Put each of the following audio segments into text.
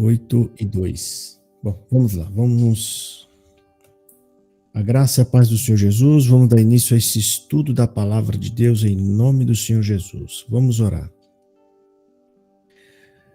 8:2. Bom, vamos lá, a graça e a paz do Senhor Jesus, vamos dar início a esse estudo da palavra de Deus em nome do Senhor Jesus. Vamos orar.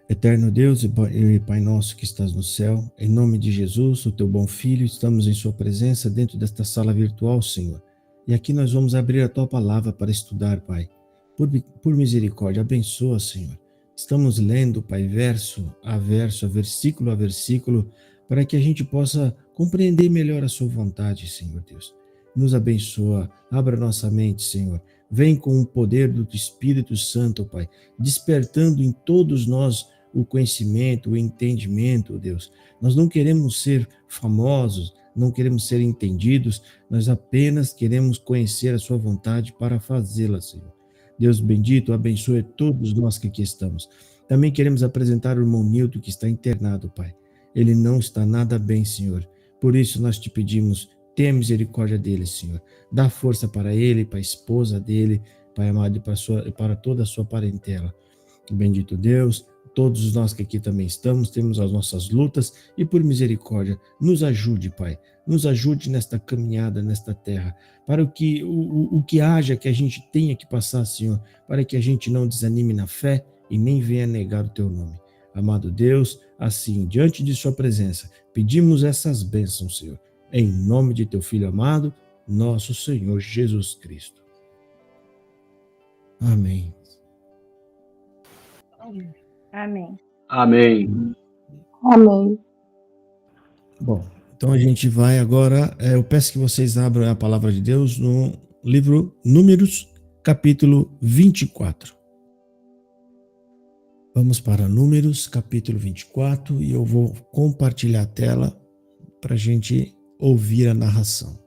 Eterno Deus e Pai nosso que estás no céu, em nome de Jesus, o teu bom Filho, estamos em sua presença dentro desta sala virtual, Senhor. E aqui nós vamos abrir a tua palavra para estudar, Pai. Por misericórdia, abençoa, Senhor. Estamos lendo, Pai, verso a verso, versículo a versículo, para que a gente possa compreender melhor a sua vontade, Senhor Deus. Nos abençoa, abra nossa mente, Senhor. Vem com o poder do Espírito Santo, Pai, despertando em todos nós o conhecimento, o entendimento, Deus. Nós não queremos ser famosos, não queremos ser entendidos, nós apenas queremos conhecer a sua vontade para fazê-la, Senhor. Deus bendito, abençoe todos nós que aqui estamos. Também queremos apresentar o irmão Nilton, que está internado, Pai. Ele não está nada bem, Senhor. Por isso nós te pedimos, tenha misericórdia dele, Senhor. Dá força para ele, para a esposa dele, Pai amado, e para toda a sua parentela. Bendito Deus, todos nós que aqui também estamos, temos as nossas lutas e por misericórdia, nos ajude, Pai. Nos ajude nesta caminhada, nesta terra, para o que haja que a gente tenha que passar, Senhor, para que a gente não desanime na fé e nem venha negar o teu nome. Amado Deus, assim, diante de sua presença, pedimos essas bênçãos, Senhor, em nome de teu Filho amado, nosso Senhor Jesus Cristo. Amém. Amém. Amém. Amém. Bom, então a gente vai agora, eu peço que vocês abram a palavra de Deus no livro Números, capítulo 24. Vamos para Números, capítulo 24, e eu vou compartilhar a tela para a gente ouvir a narração.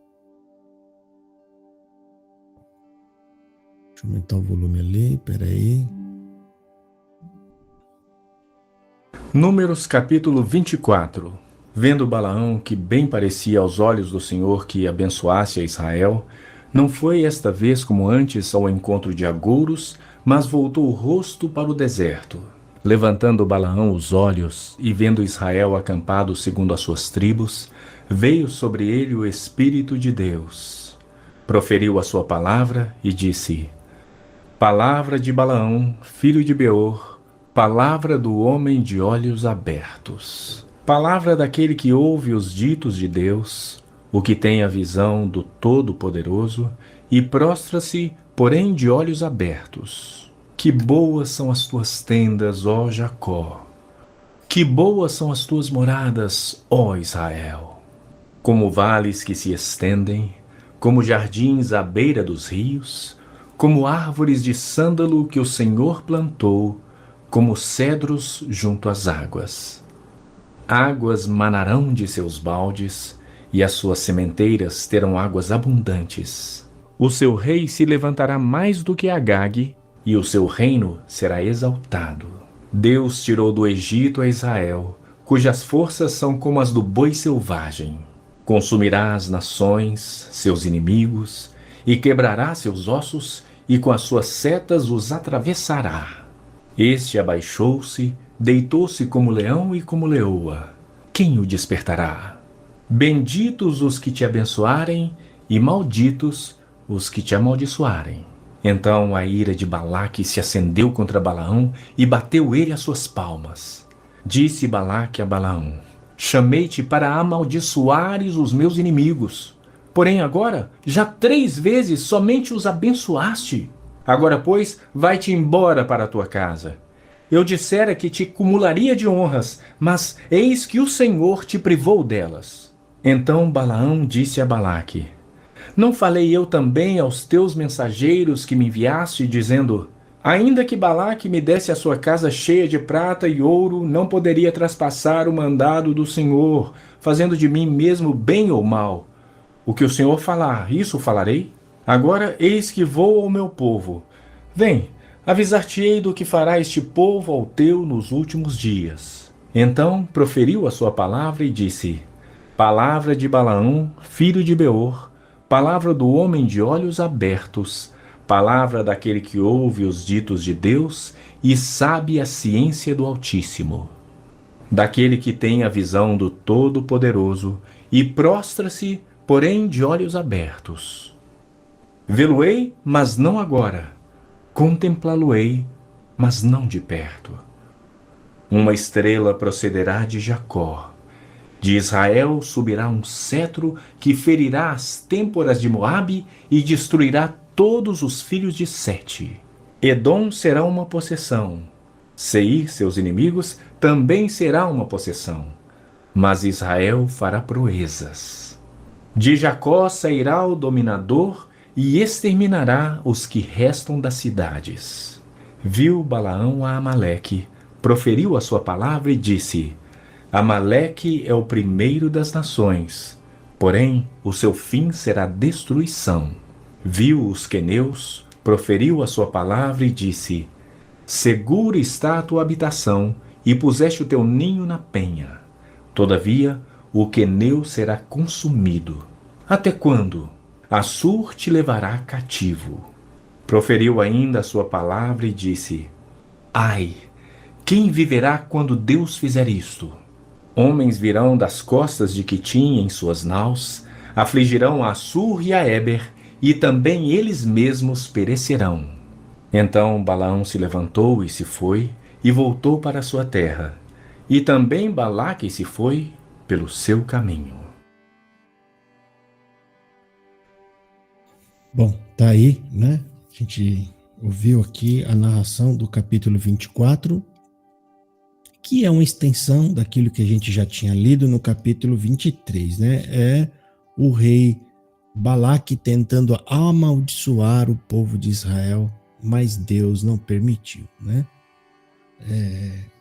Deixa eu aumentar o volume ali, peraí. Números capítulo 24. Vendo Balaão que bem parecia aos olhos do Senhor que abençoasse a Israel, não foi esta vez como antes ao encontro de agouros, mas voltou o rosto para o deserto. Levantando Balaão os olhos e vendo Israel acampado segundo as suas tribos, veio sobre ele o Espírito de Deus. Proferiu a sua palavra e disse: Palavra de Balaão, filho de Beor, palavra do homem de olhos abertos. Palavra daquele que ouve os ditos de Deus, o que tem a visão do Todo-Poderoso, e prostra-se, porém de olhos abertos. Que boas são as tuas tendas, ó Jacó! Que boas são as tuas moradas, ó Israel! Como vales que se estendem, como jardins à beira dos rios, como árvores de sândalo que o Senhor plantou, como cedros junto às águas. Águas manarão de seus baldes, e as suas sementeiras terão águas abundantes. O seu rei se levantará mais do que Agag, e o seu reino será exaltado. Deus tirou do Egito a Israel, cujas forças são como as do boi selvagem. Consumirá as nações, seus inimigos, e quebrará seus ossos, e com as suas setas os atravessará. Este abaixou-se, deitou-se como leão e como leoa. Quem o despertará? Benditos os que te abençoarem, e malditos os que te amaldiçoarem. Então a ira de Balaque se acendeu contra Balaão, e bateu ele as suas palmas. Disse Balaque a Balaão: Chamei-te para amaldiçoares os meus inimigos. Porém agora, já 3 vezes somente os abençoaste. Agora, pois, vai-te embora para a tua casa. Eu dissera que te cumularia de honras, mas eis que o Senhor te privou delas. Então Balaão disse a Balaque: Não falei eu também aos teus mensageiros que me enviaste, dizendo: Ainda que Balaque me desse a sua casa cheia de prata e ouro, não poderia traspassar o mandado do Senhor, fazendo de mim mesmo bem ou mal. O que o Senhor falar, isso falarei? Agora eis que vou ao meu povo. Vem, avisar-te-ei do que fará este povo ao teu nos últimos dias. Então proferiu a sua palavra e disse: Palavra de Balaão, filho de Beor, palavra do homem de olhos abertos, palavra daquele que ouve os ditos de Deus e sabe a ciência do Altíssimo. daquele que tem a visão do Todo-Poderoso e prostra-se, porém de olhos abertos. Vê-lo-ei, mas não agora. Contemplá-lo-ei, mas não de perto. Uma estrela procederá de Jacó. De Israel subirá um cetro que ferirá as têmporas de Moabe e destruirá todos os filhos de Sete. Edom será uma possessão. Seir, seus inimigos, também será uma possessão. Mas Israel fará proezas. De Jacó sairá o dominador e exterminará os que restam das cidades. Viu Balaão a Amaleque, proferiu a sua palavra e disse: Amaleque é o primeiro das nações, porém o seu fim será destruição. Viu os queneus, proferiu a sua palavra e disse: Segura está a tua habitação, e puseste o teu ninho na penha. Todavia, o queneu será consumido. Até quando? Assur te levará cativo. Proferiu ainda a sua palavra e disse: Ai, quem viverá quando Deus fizer isto? Homens virão das costas de Quitim em suas naus, afligirão a Assur e a Éber, e também eles mesmos perecerão. Então Balaão se levantou e se foi, e voltou para sua terra. E também Balaque se foi pelo seu caminho. Bom, tá aí, né? A gente ouviu aqui a narração do capítulo 24, que é uma extensão daquilo que a gente já tinha lido no capítulo 23, né? É o rei Balaque tentando amaldiçoar o povo de Israel, mas Deus não permitiu, né?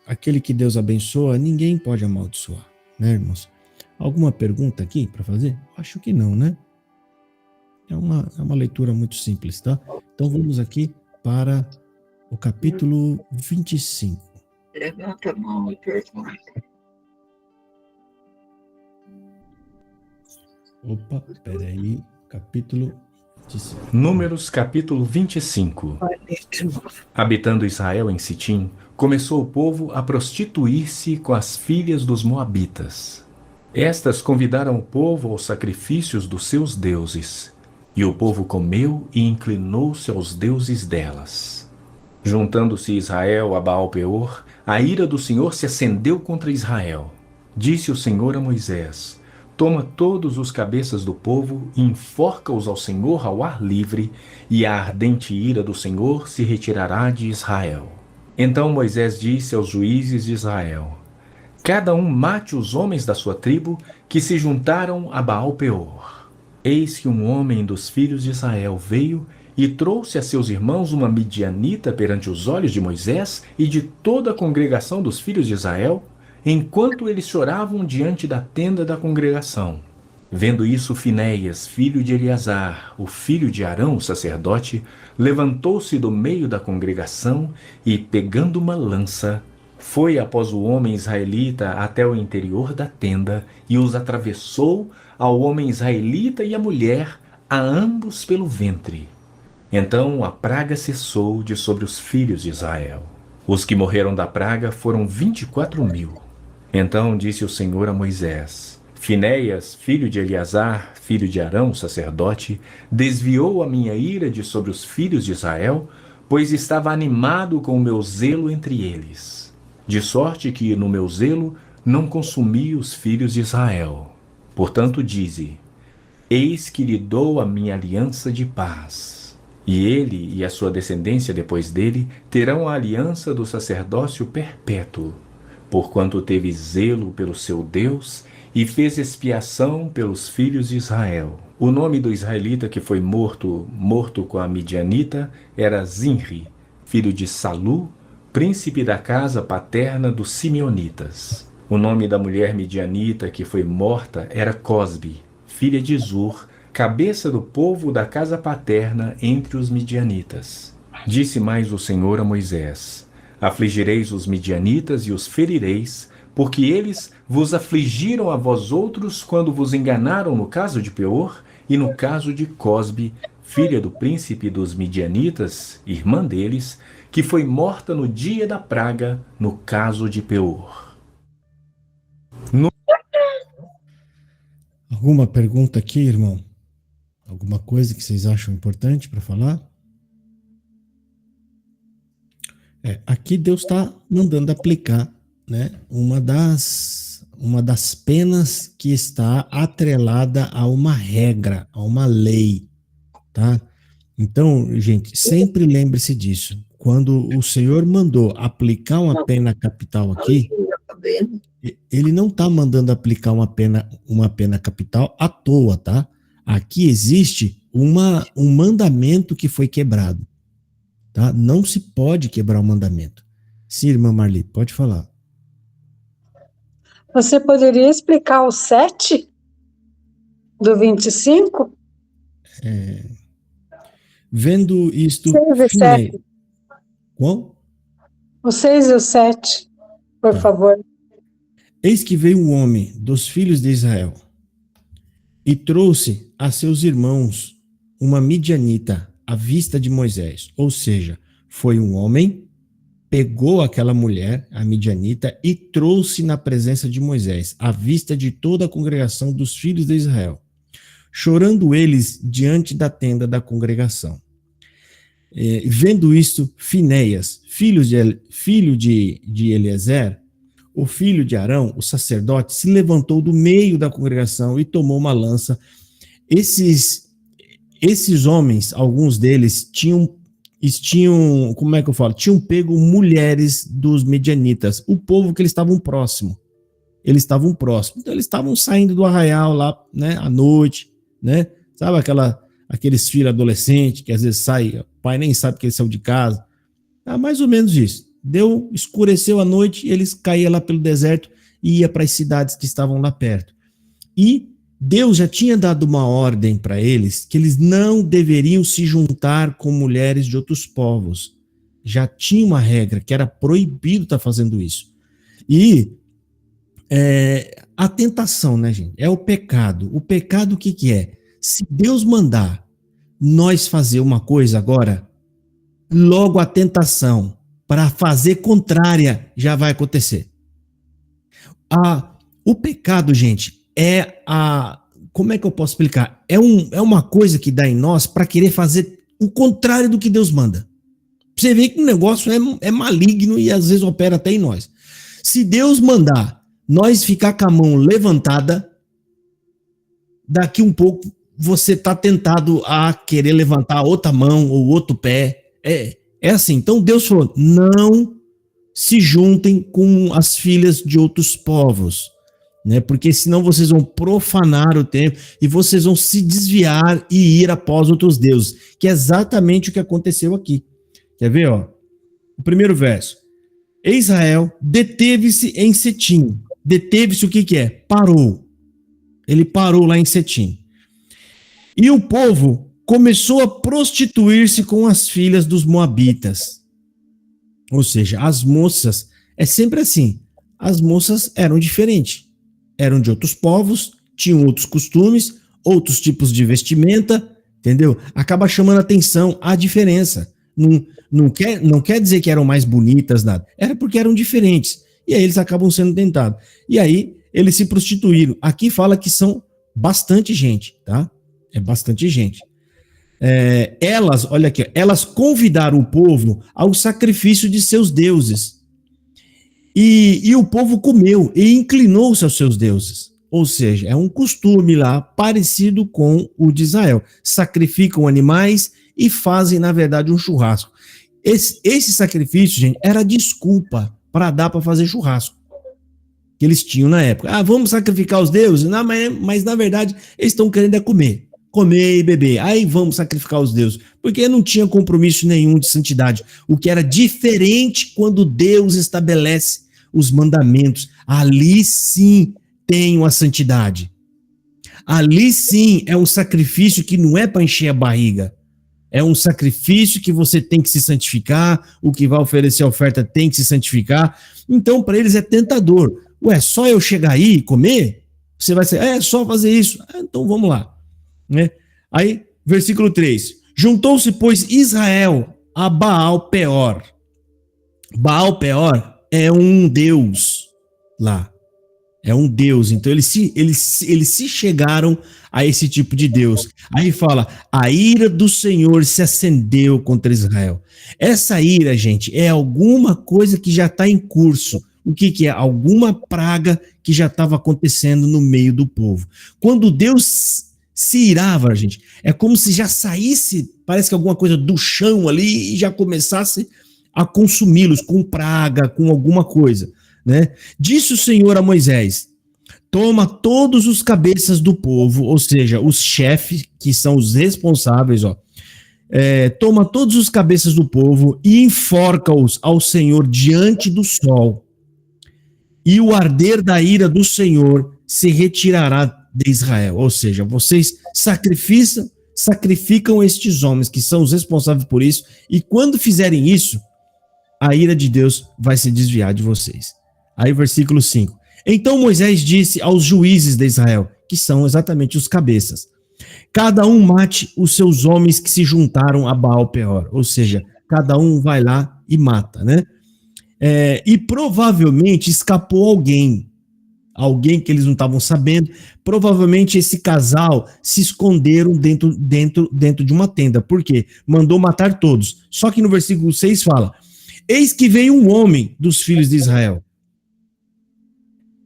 Aquele que Deus abençoa, ninguém pode amaldiçoar, né, irmãos? Alguma pergunta aqui para fazer? Acho que não, né? É uma leitura muito simples, tá? Então vamos aqui para o capítulo 25. Levanta a mão e pergunta. Opa, peraí, capítulo 25. Números capítulo 25. Habitando Israel em Sitim, começou o povo a prostituir-se com as filhas dos moabitas. Estas convidaram o povo aos sacrifícios dos seus deuses, e o povo comeu e inclinou-se aos deuses delas. Juntando-se Israel a Baal-peor, a ira do Senhor se acendeu contra Israel. Disse o Senhor a Moisés: Toma todos os cabeças do povo e enforca-os ao Senhor ao ar livre, e a ardente ira do Senhor se retirará de Israel. Então Moisés disse aos juízes de Israel: Cada um mate os homens da sua tribo que se juntaram a Baal-peor. Eis que um homem dos filhos de Israel veio e trouxe a seus irmãos uma midianita perante os olhos de Moisés e de toda a congregação dos filhos de Israel, enquanto eles choravam diante da tenda da congregação. Vendo isso, Finéias, filho de Eleazar, o filho de Arão, o sacerdote, levantou-se do meio da congregação e, pegando uma lança, foi após o homem israelita até o interior da tenda e os atravessou ao homem israelita e à mulher, a ambos pelo ventre. Então a praga cessou de sobre os filhos de Israel. Os que morreram da praga foram 24.000. Então disse o Senhor a Moisés: Finéias, filho de Eleazar, filho de Arão, sacerdote, desviou a minha ira de sobre os filhos de Israel, pois estava animado com o meu zelo entre eles. De sorte que no meu zelo não consumi os filhos de Israel. Portanto dize: Eis que lhe dou a minha aliança de paz. E ele e a sua descendência depois dele terão a aliança do sacerdócio perpétuo, porquanto teve zelo pelo seu Deus e fez expiação pelos filhos de Israel. O nome do israelita que foi morto com a midianita, era Zinri, filho de Salu, príncipe da casa paterna dos simeonitas. O nome da mulher midianita que foi morta era Cosbe, filha de Zur, cabeça do povo da casa paterna entre os midianitas. Disse mais o Senhor a Moisés: Afligireis os midianitas e os ferireis, porque eles vos afligiram a vós outros quando vos enganaram no caso de Peor e no caso de Cosbe, filha do príncipe dos midianitas, irmã deles, que foi morta no dia da praga, no caso de Peor. Alguma pergunta aqui, irmão? Alguma coisa que vocês acham importante para falar? Aqui Deus está mandando aplicar, né, uma das penas que está atrelada a uma regra, a uma lei, tá? Então, gente, sempre lembre-se disso. Quando o Senhor mandou aplicar uma pena capital aqui, ele não está mandando aplicar uma pena capital à toa, tá? Aqui existe um mandamento que foi quebrado, tá? Não se pode quebrar o mandamento. Sim, irmã Marli, pode falar. Você poderia explicar o 7 do 25? Vendo isto... 6 e 7. Qual? O 6 e o 7, por favor. Eis que veio um homem dos filhos de Israel e trouxe a seus irmãos uma midianita à vista de Moisés. Ou seja, foi um homem, pegou aquela mulher, a midianita, e trouxe na presença de Moisés, à vista de toda a congregação dos filhos de Israel, chorando eles diante da tenda da congregação. Vendo isto, Finéias, filho de Eliezer, o filho de Arão, o sacerdote, se levantou do meio da congregação e tomou uma lança. Esses homens, alguns deles, tinham, como é que eu falo? Tinham pego mulheres dos medianitas, o povo que eles estavam próximo. Então eles estavam saindo do arraial lá, né, à noite, né? Sabe aqueles filhos adolescentes que às vezes saem, o pai nem sabe que eles saiu de casa. Mais ou menos isso. Escureceu a noite, eles caíam lá pelo deserto e iam para as cidades que estavam lá perto. E Deus já tinha dado uma ordem para eles que eles não deveriam se juntar com mulheres de outros povos. Já tinha uma regra que era proibido estar fazendo isso. E a tentação, né, gente? É o pecado. O pecado o que é? Se Deus mandar nós fazer uma coisa agora, logo a tentação para fazer contrária já vai acontecer. O pecado, gente, como é que eu posso explicar? É uma coisa que dá em nós para querer fazer o contrário do que Deus manda. Você vê que o negócio é maligno e às vezes opera até em nós. Se Deus mandar nós ficar com a mão levantada, daqui um pouco você está tentado a querer levantar outra mão ou outro pé. É assim. Então Deus falou, não se juntem com as filhas de outros povos, né? Porque senão vocês vão profanar o templo e vocês vão se desviar e ir após outros deuses, que é exatamente o que aconteceu aqui. Quer ver, ó? O primeiro verso. Israel deteve-se em Setim. Deteve-se o que é? Parou. Ele parou lá em Setim. E o povo começou a prostituir-se com as filhas dos moabitas. Ou seja, as moças, é sempre assim, as moças eram diferentes, eram de outros povos, tinham outros costumes, outros tipos de vestimenta, entendeu? Acaba chamando atenção a diferença. Não quer dizer que eram mais bonitas, nada, era porque eram diferentes, e aí eles acabam sendo tentados. E aí eles se prostituíram. Aqui fala que são bastante gente, tá? É bastante gente. Olha aqui, elas convidaram o povo ao sacrifício de seus deuses. E o povo comeu e inclinou-se aos seus deuses. Ou seja, é um costume lá parecido com o de Israel. Sacrificam animais e fazem, na verdade, um churrasco. Esse sacrifício, gente, era desculpa para dar para fazer churrasco que eles tinham na época. Vamos sacrificar os deuses? Não, mas na verdade eles estão querendo comer e beber. Aí vamos sacrificar os deuses. Porque não tinha compromisso nenhum de santidade. O que era diferente quando Deus estabelece os mandamentos. Ali sim tem uma santidade. Ali sim é um sacrifício que não é para encher a barriga. É um sacrifício que você tem que se santificar, o que vai oferecer a oferta tem que se santificar. Então, para eles é tentador. Só eu chegar aí e comer? Você vai ser, é só fazer isso. Então vamos lá. Né? Aí, versículo 3. Juntou-se, pois, Israel a Baal Peor. Baal Peor é um deus lá. É um Deus. Então eles se chegaram a esse tipo de Deus. Aí fala, a ira do Senhor se acendeu contra Israel. Essa ira, gente, é alguma coisa que já está em curso. O que é? Alguma praga que já estava acontecendo no meio do povo. Quando Deus se irava, gente, é como se já saísse, parece que alguma coisa do chão ali e já começasse a consumi-los com praga, com alguma coisa, né? Disse o Senhor a Moisés, toma todos os cabeças do povo, ou seja, os chefes, que são os responsáveis, toma todos os cabeças do povo e enforca-os ao Senhor diante do sol. E o arder da ira do Senhor se retirará de Israel. Ou seja, vocês sacrificam estes homens que são os responsáveis por isso, e quando fizerem isso, a ira de Deus vai se desviar de vocês. Aí versículo 5. Então Moisés disse aos juízes de Israel, que são exatamente os cabeças, cada um mate os seus homens que se juntaram a Baal-Peor. Ou seja, cada um vai lá e mata, né? E provavelmente escapou alguém que eles não estavam sabendo. Provavelmente esse casal se esconderam dentro de uma tenda. Por quê? Mandou matar todos. Só que no versículo 6 fala, eis que veio um homem dos filhos de Israel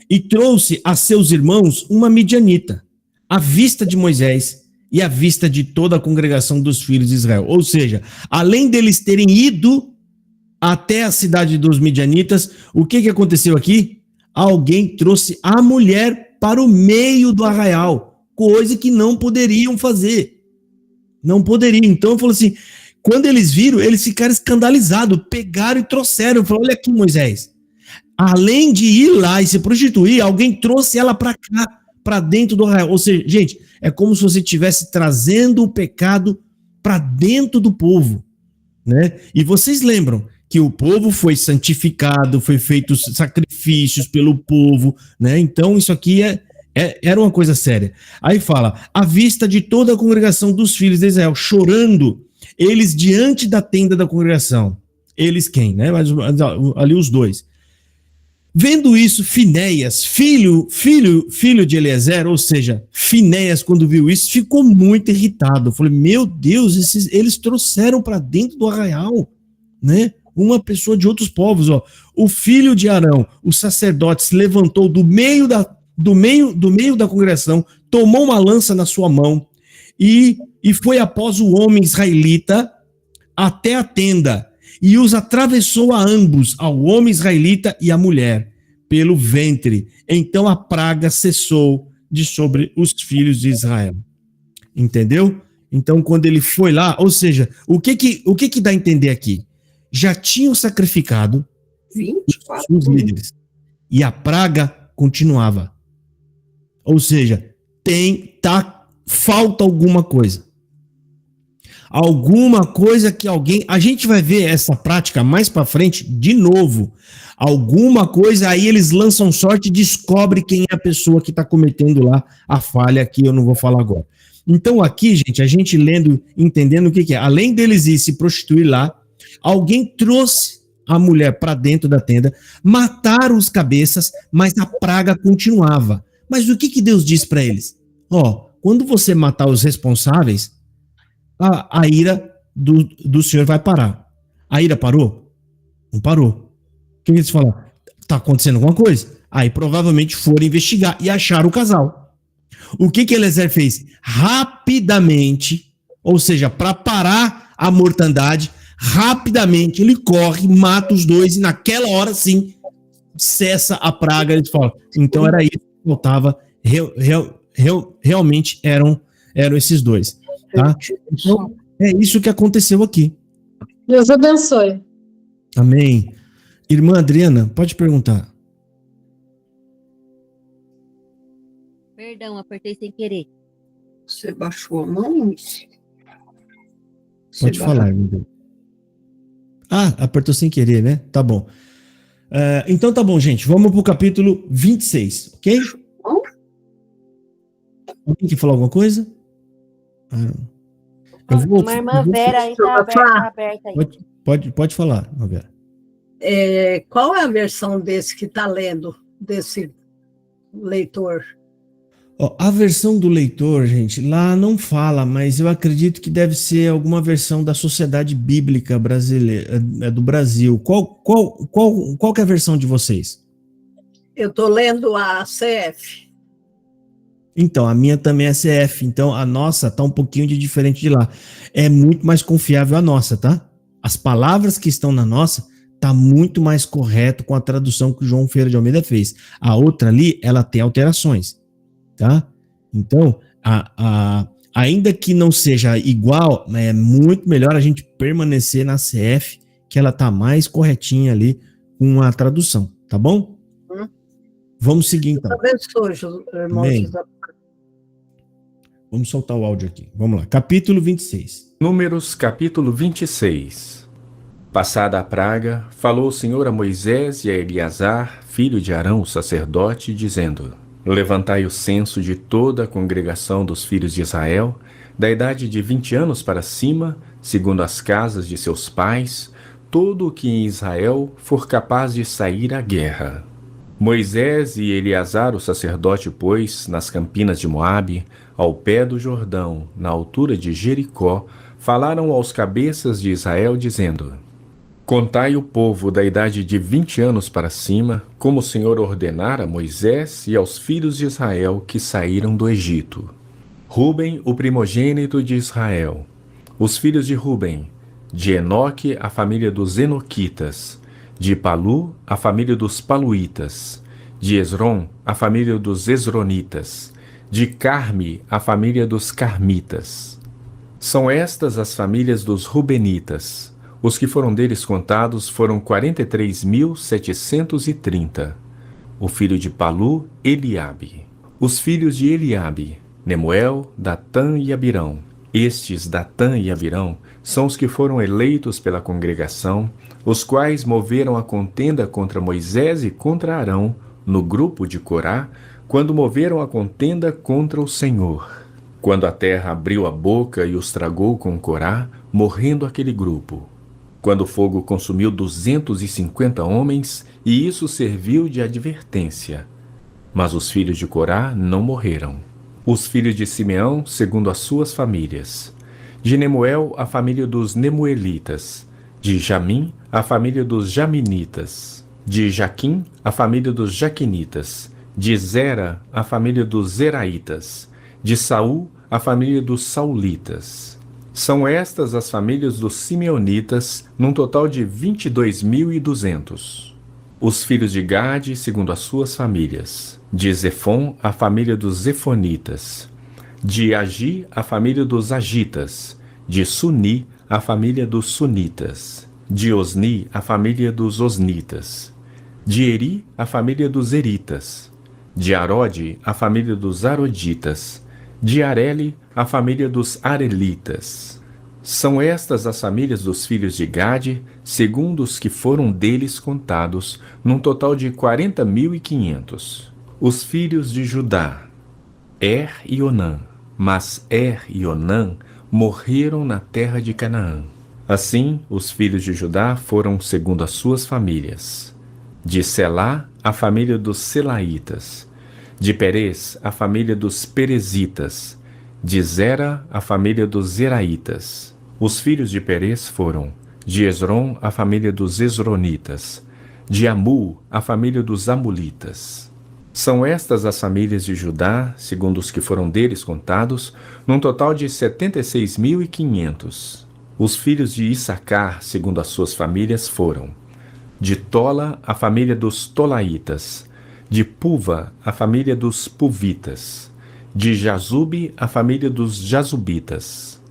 e trouxe a seus irmãos uma midianita, à vista de Moisés e à vista de toda a congregação dos filhos de Israel. Ou seja, além deles terem ido até a cidade dos midianitas, o que aconteceu aqui? Alguém trouxe a mulher para o meio do arraial, coisa que não poderiam fazer. Não poderiam. Então, falou assim, quando eles viram, eles ficaram escandalizados, pegaram e trouxeram. Falaram, olha aqui, Moisés, além de ir lá e se prostituir, alguém trouxe ela para cá, para dentro do arraial. Ou seja, gente, é como se você estivesse trazendo o pecado para dentro do povo, né? E vocês lembram que o povo foi santificado, foi feitos sacrifícios pelo povo, né? Então isso aqui era uma coisa séria. Aí fala, à vista de toda a congregação dos filhos de Israel, chorando, eles diante da tenda da congregação. Eles quem, né? Mas ali os dois. Vendo isso, Finéias, filho de Eliezer, ou seja, Finéias, quando viu isso, ficou muito irritado. Falei, meu Deus, eles trouxeram para dentro do arraial, né? Uma pessoa de outros povos, ó. O filho de Arão, o sacerdote, se levantou do meio da congregação, tomou uma lança na sua mão e foi após o homem israelita até a tenda e os atravessou a ambos, ao homem israelita e à mulher, pelo ventre. Então a praga cessou de sobre os filhos de Israel. Entendeu? Então quando ele foi lá, ou seja, o que dá a entender aqui? Já tinham sacrificado 24 os líderes e a praga continuava. Ou seja, falta alguma coisa. Alguma coisa que alguém... A gente vai ver essa prática mais para frente de novo. Alguma coisa, aí eles lançam sorte e descobrem quem é a pessoa que está cometendo lá a falha que eu não vou falar agora. Então aqui, gente, a gente lendo, entendendo o que é. Além deles ir se prostituir lá, alguém trouxe a mulher para dentro da tenda, mataram os cabeças, mas a praga continuava. Mas o que Deus diz para eles? Quando você matar os responsáveis, a ira do Senhor vai parar. A ira parou? Não parou. O que eles falaram? Está acontecendo alguma coisa? Aí provavelmente foram investigar e acharam o casal. O que Eliezer fez? Rapidamente, ou seja, para parar a mortandade, rapidamente ele corre, mata os dois e naquela hora sim cessa a praga. Eles falam, então era isso que faltava, realmente eram esses dois, tá? Então é isso que aconteceu aqui. Deus abençoe. Amém. Irmã Adriana, pode perguntar. Perdão, apertei sem querer. Você baixou a mão? Pode falar, meu Deus. Apertou sem querer, né? Tá bom. Então tá bom, gente. Vamos pro capítulo 26, ok? Alguém quer falar alguma coisa? Uma irmã Vera aí tá aberta aí. Pode falar, irmã Vera. Qual é a versão desse que está lendo? Desse leitor. Ó, a versão do leitor, gente, lá não fala, mas eu acredito que deve ser alguma versão da Sociedade Bíblica Brasileira, do Brasil. Qual que é a versão de vocês? Eu estou lendo a CF. Então, a minha também é CF, então a nossa tá um pouquinho diferente de lá. É muito mais confiável a nossa, tá? As palavras que estão na nossa tá muito mais correto com a tradução que o João Ferreira de Almeida fez. A outra ali, ela tem alterações, tá? Então, ainda que não seja igual, é muito melhor a gente permanecer na CF, que ela tá mais corretinha ali com a tradução, tá bom? Vamos seguir então. Abençoe, irmão Amém. José. Vamos soltar o áudio aqui. Vamos lá. Capítulo 26. Números capítulo 26. Passada a praga, falou o Senhor a Moisés e a Eleazar, filho de Arão, o sacerdote, dizendo: Levantai o censo de toda a congregação dos filhos de Israel, da idade de 20 anos para cima, segundo as casas de seus pais, todo o que em Israel for capaz de sair à guerra. Moisés e Eleazar, o sacerdote, pois, nas campinas de Moabe, ao pé do Jordão, na altura de Jericó, falaram aos cabeças de Israel, dizendo: Contai o povo da idade de 20 anos para cima, como o Senhor ordenara a Moisés e aos filhos de Israel que saíram do Egito. Ruben, o primogênito de Israel. Os filhos de Ruben: de Enoque, a família dos Enoquitas; de Palu, a família dos Paluítas; de Esrom, a família dos Esronitas; de Carme, a família dos Carmitas. São estas as famílias dos Rubenitas. Os que foram deles contados foram 43.730. O filho de Palu, Eliabe. Os filhos de Eliabe: Nemuel, Datã e Abirão. Estes, Datã e Abirão, são os que foram eleitos pela congregação, os quais moveram a contenda contra Moisés e contra Arão, no grupo de Corá, quando moveram a contenda contra o Senhor. Quando a terra abriu a boca e os tragou com Corá, morrendo aquele grupo. Quando o fogo consumiu 250 homens, e isso serviu de advertência. Mas os filhos de Corá não morreram. Os filhos de Simeão, segundo as suas famílias: de Nemuel, a família dos Nemuelitas; de Jamim, a família dos Jaminitas; de Jaquim, a família dos Jaquinitas; de Zera, a família dos Zeraitas; de Saul, a família dos Saulitas. São estas as famílias dos Simeonitas, num total de 22.200. Os filhos de Gade, segundo as suas famílias: de Zefon, a família dos Zefonitas; de Agi, a família dos Agitas; de Suni, a família dos Sunitas; de Osni, a família dos Osnitas; de Eri, a família dos Eritas; de Arode, a família dos Aroditas; de Areli, a família dos Arelitas. São estas as famílias dos filhos de Gade, segundo os que foram deles contados, num total de 40.500. Os filhos de Judá: Er e Onã. Mas Er e Onã morreram na terra de Canaã. Assim, os filhos de Judá foram segundo as suas famílias: de Selá, a família dos Selaitas; de Perez, a família dos Perezitas; de Zera, a família dos Zeraitas. Os filhos de Perez foram: de Esrom, a família dos Esronitas; de Amul, a família dos Amulitas. São estas as famílias de Judá, segundo os que foram deles contados, num total de 76.500. Os filhos de Issacar, segundo as suas famílias, foram: de Tola, a família dos Tolaitas; de Puva, a família dos Puvitas; de Jazube, a família dos Jazubitas;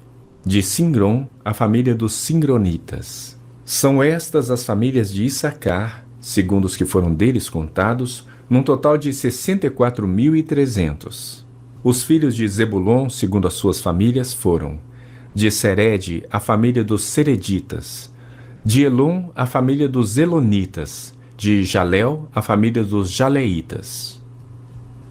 de Singron, a família dos Singronitas. São estas as famílias de Issacar, segundo os que foram deles contados, num total de 64.300. Os filhos de Zebulon, segundo as suas famílias, foram: de Sered, a família dos Sereditas; de Elon, a família dos Elonitas; de Jalel, a família dos Jaleitas.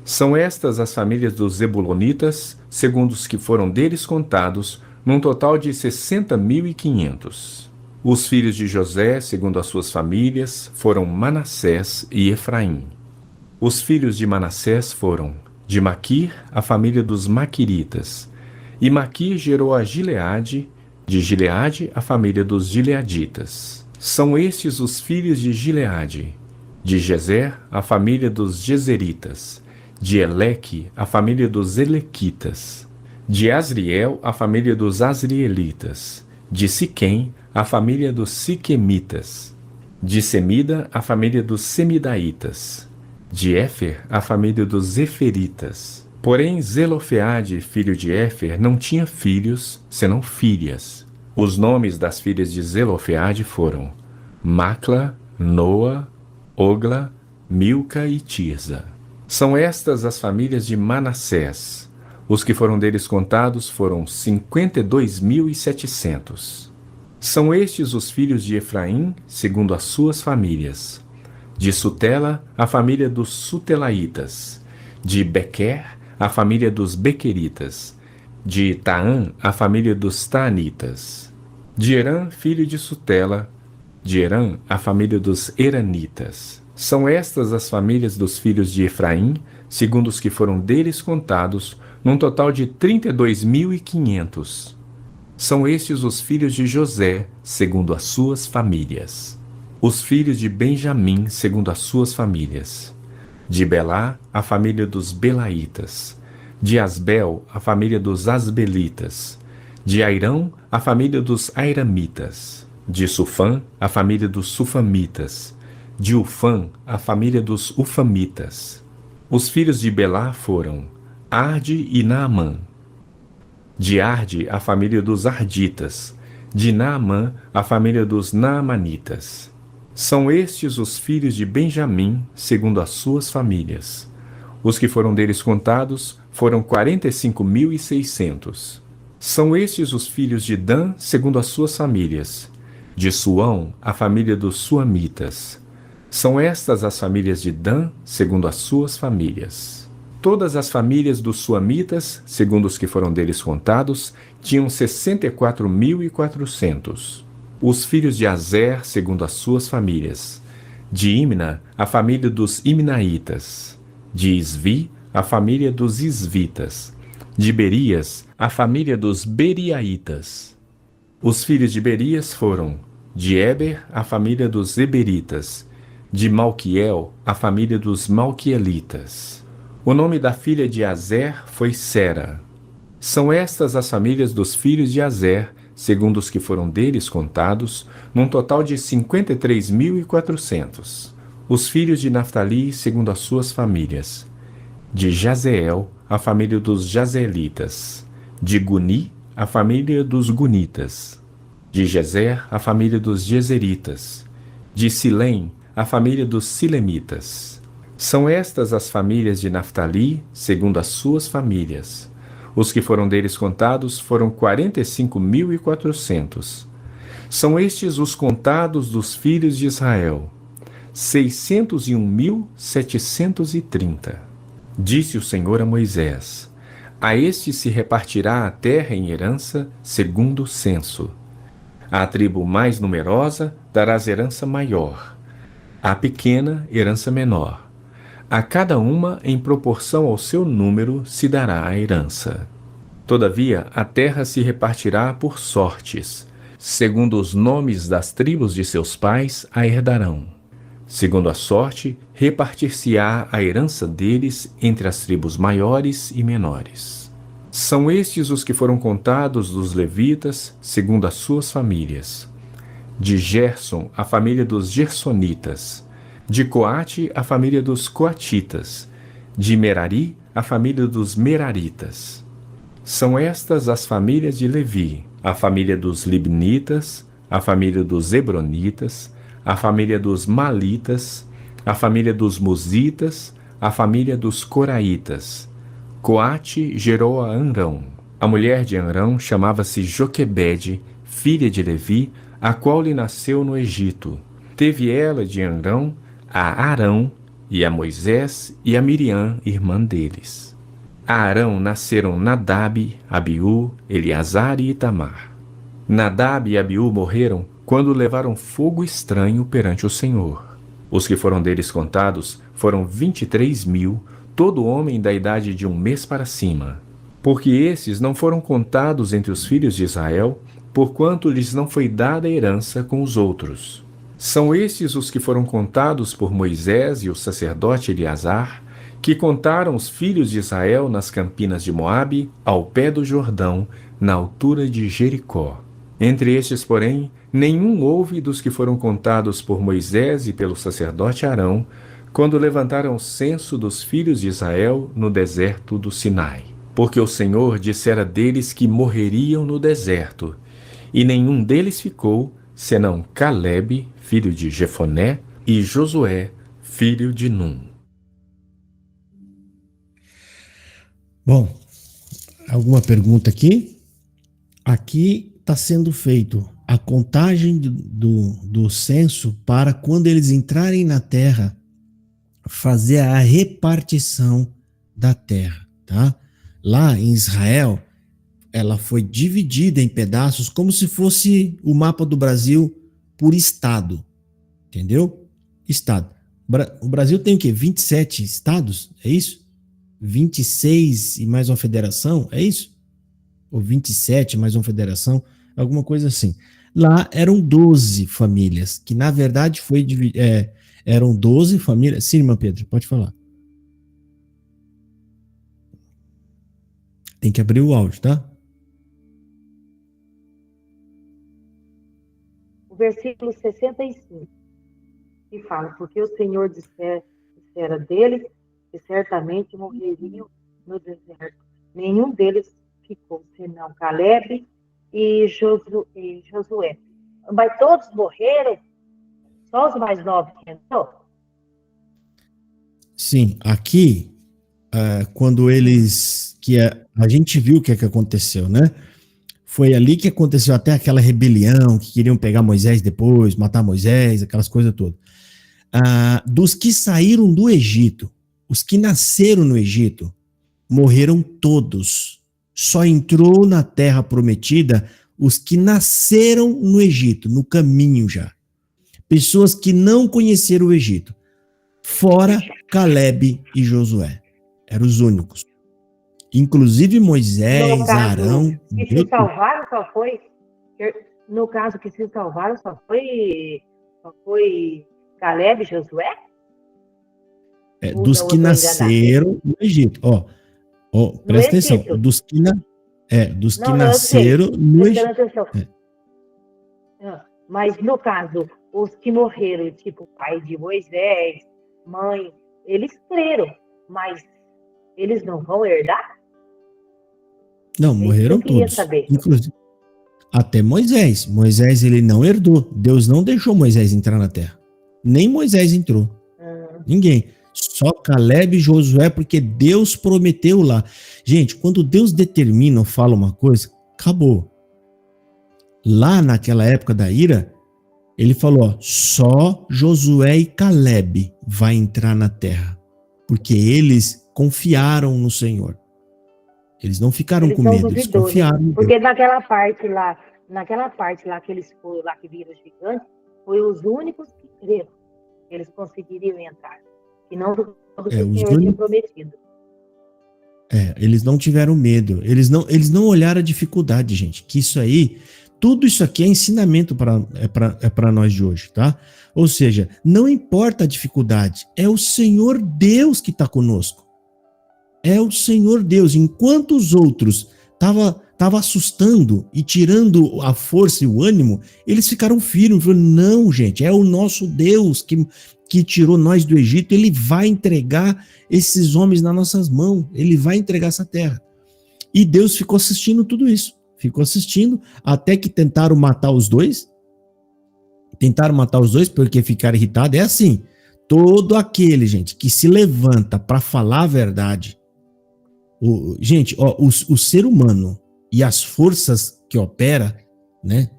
São estas as famílias dos Zebulonitas, segundo os que foram deles contados, num total de 60.500. Os filhos de José, segundo as suas famílias, foram Manassés e Efraim. Os filhos de Manassés foram: de Maquir, a família dos Maquiritas. E Maquir gerou a Gileade, de Gileade, a família dos Gileaditas. São estes os filhos de Gileade: de Jezer, a família dos Jezeritas. De Eleque, a família dos Elequitas. De Asriel, a família dos Asrielitas. De Siquém, a família dos Siquemitas. De Semida, a família dos Semidaitas. De Éfer, a família dos Eferitas. Porém, Zelofeade, filho de Éfer, não tinha filhos, senão filhas. Os nomes das filhas de Zelofeade foram Macla, Noa, Ogla, Milca e Tirza. São estas as famílias de Manassés. Os que foram deles contados foram 52.700. São estes os filhos de Efraim, segundo as suas famílias. De Sutela, a família dos Sutelaitas. De Bequer, a família dos Bequeritas. De Taã, a família dos Taanitas. De Herã, filho de Sutela. De Herã, a família dos Heranitas. São estas as famílias dos filhos de Efraim, segundo os que foram deles contados, num total de 32.500. São estes os filhos de José, segundo as suas famílias. Os filhos de Benjamim, segundo as suas famílias. De Belá, a família dos Belaitas. De Asbel, a família dos Asbelitas. De Airão, a família dos Airamitas. De Sufã, a família dos Sufamitas. De Ufã, a família dos Ufamitas. Os filhos de Belá foram Arde e Naamã. De Arde, a família dos Arditas. De Naamã, a família dos Naamanitas. São estes os filhos de Benjamim, segundo as suas famílias. Os que foram deles contados foram 45.600. São estes os filhos de Dan, segundo as suas famílias. De Suão, a família dos Suamitas. São estas as famílias de Dan, segundo as suas famílias. Todas as famílias dos Suamitas, segundo os que foram deles contados, tinham 64.400. Os filhos de Azer, segundo as suas famílias. De Imna, a família dos Imnaitas. De Isvi, a família dos Isvitas. De Berias, a família dos Beriaitas. Os filhos de Berias foram: de Eber, a família dos Eberitas. De Malquiel, a família dos Malquielitas. O nome da filha de Azer foi Sera. São estas as famílias dos filhos de Azer, segundo os que foram deles contados, num total de 53.400. Os filhos de Naftali, segundo as suas famílias. De Jazeel, a família dos Jazelitas. De Guni, a família dos Gunitas. De Jezer, a família dos Jezeritas. De Silém, a família dos Silemitas. São estas as famílias de Naftali, segundo as suas famílias. Os que foram deles contados foram 45.400. São estes os contados dos filhos de Israel: 601.730. Disse o Senhor a Moisés: a este se repartirá a terra em herança segundo o censo. À tribo mais numerosa darás herança maior, à pequena herança menor. A cada uma, em proporção ao seu número, se dará a herança. Todavia, a terra se repartirá por sortes. Segundo os nomes das tribos de seus pais, a herdarão. Segundo a sorte, repartir-se-á a herança deles entre as tribos maiores e menores. São estes os que foram contados dos levitas, segundo as suas famílias. De Gerson, a família dos Gersonitas. De Coate, a família dos Coatitas. De Merari, a família dos Meraritas. São estas as famílias de Levi: a família dos Libnitas, a família dos Hebronitas, a família dos Malitas, a família dos Musitas, a família dos Coraitas. Coate gerou a Anrão. A mulher de Anrão chamava-se Joquebede, filha de Levi, a qual lhe nasceu no Egito. Teve ela de Anrão a Arão, e a Moisés e a Miriam, irmã deles. A Arão nasceram Nadab, Abiú, Eleazar e Itamar. Nadab e Abiú morreram quando levaram fogo estranho perante o Senhor. Os que foram deles contados foram 23.000, todo homem da idade de 1 mês para cima. Porque esses não foram contados entre os filhos de Israel, porquanto lhes não foi dada herança com os outros. São estes os que foram contados por Moisés e o sacerdote Eleazar, que contaram os filhos de Israel nas campinas de Moabe, ao pé do Jordão, na altura de Jericó. Entre estes, porém, nenhum houve dos que foram contados por Moisés e pelo sacerdote Arão, quando levantaram o censo dos filhos de Israel no deserto do Sinai. Porque o Senhor dissera deles que morreriam no deserto, e nenhum deles ficou, senão Calebe, filho de Jefoné, e Josué, filho de Num. Bom, alguma pergunta aqui? Aqui está sendo feito a contagem do censo para quando eles entrarem na terra, fazer a repartição da terra, tá? Lá em Israel, ela foi dividida em pedaços como se fosse o mapa do Brasil por estado, entendeu? Estado. O Brasil tem o quê? 27 estados, é isso? 26 e mais uma federação, é isso? Ou 27 mais uma federação, alguma coisa assim. Lá eram 12 famílias, que na verdade eram 12 famílias. Sim, irmã Pedro, pode falar. Tem que abrir o áudio, tá? O versículo 65, que fala, porque o Senhor dissera deles que certamente morreriam no deserto. Nenhum deles ficou, senão Calebe e Josué. Mas todos morreram? Só os mais novos que entrou? Sim, aqui, quando eles... a gente viu o que aconteceu, né? Foi ali que aconteceu até aquela rebelião, que queriam pegar Moisés depois, matar Moisés, aquelas coisas todas. Dos que saíram do Egito, os que nasceram no Egito, morreram todos. Só entrou na terra prometida os que nasceram no Egito, no caminho já. Pessoas que não conheceram o Egito. Fora Calebe e Josué. Eram os únicos. Inclusive Moisés, No caso, Arão... que se salvaram só foi... No caso que se salvaram só foi Calebe e Josué? Dos que nasceram no Egito. Presta atenção. Dos que nasceram no Egito. Mas, no caso, os que morreram, tipo pai de Moisés, mãe, eles creram, mas eles não vão herdar? Não, morreram todos. Inclusive, até Moisés. Moisés, ele não herdou. Deus não deixou Moisés entrar na terra. Nem Moisés entrou. Ninguém. Só Calebe e Josué, porque Deus prometeu lá. Gente, quando Deus determina ou fala uma coisa, acabou. Lá naquela época da ira, ele falou, só Josué e Calebe vai entrar na terra. Porque eles confiaram no Senhor. Eles não ficaram com medo, eles confiaram. Porque naquela parte lá que eles foram, lá que viram os gigantes, foi os únicos que creram. Eles conseguiriam entrar. E não do que o Senhor tinha prometido. Eles não tiveram medo. Eles não olharam a dificuldade, gente. Que isso aí, tudo isso aqui é ensinamento para nós de hoje, tá? Ou seja, não importa a dificuldade, é o Senhor Deus que está conosco. É o Senhor Deus. Enquanto os outros estavam assustando e tirando a força e o ânimo, eles ficaram firmes. Falaram, não, gente, é o nosso Deus que tirou nós do Egito. Ele vai entregar esses homens nas nossas mãos. Ele vai entregar essa terra. E Deus ficou assistindo tudo isso. Ficou assistindo até que tentaram matar os dois. Tentaram matar os dois porque ficaram irritados. É assim, todo aquele, gente, que se levanta para falar a verdade. O ser humano e as forças que opera, né,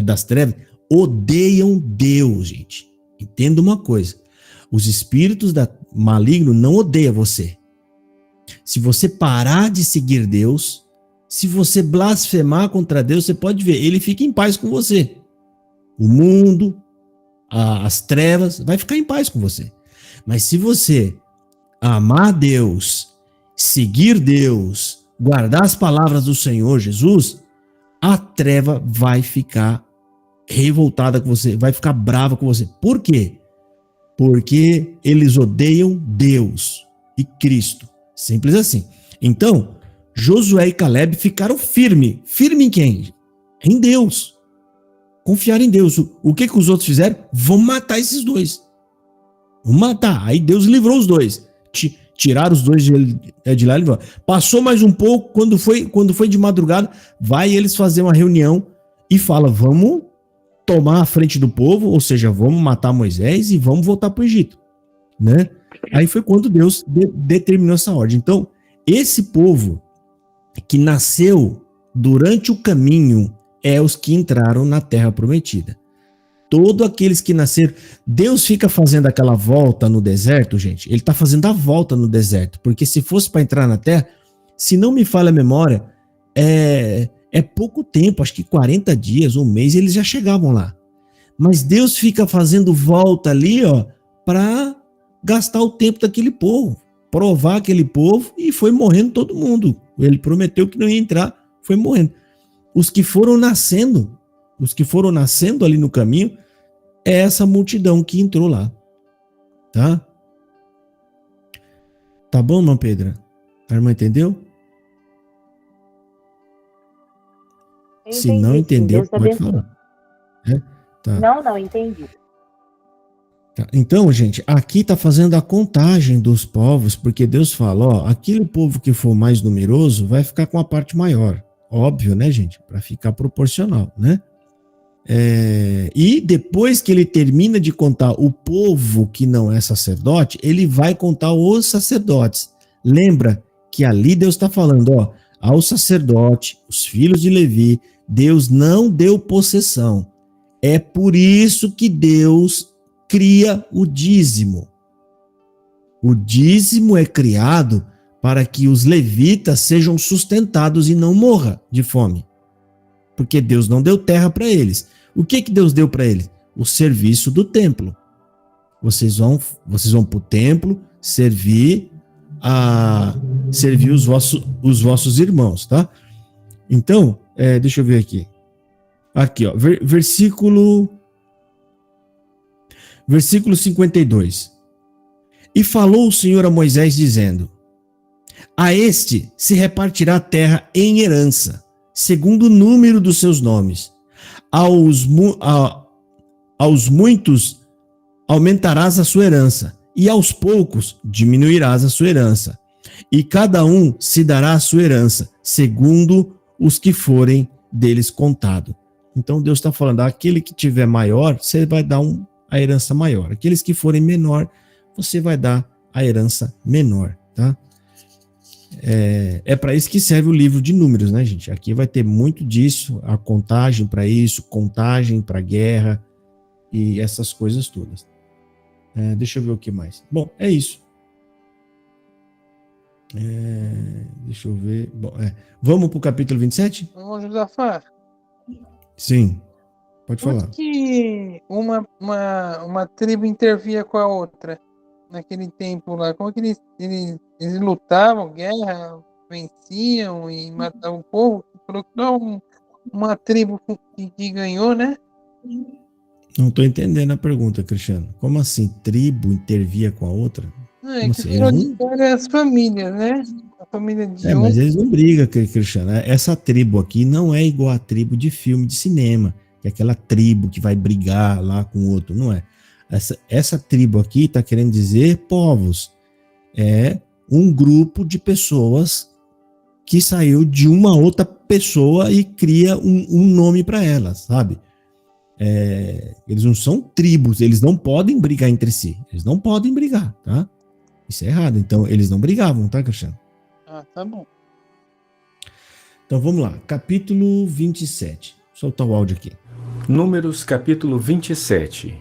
das trevas, odeiam Deus, gente. Entenda uma coisa. Os espíritos malignos não odeiam você. Se você parar de seguir Deus, se você blasfemar contra Deus, você pode ver, ele fica em paz com você. O mundo, as trevas, vai ficar em paz com você. Mas se você amar Deus, seguir Deus, guardar as palavras do Senhor Jesus, a treva vai ficar revoltada com você, vai ficar brava com você. Por quê? Porque eles odeiam Deus e Cristo. Simples assim. Então, Josué e Caleb ficaram firmes. Firme em quem? Em Deus. Confiar em Deus. O que os outros fizeram? Vamos matar esses dois. Vamos matar. Aí Deus livrou os dois. Tiraram os dois de lá e livrou. Passou mais um pouco, quando foi de madrugada, vai eles fazer uma reunião e fala, vamos tomar a frente do povo, ou seja, vamos matar Moisés e vamos voltar para o Egito, né? Aí foi quando Deus determinou essa ordem. Então, esse povo que nasceu durante o caminho é os que entraram na terra prometida. Todos aqueles que nasceram, Deus fica fazendo aquela volta no deserto, gente, ele está fazendo a volta no deserto, porque se fosse para entrar na terra, se não me falha a memória, é pouco tempo, acho que 40 dias, um mês, eles já chegavam lá. Mas Deus fica fazendo volta ali, ó, para gastar o tempo daquele povo, provar aquele povo, e foi morrendo todo mundo. Ele prometeu que não ia entrar, foi morrendo. Os que foram nascendo ali no caminho, é essa multidão que entrou lá. Tá? Tá bom, irmã Pedra? A irmã entendeu? Se não entendeu, pode falar. Tá. Não, entendi. Tá. Então, gente, aqui está fazendo a contagem dos povos, porque Deus fala, ó, aquele povo que for mais numeroso vai ficar com a parte maior. Óbvio, né, gente? Para ficar proporcional, né? E depois que ele termina de contar o povo que não é sacerdote, ele vai contar os sacerdotes. Lembra que ali Deus está falando, ó, ao sacerdote, os filhos de Levi, Deus não deu possessão. É por isso que Deus cria o dízimo. O dízimo é criado para que os levitas sejam sustentados e não morram de fome. Porque Deus não deu terra para eles. O que Deus deu para eles? O serviço do templo. Vocês vão para o templo servir os vossos irmãos, tá? Então, deixa eu ver aqui. Aqui, ó, versículo 52. E falou o Senhor a Moisés dizendo: a este se repartirá a terra em herança, segundo o número dos seus nomes. Aos muitos aumentarás a sua herança, e aos poucos diminuirás a sua herança. E cada um se dará a sua herança, segundo os que forem deles contado. Então Deus está falando, aquele que tiver maior, você vai dar a herança maior. Aqueles que forem menor, você vai dar a herança menor, tá? É para isso que serve o livro de números, né, gente? Aqui vai ter muito disso, a contagem para isso, contagem para guerra e essas coisas todas. Deixa eu ver o que mais. Bom, é isso. Deixa eu ver. Bom, vamos para o capítulo 27? Vamos, Josafá. Sim, pode falar. Por que uma tribo intervia com a outra naquele tempo lá? Como que eles lutavam, guerra, venciam e matavam o povo? Falou que não uma tribo que ganhou, né? Não estou entendendo a pergunta, Cristiano. Como assim, tribo intervia com a outra? É Como que assim? virou de várias famílias, né? A família de mas eles não brigam, Cristiano. Essa tribo aqui não é igual a tribo de filme de cinema, que é aquela tribo que vai brigar lá com o outro, não é. Essa tribo aqui está querendo dizer povos. É um grupo de pessoas que saiu de uma outra pessoa e cria um nome para ela, sabe? Eles não são tribos, eles não podem brigar entre si. Eles não podem brigar, tá? Isso é errado. Então, eles não brigavam, tá, Cristiano? Ah, tá bom. Então, vamos lá. Capítulo 27. Soltar o áudio aqui. Números, capítulo 27.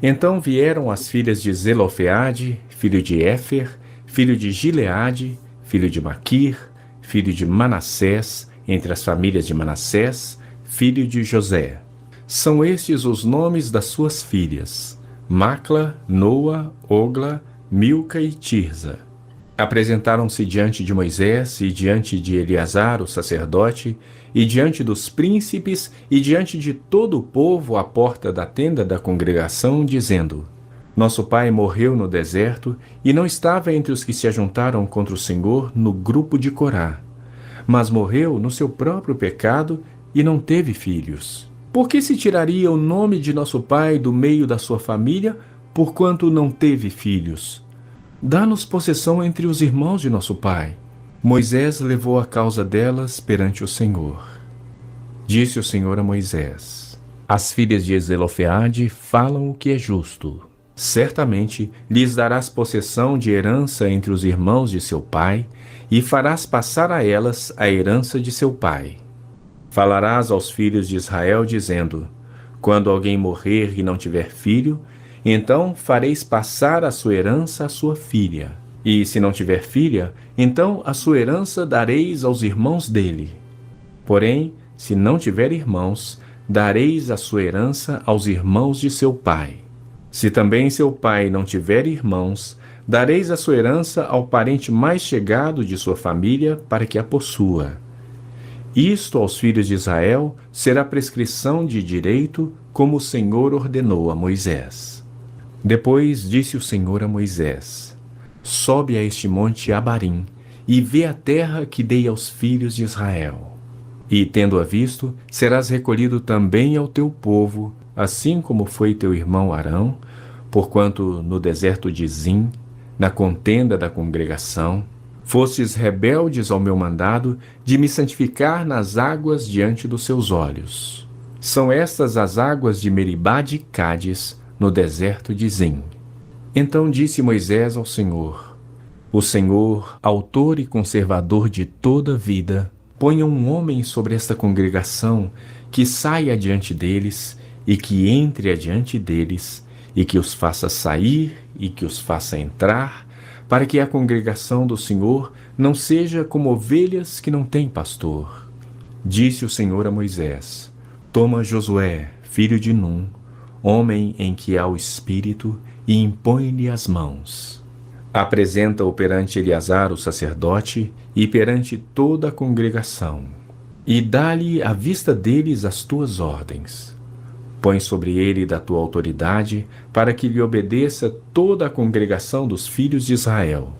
Então vieram as filhas de Zelofeade, filho de Éfer, filho de Gileade, filho de Maquir, filho de Manassés, entre as famílias de Manassés, filho de José. São estes os nomes das suas filhas: Macla, Noa, Ogla, Milca e Tirza. Apresentaram-se diante de Moisés e diante de Eleazar, o sacerdote, e diante dos príncipes e diante de todo o povo à porta da tenda da congregação, dizendo: Nosso pai morreu no deserto e não estava entre os que se ajuntaram contra o Senhor no grupo de Corá, mas morreu no seu próprio pecado e não teve filhos. Por que se tiraria o nome de nosso pai do meio da sua família, porquanto não teve filhos? Dá-nos possessão entre os irmãos de nosso pai. Moisés levou a causa delas perante o Senhor. Disse o Senhor a Moisés: As filhas de Zelofeade falam o que é justo. Certamente lhes darás possessão de herança entre os irmãos de seu pai, e farás passar a elas a herança de seu pai. Falarás aos filhos de Israel, dizendo: Quando alguém morrer e não tiver filho, então fareis passar a sua herança à sua filha. E se não tiver filha, então a sua herança dareis aos irmãos dele. Porém, se não tiver irmãos, dareis a sua herança aos irmãos de seu pai. Se também seu pai não tiver irmãos, dareis a sua herança ao parente mais chegado de sua família para que a possua. Isto aos filhos de Israel será prescrição de direito, como o Senhor ordenou a Moisés. Depois disse o Senhor a Moisés: Sobe a este monte Abarim, e vê a terra que dei aos filhos de Israel. E, tendo-a visto, serás recolhido também ao teu povo, assim como foi teu irmão Arão, porquanto no deserto de Zim, na contenda da congregação, fostes rebeldes ao meu mandado de me santificar nas águas diante dos seus olhos. São estas as águas de Meribá de Cádiz, no deserto de Zim. Então disse Moisés ao Senhor: O Senhor, autor e conservador de toda vida, ponha um homem sobre esta congregação, que saia adiante deles, e que entre adiante deles, e que os faça sair, e que os faça entrar, para que a congregação do Senhor não seja como ovelhas que não têm pastor. Disse o Senhor a Moisés: Toma Josué, filho de Num, homem em que há o Espírito, e impõe-lhe as mãos. Apresenta-o perante Eleazar, o sacerdote, e perante toda a congregação, e dá-lhe à vista deles as tuas ordens. Põe sobre ele da tua autoridade, para que lhe obedeça toda a congregação dos filhos de Israel.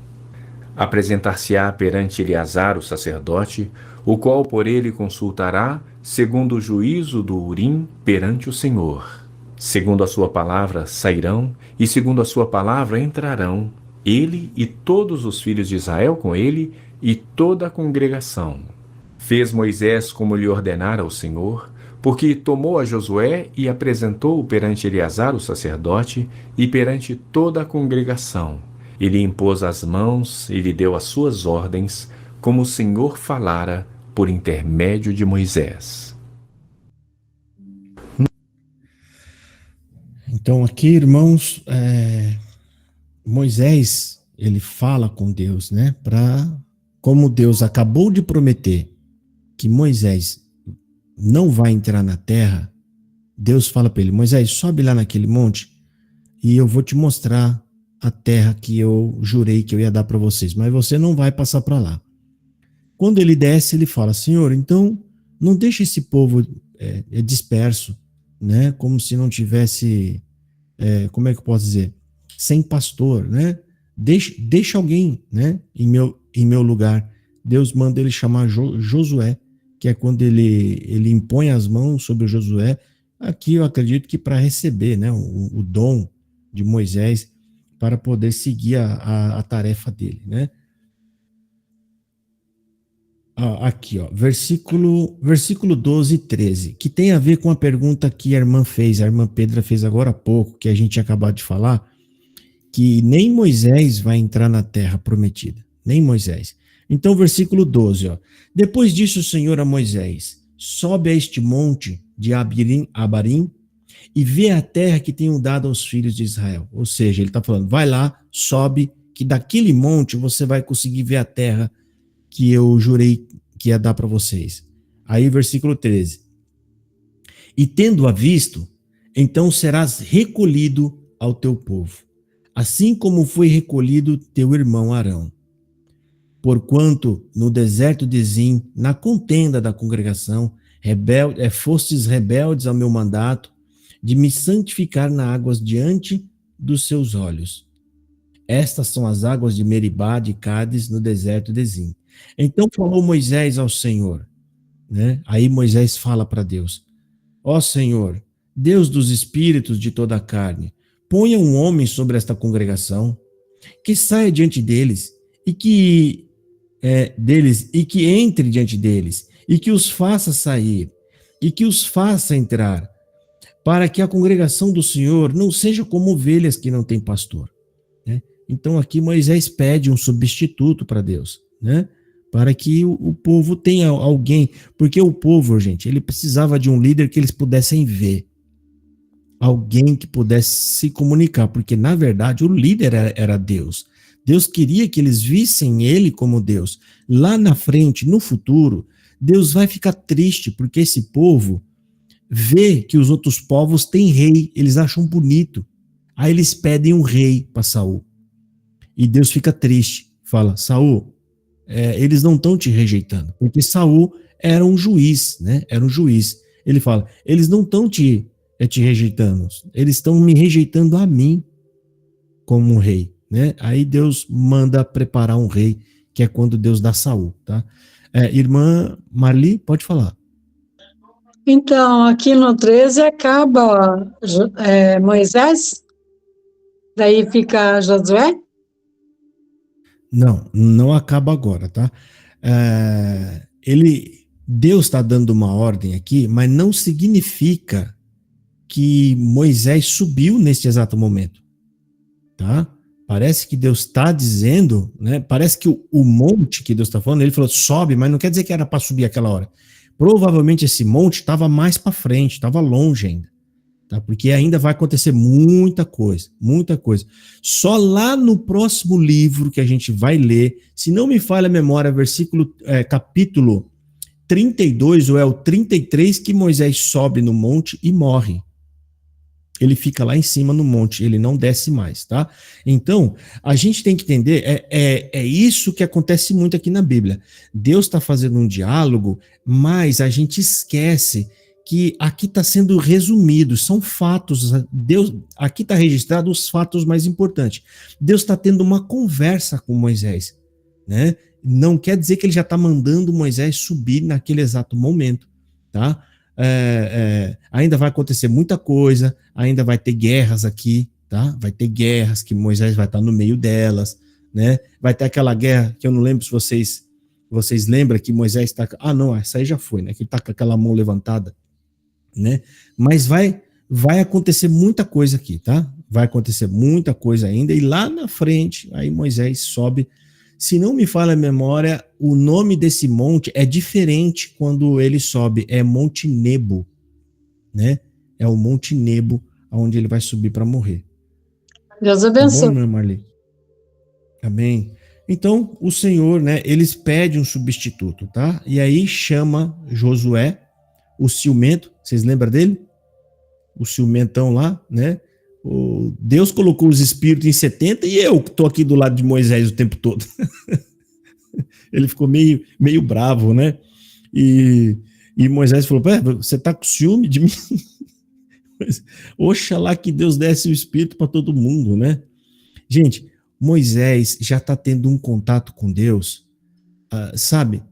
Apresentar-se-á perante Eleazar, o sacerdote, o qual por ele consultará, segundo o juízo do Urim, perante o Senhor. Segundo a sua palavra sairão, e segundo a sua palavra entrarão, ele e todos os filhos de Israel com ele, e toda a congregação. Fez Moisés como lhe ordenara o Senhor, porque tomou a Josué e apresentou-o perante Eleazar, o sacerdote, e perante toda a congregação. E lhe impôs as mãos e lhe deu as suas ordens, como o Senhor falara por intermédio de Moisés. Então aqui, irmãos, Moisés, ele fala com Deus, né? Como Deus acabou de prometer que Moisés não vai entrar na terra, Deus fala para ele: Moisés, sobe lá naquele monte e eu vou te mostrar a terra que eu jurei que eu ia dar para vocês, mas você não vai passar para lá. Quando ele desce, ele fala: Senhor, então não deixe esse povo disperso, né? Como se não tivesse, como é que eu posso dizer? Sem pastor, né? Deixa alguém, né? Em meu lugar. Deus manda ele chamar Josué, que é quando ele impõe as mãos sobre Josué. Aqui eu acredito que para receber, né, o dom de Moisés para poder seguir a tarefa dele, né? Aqui, ó, versículo 12 e 13, que tem a ver com a pergunta que a irmã Pedra fez agora há pouco, que a gente acabou de falar, que nem Moisés vai entrar na terra prometida, nem Moisés. Então, versículo 12, ó, depois disse o Senhor a Moisés: sobe a este monte de Abarim e vê a terra que tenho dado aos filhos de Israel. Ou seja, ele está falando: vai lá, sobe, que daquele monte você vai conseguir ver a terra que eu jurei que ia dar para vocês. Aí, versículo 13. E tendo-a visto, então serás recolhido ao teu povo, assim como foi recolhido teu irmão Arão. Porquanto no deserto de Zim, na contenda da congregação, fostes rebeldes ao meu mandato, de me santificar nas águas diante dos seus olhos. Estas são as águas de Meribá, de Cádiz, no deserto de Zim. Então falou Moisés ao Senhor, né? Aí Moisés fala para Deus: ó Senhor, Deus dos espíritos de toda a carne, ponha um homem sobre esta congregação, que saia diante deles, e que entre diante deles, e que os faça sair, e que os faça entrar, para que a congregação do Senhor não seja como ovelhas que não têm pastor. Né? Então aqui Moisés pede um substituto para Deus, né? Para que o povo tenha alguém, porque o povo, gente, ele precisava de um líder que eles pudessem ver, alguém que pudesse se comunicar, porque na verdade o líder era Deus. Deus queria que eles vissem ele como Deus. Lá na frente, no futuro, Deus vai ficar triste, porque esse povo vê que os outros povos têm rei, eles acham bonito. Aí eles pedem um rei para Saul. E Deus fica triste, fala: Saul, eles não estão te rejeitando, porque Saul era um juiz, né? Era um juiz. Ele fala: eles não estão te rejeitando, eles estão me rejeitando a mim como um rei, né? Aí Deus manda preparar um rei, que é quando Deus dá Saul, tá? Irmã Marli, pode falar. Então, aqui no 13 acaba Moisés, daí fica Josué. Não acaba agora, tá? Deus está dando uma ordem aqui, mas não significa que Moisés subiu neste exato momento, tá? Parece que Deus está dizendo, né? Parece que o monte que Deus está falando, ele falou sobe, mas não quer dizer que era para subir aquela hora. Provavelmente esse monte estava mais para frente, estava longe ainda, tá? Porque ainda vai acontecer muita coisa, muita coisa. Só lá no próximo livro que a gente vai ler, se não me falha a memória, capítulo 32 ou é o 33, que Moisés sobe no monte e morre. Ele fica lá em cima no monte, ele não desce mais, tá? Então, a gente tem que entender, é isso que acontece muito aqui na Bíblia. Deus está fazendo um diálogo, mas a gente esquece que aqui está sendo resumido, são fatos, aqui está registrado os fatos mais importantes. Deus está tendo uma conversa com Moisés, né? Não quer dizer que ele já está mandando Moisés subir naquele exato momento, tá? Ainda vai acontecer muita coisa, ainda vai ter guerras aqui, tá? Vai ter guerras que Moisés vai estar no meio delas, né? Vai ter aquela guerra que eu não lembro se vocês lembram que Moisés está... Ah, não, essa aí já foi, né? Que ele está com aquela mão levantada, né? Mas vai acontecer muita coisa aqui, tá? Vai acontecer muita coisa ainda, e lá na frente, aí Moisés sobe. Se não me falha a memória, o nome desse monte é diferente quando ele sobe, é Monte Nebo, né? É o Monte Nebo, onde ele vai subir para morrer. Deus abençoe. Tá bom, irmã Marli? Amém. Então, o Senhor, né, eles pedem um substituto, tá? E aí chama Josué, o ciumento, vocês lembram dele? O ciumentão lá, né? Deus colocou os espíritos em 70 e eu estou aqui do lado de Moisés o tempo todo. Ele ficou meio bravo, né? E Moisés falou: você está com ciúme de mim? Oxalá que Deus desse o espírito para todo mundo, né? Gente, Moisés já está tendo um contato com Deus, sabe?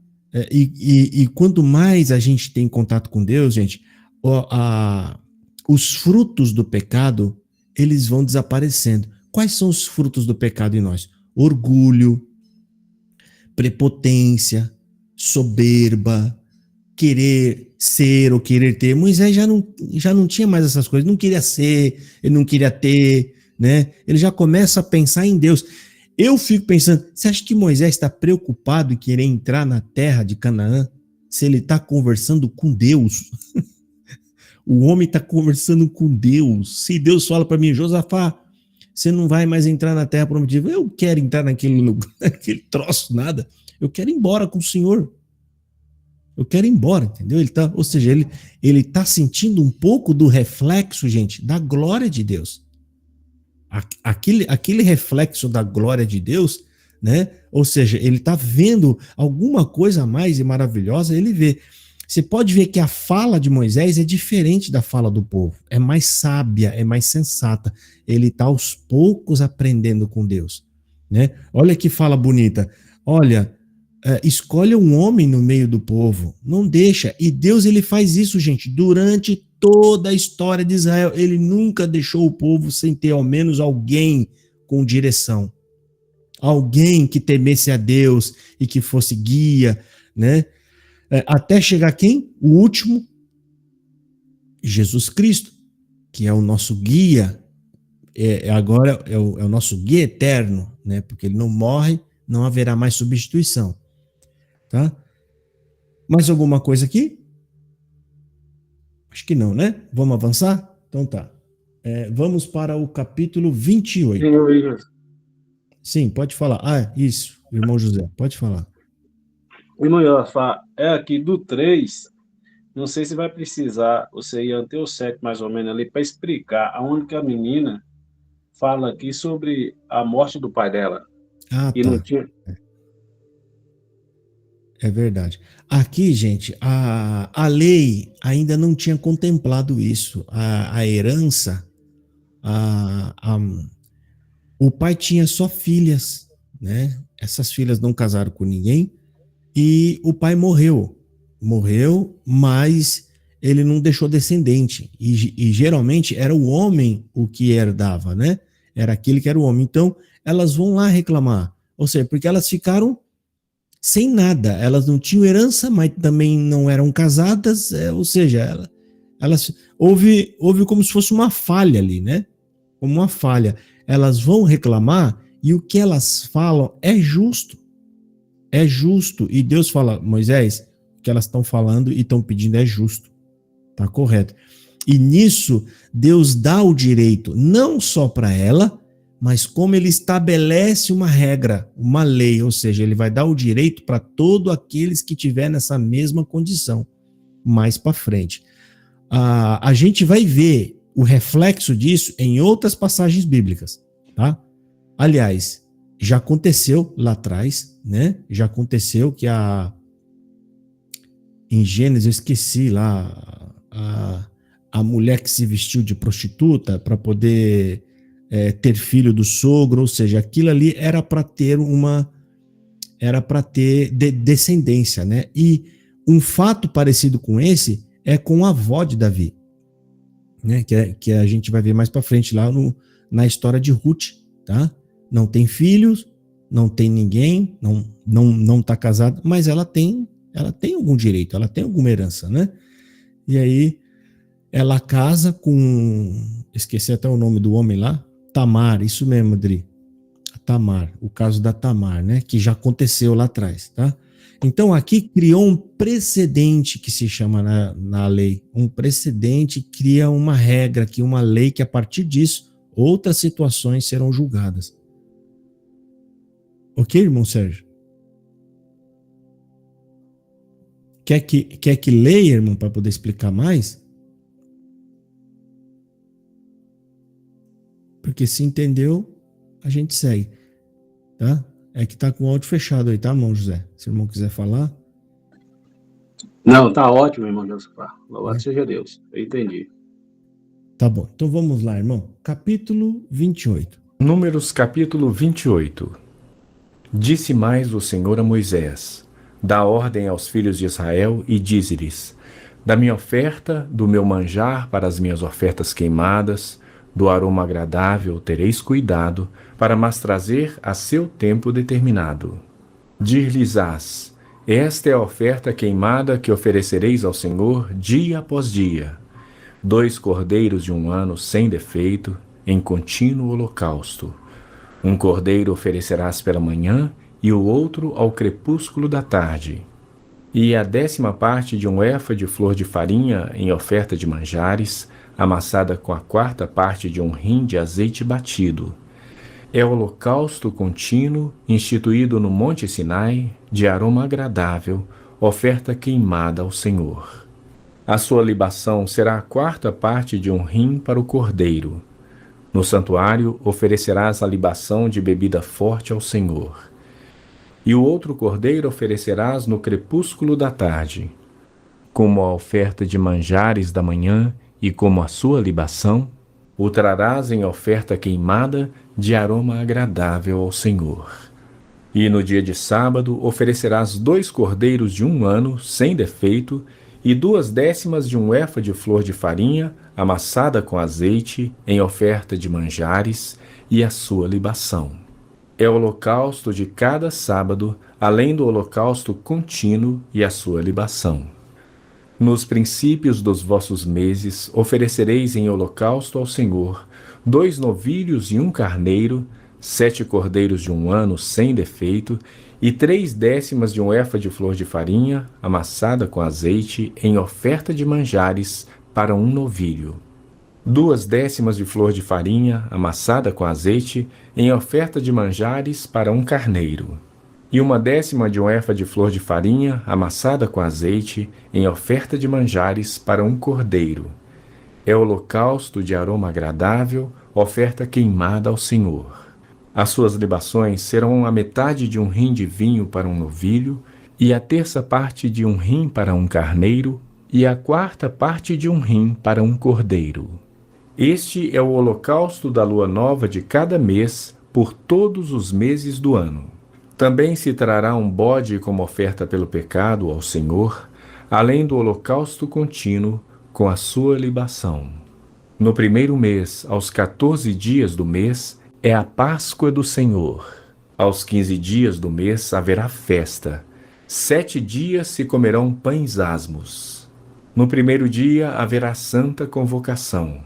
E quanto mais a gente tem contato com Deus, gente, os frutos do pecado, eles vão desaparecendo. Quais são os frutos do pecado em nós? Orgulho, prepotência, soberba, querer ser ou querer ter. Moisés já não tinha mais essas coisas, não queria ser, ele não queria ter, né? Ele já começa a pensar em Deus. Eu fico pensando, você acha que Moisés está preocupado em querer entrar na terra de Canaã, se ele está conversando com Deus? O homem está conversando com Deus. Se Deus fala para mim: Josafá, você não vai mais entrar na terra prometida. Eu quero entrar naquele lugar, naquele troço, nada. Eu quero ir embora com o Senhor. Eu quero ir embora, entendeu? Ou seja, ele tá sentindo um pouco do reflexo, gente, da glória de Deus. Aquele reflexo da glória de Deus, né? Ou seja, ele tá vendo alguma coisa a mais e maravilhosa, ele vê. Você pode ver que a fala de Moisés é diferente da fala do povo. É mais sábia, é mais sensata. Ele está aos poucos aprendendo com Deus, né? Olha que fala bonita. Olha, escolha um homem no meio do povo. Não deixa. E Deus, ele faz isso, gente, durante toda a história de Israel. Ele nunca deixou o povo sem ter ao menos alguém com direção. Alguém que temesse a Deus e que fosse guia, né? Até chegar quem? O último, Jesus Cristo, que é o nosso guia, agora é o nosso guia eterno, né? Porque ele não morre, não haverá mais substituição, tá? Mais alguma coisa aqui? Acho que não, né? Vamos avançar? Então tá. Vamos para o capítulo 28. Sim, pode falar. Isso, irmão José, pode falar. Irmão Iosafá, aqui do 3, não sei se vai precisar, você ir até o 7 mais ou menos ali, para explicar aonde que a menina fala aqui sobre a morte do pai dela. E Tá. não tinha... É verdade. Aqui, gente, a lei ainda não tinha contemplado isso. A herança, o pai tinha só filhas, né? Essas filhas não casaram com ninguém e o pai morreu, mas ele não deixou descendente e geralmente era o homem o que herdava, né? Era aquele que era o homem. Então, elas vão lá reclamar, ou seja, porque elas ficaram sem nada, elas não tinham herança, mas também não eram casadas, ou seja, elas houve como se fosse uma falha ali, né? Como uma falha. Elas vão reclamar e o que elas falam é justo. É justo. E Deus fala, Moisés, o que elas estão falando e estão pedindo é justo. Tá correto. E nisso, Deus dá o direito, não só para ela, mas como ele estabelece uma regra, uma lei, ou seja, ele vai dar o direito para todos aqueles que tiver nessa mesma condição, mais para frente. A gente vai ver o reflexo disso em outras passagens bíblicas, tá? Aliás, já aconteceu lá atrás, né? Já aconteceu que em Gênesis, eu esqueci lá, a mulher que se vestiu de prostituta para poder ter filho do sogro, ou seja, aquilo ali era para ter descendência, né? E um fato parecido com esse é com a avó de Davi, né? Que a gente vai ver mais para frente lá na história de Ruth, tá? Não tem filhos, não tem ninguém, não tá casada, mas ela tem algum direito, ela tem alguma herança, né? E aí ela casa com, esqueci até o nome do homem lá, Tamar, isso mesmo, Adri. Tamar, o caso da Tamar, né? Que já aconteceu lá atrás, tá? Então aqui criou um precedente que se chama na lei. Um precedente cria uma regra, que uma lei que a partir disso outras situações serão julgadas. Ok, irmão Sérgio? Quer que leia, irmão, para poder explicar mais? Porque se entendeu, a gente segue, tá? É que tá com o áudio fechado aí, tá, irmão José? Se o irmão quiser falar. Não, tá ótimo, irmão Iosafá. Louvado seja Deus. Eu entendi. Tá bom. Então vamos lá, irmão. Capítulo 28. Números capítulo 28. Disse mais o Senhor a Moisés: dá ordem aos filhos de Israel e dize-lhes: da minha oferta, do meu manjar para as minhas ofertas queimadas, do aroma agradável tereis cuidado, para mas trazer a seu tempo determinado. Dir-lhes-ás: esta é a oferta queimada que oferecereis ao Senhor dia após dia. 2 cordeiros de 1 ano sem defeito, em contínuo holocausto. 1 cordeiro oferecerás pela manhã, e o outro ao crepúsculo da tarde. E a 10ª parte de 1 efa de flor de farinha em oferta de manjares, amassada com a 4ª parte de 1 hin de azeite batido. É holocausto contínuo, instituído no Monte Sinai, de aroma agradável, oferta queimada ao Senhor. A sua libação será a quarta parte de um rim para o cordeiro. No santuário oferecerás a libação de bebida forte ao Senhor. E o outro cordeiro oferecerás no crepúsculo da tarde. Como a oferta de manjares da manhã e como a sua libação, o trarás em oferta queimada de aroma agradável ao Senhor. E no dia de sábado oferecerás 2 cordeiros de 1 ano, sem defeito, e 2/10 de um efa de flor de farinha, amassada com azeite, em oferta de manjares, e a sua libação. É o holocausto de cada sábado, além do holocausto contínuo e a sua libação. Nos princípios dos vossos meses oferecereis em holocausto ao Senhor 2 novilhos e 1 carneiro, 7 cordeiros de 1 ano sem defeito, e 3/10 de um efa de flor de farinha, amassada com azeite, em oferta de manjares, para 1 novilho. 2/10 de flor de farinha, amassada com azeite, em oferta de manjares, para 1 carneiro. E 1/10 de um efa de flor de farinha, amassada com azeite, em oferta de manjares, para 1 cordeiro. É holocausto de aroma agradável, oferta queimada ao Senhor. As suas libações serão a metade de um rim de vinho para 1 novilho, e a terça parte de um rim para 1 carneiro, e a quarta parte de um rim para 1 cordeiro. Este é o holocausto da lua nova de cada mês, por todos os meses do ano. Também se trará um bode como oferta pelo pecado ao Senhor, além do holocausto contínuo, com a sua libação. No primeiro mês, aos 14 dias do mês, é a Páscoa do Senhor. Aos 15 dias do mês haverá festa. 7 dias se comerão pães asmos. No primeiro dia haverá santa convocação.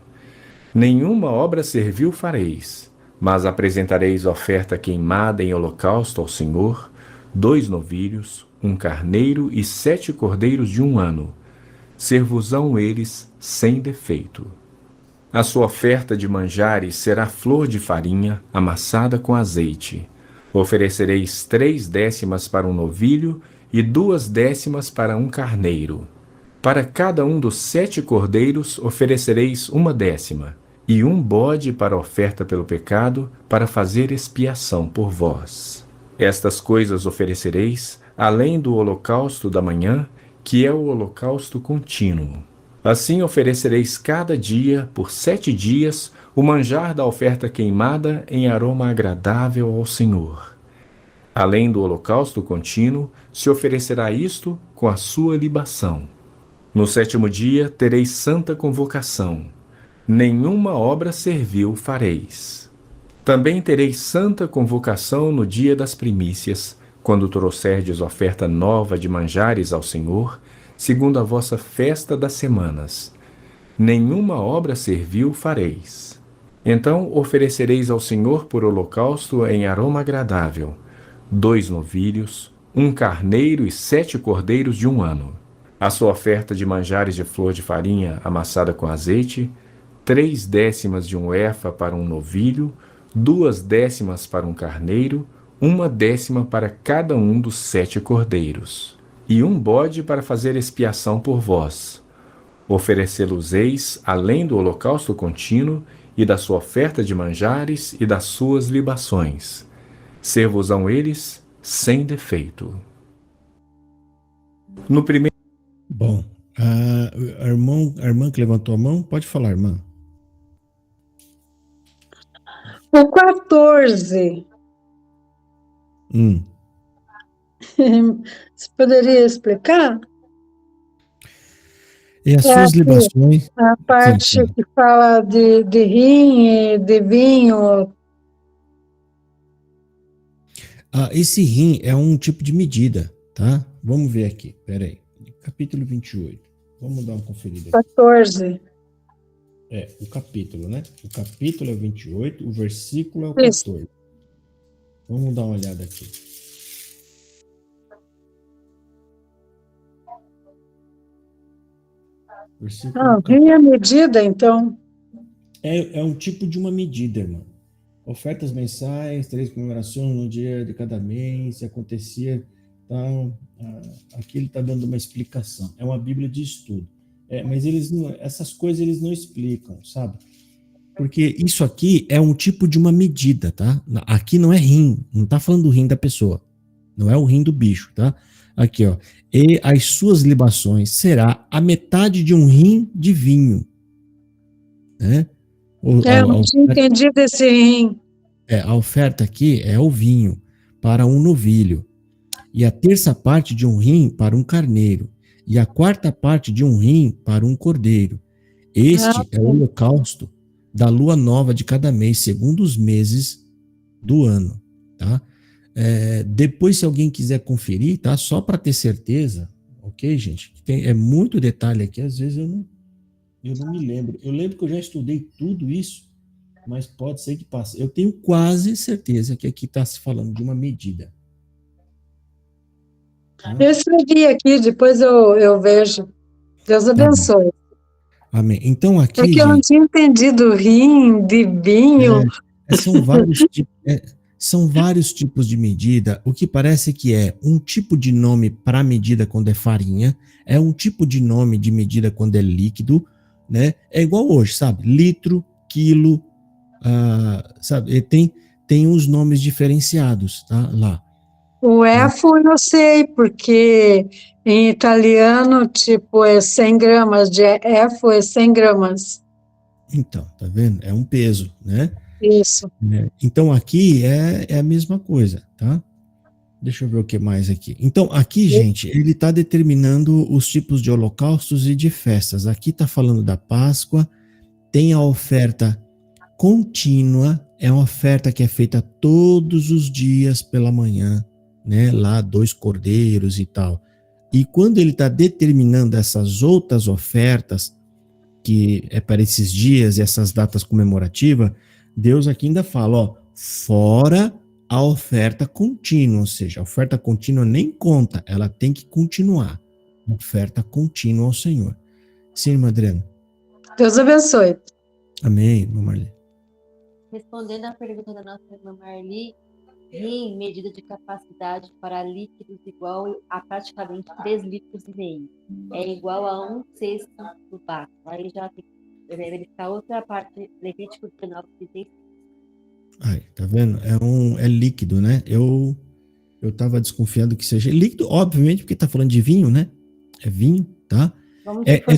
Nenhuma obra servil fareis, mas apresentareis oferta queimada em holocausto ao Senhor, 2 novilhos, 1 carneiro e 7 cordeiros de 1 ano. Ser-vos-ão eles sem defeito. A sua oferta de manjares será flor de farinha, amassada com azeite. Oferecereis 3/10 para 1 novilho e 2/10 para 1 carneiro. Para cada um dos 7 cordeiros oferecereis 1/10, e 1 bode para oferta pelo pecado, para fazer expiação por vós. Estas coisas oferecereis, além do holocausto da manhã, que é o holocausto contínuo. Assim oferecereis cada dia, por 7 dias, o manjar da oferta queimada em aroma agradável ao Senhor. Além do holocausto contínuo, se oferecerá isto com a sua libação. No 7º dia tereis santa convocação. Nenhuma obra servil fareis. Também tereis santa convocação no dia das primícias, quando trouxerdes oferta nova de manjares ao Senhor, segundo a vossa festa das semanas. Nenhuma obra servil fareis. Então oferecereis ao Senhor por holocausto em aroma agradável 2 novilhos, 1 carneiro e 7 cordeiros de 1 ano. A sua oferta de manjares de flor de farinha amassada com azeite, 3/10 de um efa para 1 novilho, 2/10 para 1 carneiro, 1/10 para cada um dos 7 cordeiros, e 1 bode para fazer expiação por vós. Oferecê-los-eis além do holocausto contínuo e da sua oferta de manjares e das suas libações. Ser-vos-ão eles sem defeito. No primeiro... Bom, a irmã que levantou a mão, pode falar, irmã. O 14. Você poderia explicar? E as suas aqui, libações... a parte Sim. que fala de rim, de vinho. Esse rim é um tipo de medida, tá? Vamos ver aqui, peraí. Capítulo 28. Vamos dar uma conferida aqui. 14. O capítulo, né? O capítulo é o 28, o versículo é o 14. Isso. Vamos dar uma olhada aqui. Rim é medida, então. É um tipo de uma medida, irmão. Ofertas mensais, 3 comemorações no dia de cada mês, se acontecia aqui ele está dando uma explicação. É uma Bíblia de estudo. Mas essas coisas eles não explicam, sabe? Porque isso aqui é um tipo de uma medida, tá? Aqui não é rim, não está falando do rim da pessoa. Não é o rim do bicho, tá? Aqui, ó. E as suas libações será a metade de um rim de vinho. Né? Eu não tinha entendido esse rim. A oferta aqui é o vinho para um novilho, e a terça parte de um rim para um carneiro, e a quarta parte de um rim para um cordeiro. Este é o holocausto da lua nova de cada mês, segundo os meses do ano. Tá? Depois, se alguém quiser conferir, tá? Só para ter certeza, ok, gente? É muito detalhe aqui, às vezes eu não me lembro. Eu lembro que eu já estudei tudo isso, mas pode ser que passe. Eu tenho quase certeza que aqui está se falando de uma medida. Tá? Eu escrevi aqui, depois eu vejo. Deus abençoe. Amém. Então aqui, é que eu não tinha entendido rim, de vinho. São vários tipos de medida. O que parece que é um tipo de nome para medida quando é farinha, é um tipo de nome de medida quando é líquido, né? É igual hoje, sabe? Litro, quilo, sabe? Tem uns nomes diferenciados, tá? Lá. O EFO eu sei, porque em italiano, tipo, é 100 gramas, de EFO é 100 gramas. Então, tá vendo? É um peso, né? Isso. Então, aqui é a mesma coisa, tá? Deixa eu ver o que mais aqui. Então, aqui, gente, ele está determinando os tipos de holocaustos e de festas. Aqui está falando da Páscoa, tem a oferta contínua, é uma oferta que é feita todos os dias pela manhã, né? Lá, 2 cordeiros e tal. E quando ele está determinando essas outras ofertas, que é para esses dias e essas datas comemorativas, Deus aqui ainda fala, ó, fora a oferta contínua, ou seja, a oferta contínua nem conta, ela tem que continuar. Oferta contínua ao Senhor. Sim, irmã Adriana. Deus abençoe. Amém, irmã Marli. Respondendo à pergunta da nossa irmã Marli, rim, medida de capacidade para líquidos igual a praticamente 3,5 litros. É igual a 1/6 do vácuo. Aí já tem que verificar outra parte, Levítico 19:36. Aí, tá vendo? É líquido, né? Eu tava desconfiando que seja líquido, obviamente, porque tá falando de vinho, né? É vinho, tá? É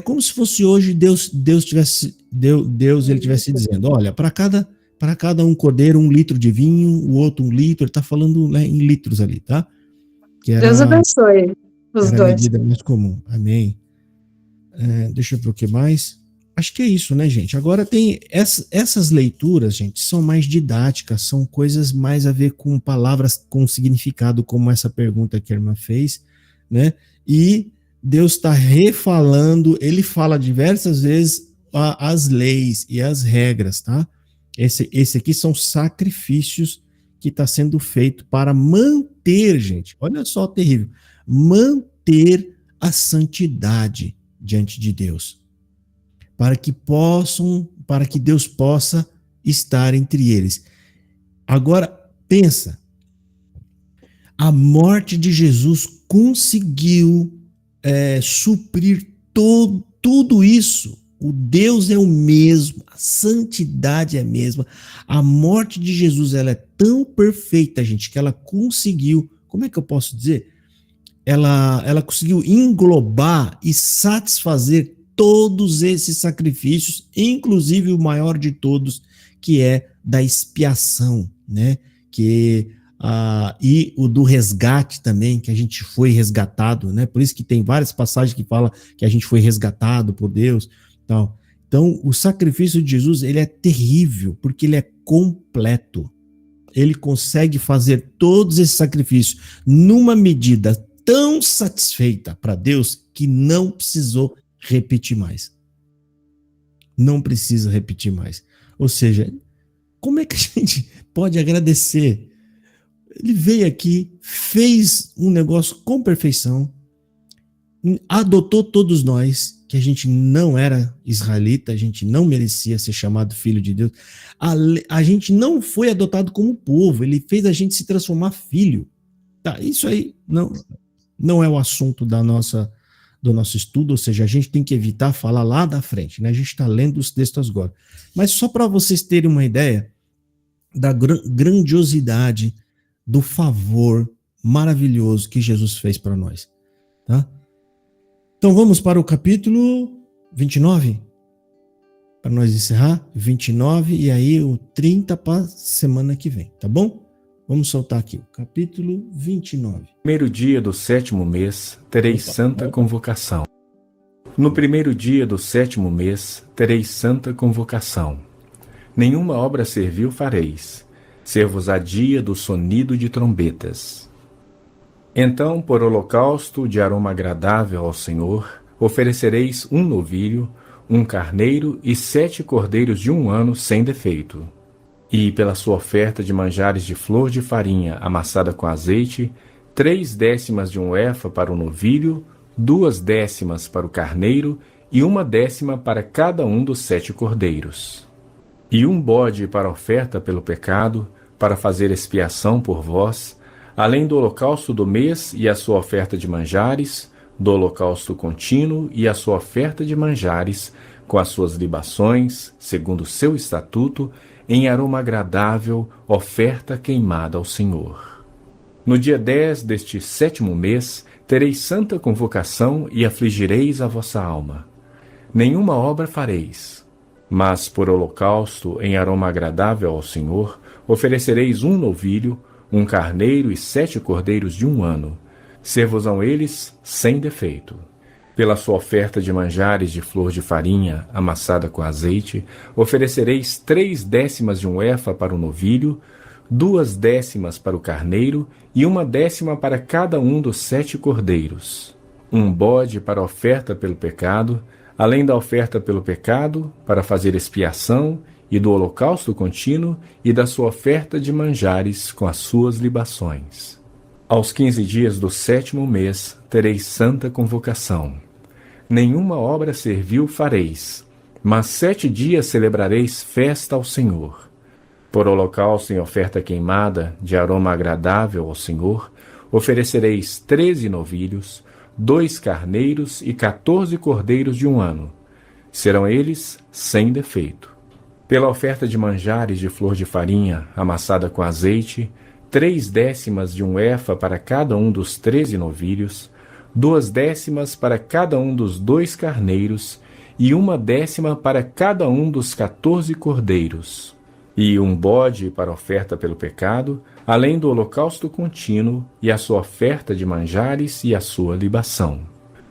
como se fosse hoje Deus ele tivesse dizendo, olha, para cada um cordeiro, 1 litro de vinho, o outro 1 litro, ele tá falando, né, em litros ali, tá? Que era, Deus abençoe os era dois. a medida mais comum. Amém. Deixa eu ver o que mais. Acho que é isso, né, gente? Agora tem essas leituras, gente, são mais didáticas, são coisas mais a ver com palavras com significado, como essa pergunta que a irmã fez, né? E Deus está refalando, ele fala diversas vezes as leis e as regras, tá? Esse aqui são sacrifícios que está sendo feito para manter, gente, olha só, terrível, manter a santidade diante de Deus, para que Deus possa estar entre eles. Agora, pensa, a morte de Jesus conseguiu suprir tudo isso. O Deus é o mesmo, a santidade é a mesma. A morte de Jesus, ela é tão perfeita, gente, que ela conseguiu, como é que eu posso dizer? Ela conseguiu englobar e satisfazer todos esses sacrifícios, inclusive o maior de todos, que é da expiação, né? E o do resgate também, que a gente foi resgatado, né? Por isso que tem várias passagens que falam que a gente foi resgatado por Deus, tal. Então, o sacrifício de Jesus, ele é terrível, porque ele é completo. Ele consegue fazer todos esses sacrifícios numa medida tão satisfeita para Deus que não precisou repetir mais. Não precisa repetir mais. Ou seja, como é que a gente pode agradecer? Ele veio aqui, fez um negócio com perfeição, adotou todos nós, que a gente não era israelita, a gente não merecia ser chamado filho de Deus. A gente não foi adotado como povo, ele fez a gente se transformar filho. Tá, isso aí não é o assunto do nosso estudo, ou seja, a gente tem que evitar falar lá da frente, né? A gente está lendo os textos agora. Mas só para vocês terem uma ideia da grandiosidade do favor maravilhoso que Jesus fez para nós, tá? Então vamos para o capítulo 29, para nós encerrar, 29, e aí o 30 para semana que vem, tá bom? Vamos soltar aqui, o capítulo 29. Primeiro dia do 7º mês, tereis santa convocação. No primeiro dia do 7º mês, tereis santa convocação. Nenhuma obra servil fareis, ser-vos-á dia do sonido de trombetas. Então, por holocausto de aroma agradável ao Senhor, oferecereis um novilho, um carneiro e 7 cordeiros de 1 ano sem defeito. E pela sua oferta de manjares de flor de farinha amassada com azeite, 3/10 de um efa para o novilho, 2/10 para o carneiro e 1/10 para cada um dos 7 cordeiros. E um bode para a oferta pelo pecado, para fazer expiação por vós, além do holocausto do mês e a sua oferta de manjares, do holocausto contínuo e a sua oferta de manjares, com as suas libações, segundo o seu estatuto, em aroma agradável, oferta queimada ao Senhor. No dia 10 deste 7º mês, tereis santa convocação e afligireis a vossa alma. Nenhuma obra fareis, mas por holocausto em aroma agradável ao Senhor, oferecereis um novilho, um carneiro e 7 cordeiros de 1 ano. Ser-vos-ão eles sem defeito. Pela sua oferta de manjares de flor de farinha, amassada com azeite, oferecereis 3/10 de um efa para o novilho, 2/10 para o carneiro e 1/10 para cada um dos 7 cordeiros. Um bode para a oferta pelo pecado, além da oferta pelo pecado, para fazer expiação, e do holocausto contínuo, e da sua oferta de manjares com as suas libações. Aos 15 dias do 7º mês, tereis santa convocação. Nenhuma obra servil fareis, mas 7 dias celebrareis festa ao Senhor. Por holocausto em oferta queimada, de aroma agradável ao Senhor, oferecereis 13 novilhos, 2 carneiros e 14 cordeiros de 1 ano. Serão eles sem defeito. Pela oferta de manjares de flor de farinha, amassada com azeite, 3/10 de um efa para cada um dos 13 novilhos, 2/10 para cada um dos 2 carneiros e 1/10 para cada um dos 14 cordeiros. E um bode para oferta pelo pecado, além do holocausto contínuo e a sua oferta de manjares e a sua libação.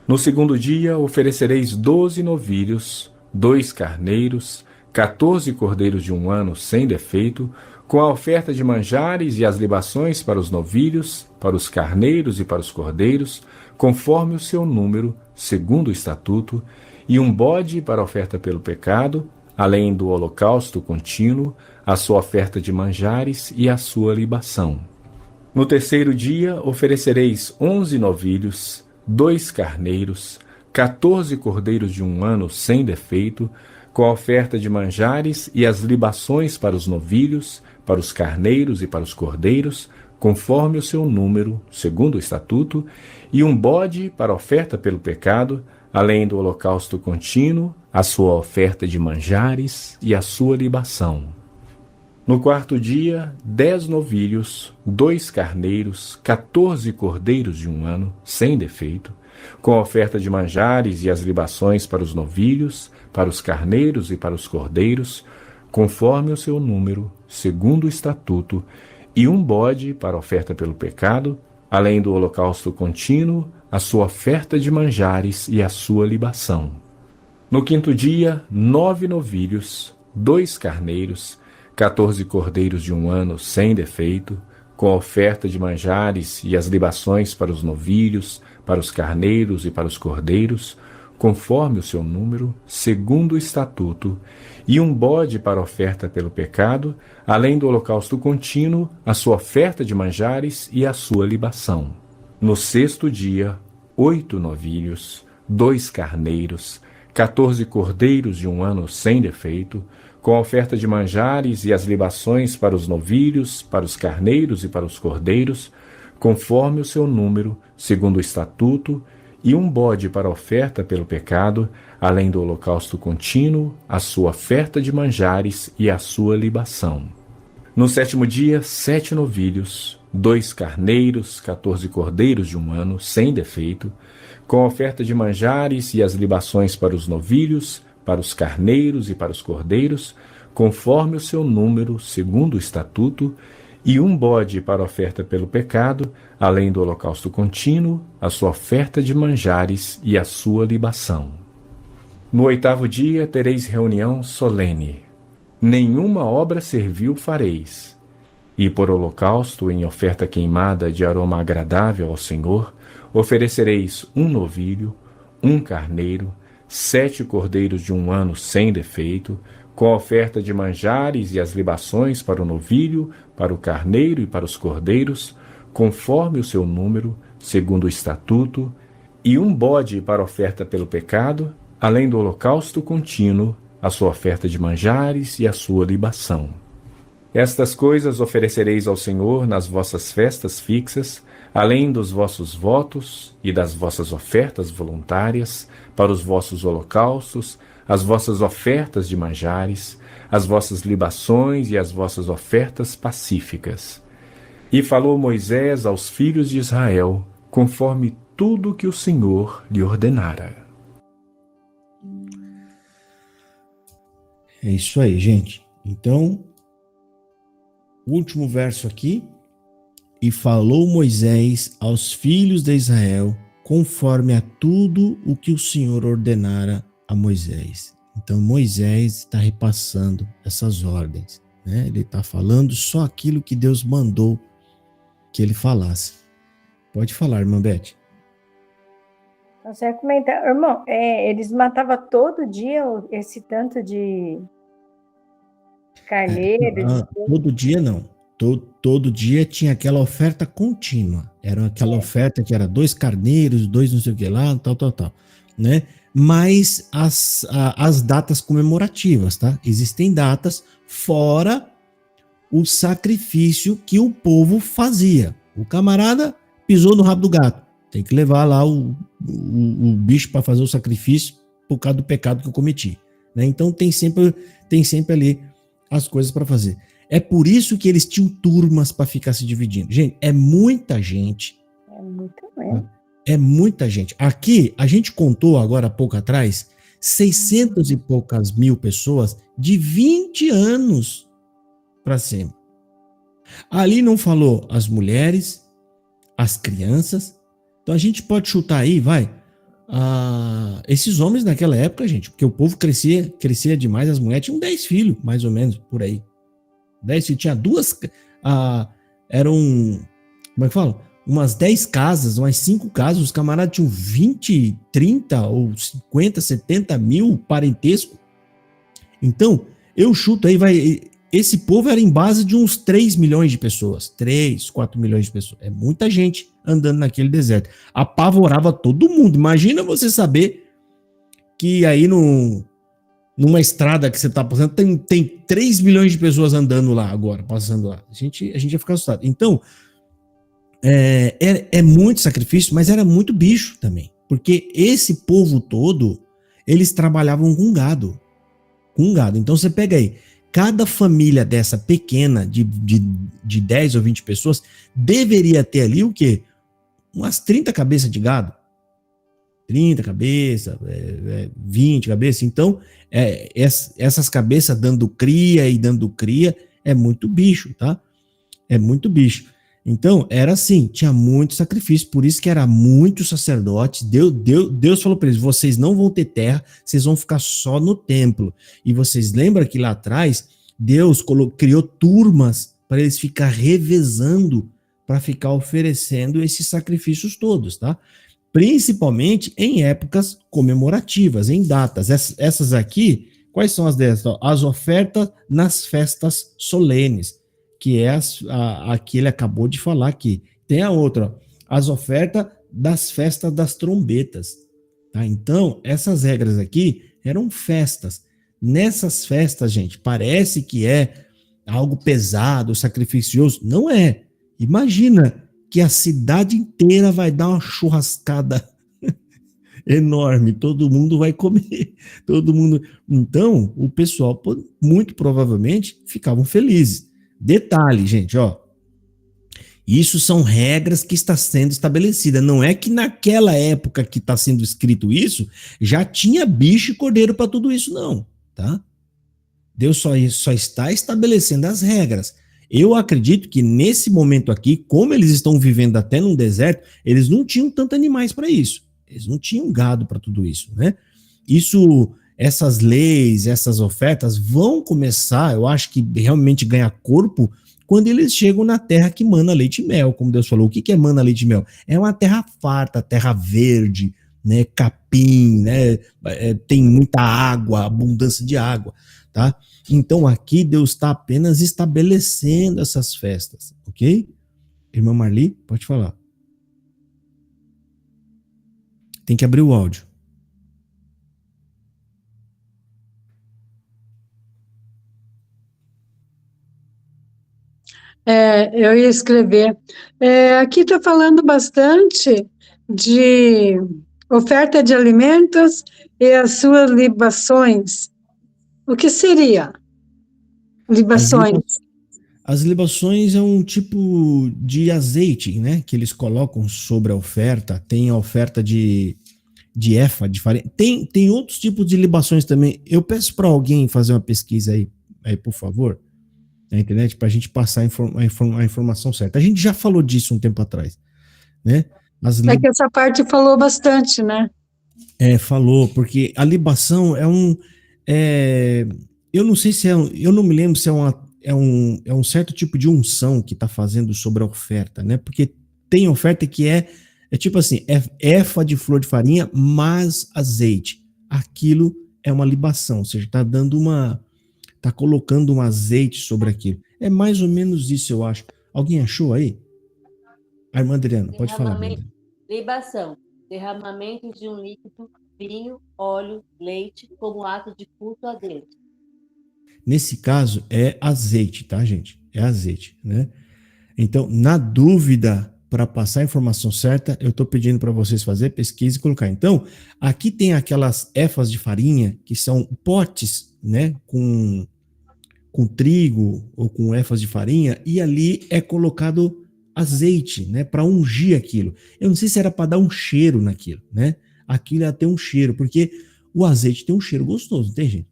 No 2º dia oferecereis 12 novilhos, 2 carneiros, 14 cordeiros de 1 ano sem defeito, com a oferta de manjares e as libações para os novilhos, para os carneiros e para os cordeiros, conforme o seu número, segundo o estatuto, e um bode para a oferta pelo pecado, além do holocausto contínuo, a sua oferta de manjares e a sua libação. No 3º dia oferecereis 11 novilhos, 2 carneiros, 14 cordeiros de 1 ano sem defeito, com a oferta de manjares e as libações para os novilhos, para os carneiros e para os cordeiros, conforme o seu número, segundo o estatuto, e um bode para a oferta pelo pecado, além do holocausto contínuo, a sua oferta de manjares e a sua libação. No 4º dia, 10 novilhos, 2 carneiros, 14 cordeiros de 1 ano, sem defeito, com a oferta de manjares e as libações para os novilhos, para os carneiros e para os cordeiros, conforme o seu número, segundo o estatuto, e um bode para a oferta pelo pecado, além do holocausto contínuo, a sua oferta de manjares e a sua libação. No 5º dia, 9 novilhos, 2 carneiros, 14 cordeiros de 1 ano sem defeito, com a oferta de manjares e as libações para os novilhos, para os carneiros e para os cordeiros, conforme o seu número, segundo o estatuto, e um bode para a oferta pelo pecado, além do holocausto contínuo, a sua oferta de manjares e a sua libação. No 6º dia, 8 novilhos, 2 carneiros, 14 cordeiros de 1 ano sem defeito, com a oferta de manjares e as libações para os novilhos, para os carneiros e para os cordeiros, conforme o seu número, segundo o estatuto, e um bode para oferta pelo pecado, além do holocausto contínuo, a sua oferta de manjares e a sua libação. No 7º dia, 7 novilhos, 2 carneiros, 14 cordeiros de 1 ano, sem defeito, com a oferta de manjares e as libações para os novilhos, para os carneiros e para os cordeiros, conforme o seu número, segundo o estatuto, e um bode para oferta pelo pecado, além do holocausto contínuo, a sua oferta de manjares e a sua libação. No 8º dia tereis reunião solene. Nenhuma obra servil fareis. E por holocausto, em oferta queimada de aroma agradável ao Senhor, oferecereis um novilho, um carneiro, 7 cordeiros de 1 ano sem defeito, com a oferta de manjares e as libações para o novilho, para o carneiro e para os cordeiros, conforme o seu número, segundo o estatuto, e um bode para oferta pelo pecado, além do holocausto contínuo, a sua oferta de manjares e a sua libação. Estas coisas oferecereis ao Senhor nas vossas festas fixas, além dos vossos votos e das vossas ofertas voluntárias, para os vossos holocaustos, as vossas ofertas de manjares, as vossas libações e as vossas ofertas pacíficas. E falou Moisés aos filhos de Israel, conforme tudo que o Senhor lhe ordenara. É isso aí, gente. Então, o último verso aqui. E falou Moisés aos filhos de Israel, conforme a tudo o que o Senhor ordenara a Moisés. Então, Moisés está repassando essas ordens, né? Ele está falando só aquilo que Deus mandou que ele falasse. Pode falar, irmã Beth. Você ia comentar, irmão, eles matavam todo dia esse tanto de carneiro? Todo dia não. Todo dia tinha aquela oferta contínua. Era aquela oferta que era 2 carneiros, 2 não sei o que lá, tal, né? Mas as datas comemorativas, tá? Existem datas fora o sacrifício que o povo fazia. O camarada pisou no rabo do gato. Tem que levar lá o bicho para fazer o sacrifício por causa do pecado que eu cometi, né? Então tem sempre ali as coisas para fazer. É por isso que eles tinham turmas para ficar se dividindo. Gente, é muita gente. É muito mesmo. É muita gente. Aqui, a gente contou agora há pouco atrás, 600 e poucas mil pessoas de 20 anos para cima. Ali não falou as mulheres, as crianças. Então a gente pode chutar aí, esses homens naquela época, gente, porque o povo crescia demais, as mulheres tinham 10 filhos, mais ou menos, por aí. 10 filhos, tinha 2, eram, como é que fala? Umas 10 casas, umas 5 casas, os camaradas tinham 20, 30 ou 50, 70 mil parentesco. Então, eu chuto aí, esse povo era em base de uns 3 milhões de pessoas, 3, 4 milhões de pessoas. É muita gente andando naquele deserto. Apavorava todo mundo. Imagina você saber que aí numa estrada que você está passando, tem 3 milhões de pessoas andando lá agora, passando lá. A gente ia ficar assustado. Então, é muito sacrifício, mas era muito bicho também. Porque esse povo todo, eles trabalhavam com gado. Então, você pega aí, cada família dessa pequena, de 10 ou 20 pessoas, deveria ter ali o quê? Umas 30 cabeças de gado. 30 cabeças, 20 cabeças. Então, essas cabeças dando cria, é muito bicho, tá? É muito bicho. Então, era assim, tinha muito sacrifício, por isso que era muito sacerdote. Deus falou para eles, vocês não vão ter terra, vocês vão ficar só no templo. E vocês lembram que lá atrás, Deus criou turmas para eles ficar revezando, para ficar oferecendo esses sacrifícios todos, tá? Principalmente em épocas comemorativas, em datas. Essas aqui, quais são as dessas? As ofertas nas festas solenes, que é a que ele acabou de falar aqui. Tem a outra, as ofertas das festas das trombetas. Tá? Então, essas regras aqui eram festas. Nessas festas, gente, parece que é algo pesado, sacrificioso. Não é. Imagina que a cidade inteira vai dar uma churrascada enorme, todo mundo vai comer, todo mundo. Então, o pessoal, muito provavelmente, ficavam felizes. Detalhe, gente, ó, isso são regras que está sendo estabelecida. Não é que naquela época que está sendo escrito isso, já tinha bicho e cordeiro para tudo isso, não, tá? Deus só está estabelecendo as regras. Eu acredito que nesse momento aqui, como eles estão vivendo até num deserto, eles não tinham tantos animais para isso. Eles não tinham gado para tudo isso, né? Essas leis, essas ofertas vão começar, eu acho que realmente ganhar corpo quando eles chegam na terra que mana leite e mel, como Deus falou. O que é mana leite e mel? É uma terra farta, terra verde, né? Capim, né? Tem muita água, abundância de água, tá? Então aqui Deus está apenas estabelecendo essas festas, ok? Irmã Marli, pode falar. Tem que abrir o áudio. Eu ia escrever. Aqui está falando bastante de oferta de alimentos e as suas libações. O que seria libações? As libações é um tipo de azeite, né? Que eles colocam sobre a oferta. Tem a oferta de efa, de farinha. Tem outros tipos de libações também. Eu peço para alguém fazer uma pesquisa aí, por favor, na internet, para a gente passar a informação certa. A gente já falou disso um tempo atrás, né? É que essa parte falou bastante, né? Falou, porque a libação eu não sei se eu não me lembro se é um certo tipo de unção que está fazendo sobre a oferta, né? Porque tem oferta que é tipo assim, efa de flor de farinha mais azeite. Aquilo é uma libação, ou seja, tá colocando um azeite sobre aquilo. É mais ou menos isso, eu acho. Alguém achou aí? A irmã Adriana, pode falar. Libação, derramamento de um líquido, vinho, óleo, leite, como ato de culto a Deus. Nesse caso, é azeite, tá, gente? É azeite, né? Então, na dúvida, para passar a informação certa, eu estou pedindo para vocês fazer pesquisa e colocar. Então, aqui tem aquelas efas de farinha, que são potes, né, com trigo ou com efas de farinha, e ali é colocado azeite, né, para ungir aquilo. Eu não sei se era para dar um cheiro naquilo, né? Aquilo ia ter um cheiro, porque o azeite tem um cheiro gostoso, não tem, gente?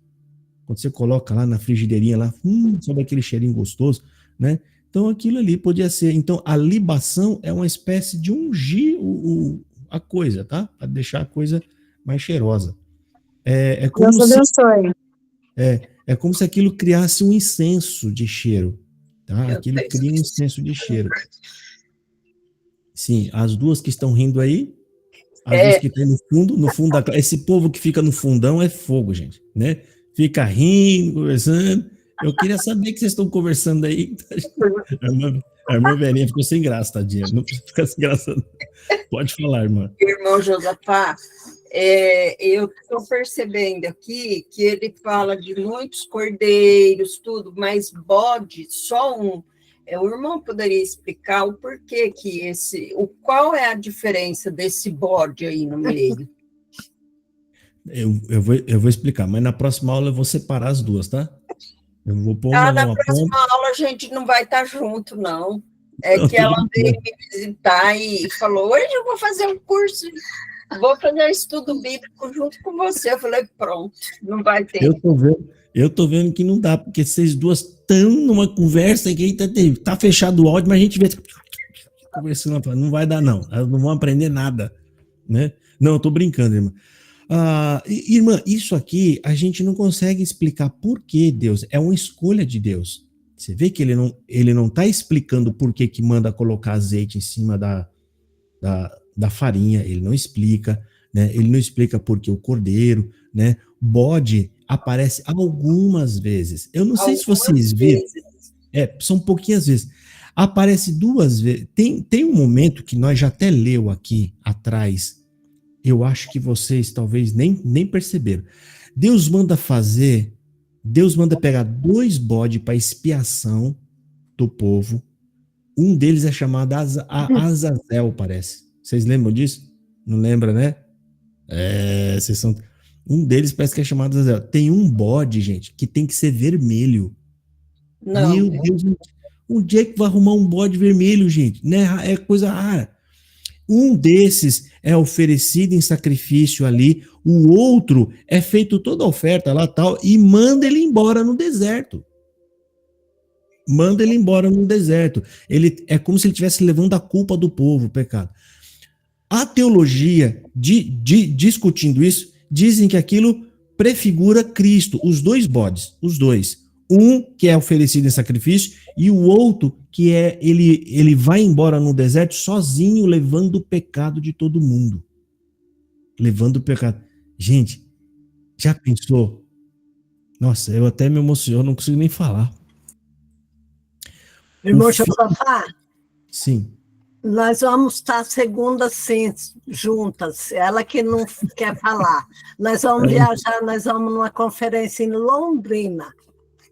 Quando você coloca lá na frigideirinha, lá, sabe aquele cheirinho gostoso, né? Então aquilo ali podia ser. Então a libação é uma espécie de ungir a coisa, tá? Para deixar a coisa mais cheirosa. É como se aquilo criasse um incenso de cheiro, tá? Aquilo cria um incenso de cheiro. Sim, as duas que estão rindo aí, as duas que estão no fundo esse povo que fica no fundão é fogo, gente, né? Fica rindo, conversando. Eu queria saber que vocês estão conversando aí. A irmã velhinha ficou sem graça, tadinha. Não fica sem graça. Pode falar, irmã. Irmão Josafá, eu estou percebendo aqui que ele fala de muitos cordeiros, tudo, mas bode, só um. O irmão poderia explicar o porquê que qual é a diferença desse bode aí no meio? Eu vou explicar, mas na próxima aula eu vou separar as duas, tá? Eu vou pôr na próxima aula a gente não vai estar junto, não. Que ela veio me visitar e falou, hoje eu vou fazer um curso, vou fazer um estudo bíblico junto com você. Eu falei, pronto, não vai ter. Eu tô vendo que não dá, porque vocês duas estão numa conversa que tá fechado o áudio, mas a gente vê conversando, não vai dar não, elas não vão aprender nada, né? Não, eu tô brincando, irmã. Irmã, isso aqui a gente não consegue explicar por que Deus, é uma escolha de Deus. Você vê que ele não está explicando por que manda colocar azeite em cima da farinha, ele não explica, né? Ele não explica por que o cordeiro, né? Bode aparece algumas vezes. Eu não sei se vocês viram. São pouquinhas vezes. Aparece 2 vezes. Tem um momento que nós já até leu aqui atrás. Eu acho que vocês talvez nem perceberam. Deus manda pegar 2 bodes para expiação do povo, Um deles é chamado Azazel, parece. Vocês lembram disso? Não lembra, né? Vocês são... Um deles parece que é chamado Azazel. Tem um bode, gente, que tem que ser vermelho. Não. Meu Deus, onde é que vai arrumar um bode vermelho, gente? Né? É coisa rara. Um desses é oferecido em sacrifício ali, o outro é feito toda a oferta lá tal e manda ele embora no deserto. Manda ele embora no deserto. Ele é como se ele estivesse levando a culpa do povo, o pecado. A teologia, discutindo isso, dizem que aquilo prefigura Cristo, os dois bodes, os dois. Um que é oferecido em sacrifício e o outro que é ele vai embora no deserto sozinho, levando o pecado de todo mundo. Levando o pecado. Gente, já pensou? Nossa, eu até me emociono, não consigo nem falar. Irmão Josafá, Sim. nós vamos estar segunda sim, juntas. Ela que não quer falar. Nós vamos viajar, nós vamos numa conferência em Londrina.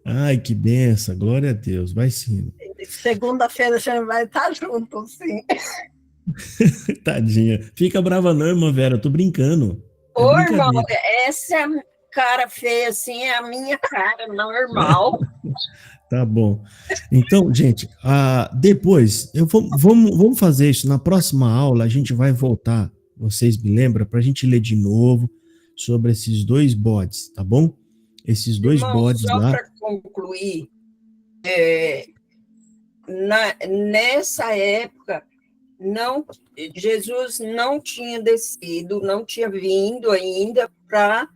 Ai, que benção, glória a Deus, vai sim. Segunda-feira a gente vai estar junto, sim. Tadinha. Fica brava não, irmã Vera, eu tô brincando. Ô, irmão, essa cara feia assim é a minha cara normal. Tá bom. Então, gente, depois, vamos fazer isso. Na próxima aula, a gente vai voltar, vocês me lembram, para a gente ler de novo sobre esses dois bodes, tá bom? Esses dois bodes só lá. Para concluir, nessa época, Jesus não tinha descido, não tinha vindo ainda para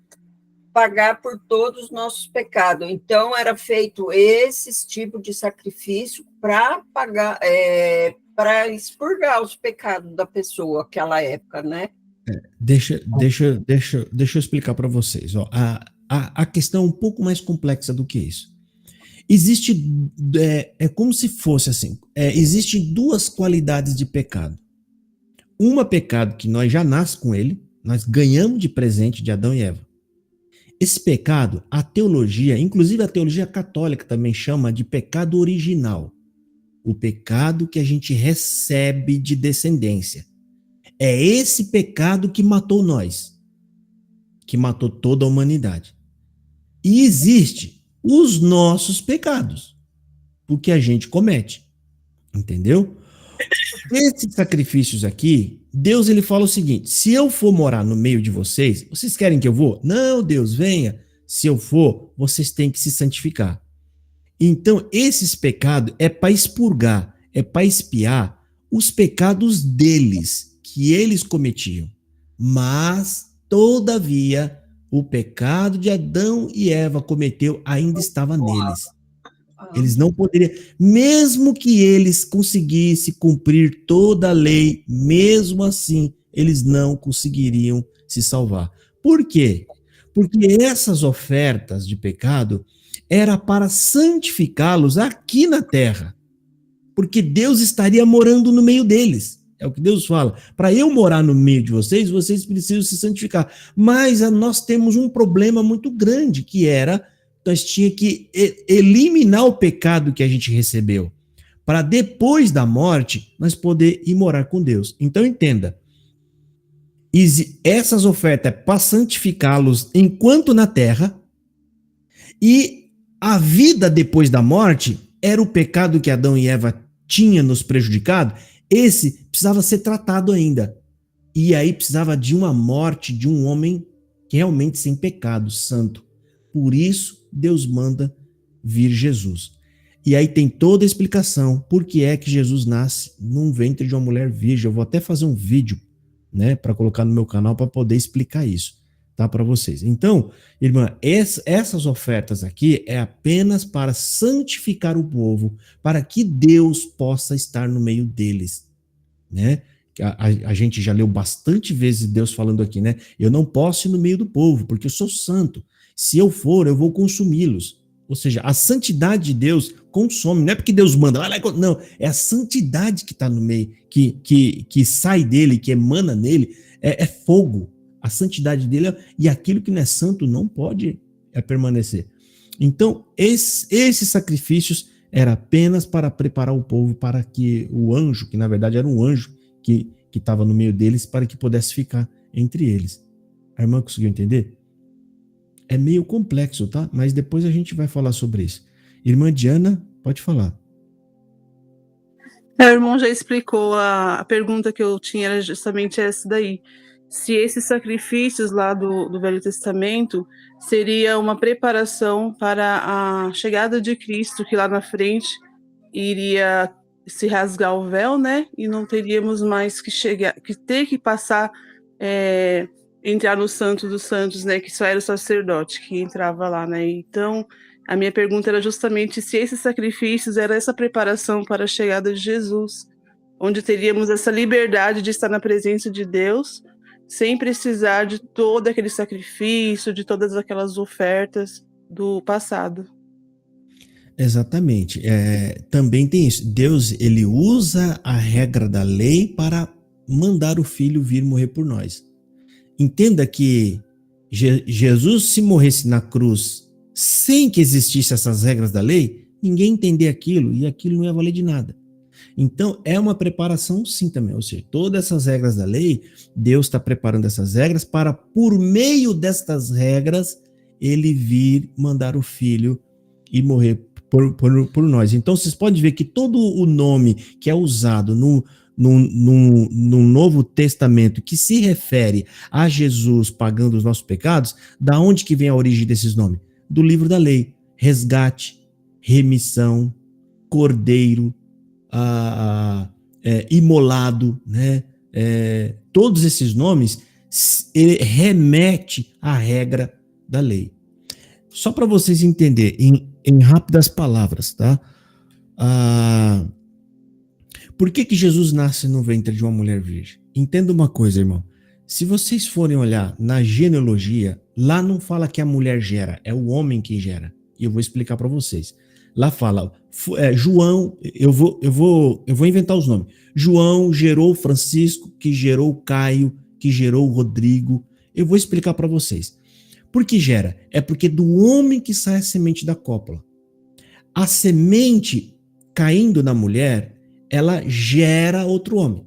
pagar por todos os nossos pecados. Então, era feito esse tipo de sacrifício para pagar, para expurgar os pecados da pessoa naquela época, né? Deixa eu explicar para vocês. Ó, a questão é um pouco mais complexa do que isso. Existe, como se fosse assim, existem duas qualidades de pecado. Uma pecado que nós já nascemos com ele, nós ganhamos de presente de Adão e Eva. Esse pecado, a teologia, inclusive a teologia católica também chama de pecado original. O pecado que a gente recebe de descendência. É esse pecado que matou nós, que matou toda a humanidade. E existe os nossos pecados, o que a gente comete, entendeu? Esses sacrifícios aqui, Deus ele fala o seguinte: se eu for morar no meio de vocês, vocês querem que eu vou? Não, Deus, venha. Se eu for, vocês têm que se santificar. Então, esses pecados é para expurgar, é para expiar os pecados deles, que eles cometiam. Mas, todavia, o pecado de Adão e Eva cometeu ainda estava neles. Eles não poderiam, mesmo que eles conseguissem cumprir toda a lei, mesmo assim, eles não conseguiriam se salvar. Por quê? Porque essas ofertas de pecado era para santificá-los aqui na terra. Porque Deus estaria morando no meio deles. É o que Deus fala. Para eu morar no meio de vocês, vocês precisam se santificar. Mas nós temos um problema muito grande, que era, nós tínhamos que eliminar o pecado que a gente recebeu, para depois da morte, nós poder ir morar com Deus. Então, entenda, essas ofertas é para santificá-los enquanto na terra, e a vida depois da morte era o pecado que Adão e Eva tinham nos prejudicado, esse precisava ser tratado ainda. E aí precisava de uma morte de um homem realmente sem pecado, santo. Por isso, Deus manda vir Jesus. E aí tem toda a explicação por que é que Jesus nasce num ventre de uma mulher virgem. Eu vou até fazer um vídeo, né, para colocar no meu canal para poder explicar isso, tá, para vocês. Então, irmã, essas ofertas aqui é apenas para santificar o povo, para que Deus possa estar no meio deles, né? A gente já leu bastante vezes Deus falando aqui, né? Eu não posso ir no meio do povo, porque eu sou santo. Se eu for, eu vou consumi-los. Ou seja, a santidade de Deus consome. Não é porque Deus manda, não, é a santidade que está no meio, que sai dele, que emana nele, é fogo. A santidade dele, e aquilo que não é santo não pode permanecer. Então, esses sacrifícios era apenas para preparar o povo para que o anjo, que na verdade era um anjo que estava no meio deles, para que pudesse ficar entre eles. A irmã conseguiu entender? É meio complexo, tá? Mas depois a gente vai falar sobre isso. Irmã Diana, pode falar. O irmão já explicou, a pergunta que eu tinha era justamente essa daí. Se esses sacrifícios lá do Velho Testamento seria uma preparação para a chegada de Cristo, que lá na frente iria se rasgar o véu, né? E não teríamos mais que ter que passar, entrar no Santo dos Santos, né? Que só era o sacerdote que entrava lá, né? Então, a minha pergunta era justamente se esses sacrifícios era essa preparação para a chegada de Jesus, onde teríamos essa liberdade de estar na presença de Deus, sem precisar de todo aquele sacrifício, de todas aquelas ofertas do passado. Exatamente. Também tem isso. Deus, ele usa a regra da lei para mandar o Filho vir morrer por nós. Entenda que Jesus, se morresse na cruz sem que existissem essas regras da lei, ninguém ia entender aquilo e aquilo não ia valer de nada. Então, é uma preparação sim também, ou seja, todas essas regras da lei, Deus está preparando essas regras para, por meio destas regras, ele vir mandar o Filho e morrer por nós. Então, vocês podem ver que todo o nome que é usado no Novo Testamento, que se refere a Jesus pagando os nossos pecados, da onde que vem a origem desses nomes? Do livro da lei: resgate, remissão, cordeiro, imolado, né? Todos esses nomes ele remete à regra da lei. Só para vocês entenderem, em rápidas palavras, tá? Por que Jesus nasce no ventre de uma mulher virgem? Entenda uma coisa, irmão. Se vocês forem olhar na genealogia, lá não fala que a mulher gera, é o homem que gera. E eu vou explicar para vocês. Lá fala, João, eu vou inventar os nomes. João gerou Francisco, que gerou Caio, que gerou Rodrigo. Eu vou explicar para vocês. Por que gera? É porque do homem que sai a semente da cópula. A semente caindo na mulher, ela gera outro homem.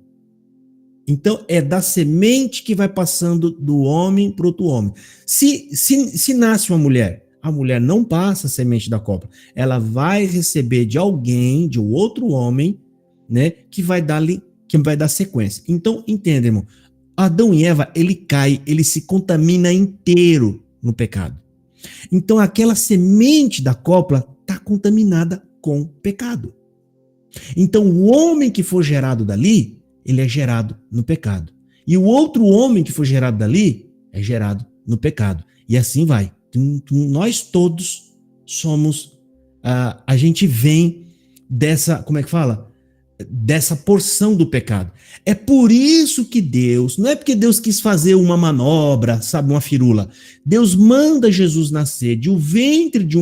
Então, é da semente que vai passando do homem para outro homem. Se nasce uma mulher, a mulher não passa a semente da cópula. Ela vai receber de alguém, de um outro homem, né, que vai dar sequência. Então, entenda, irmão. Adão e Eva, ele se contamina inteiro no pecado. Então, aquela semente da cópula está contaminada com pecado. Então, o homem que for gerado dali, ele é gerado no pecado. E o outro homem que for gerado dali, é gerado no pecado. E assim vai. Nós todos somos, a gente vem dessa, como é que fala? Dessa porção do pecado. É por isso que Deus, não é porque Deus quis fazer uma manobra, sabe, uma firula. Deus manda Jesus nascer de um ventre de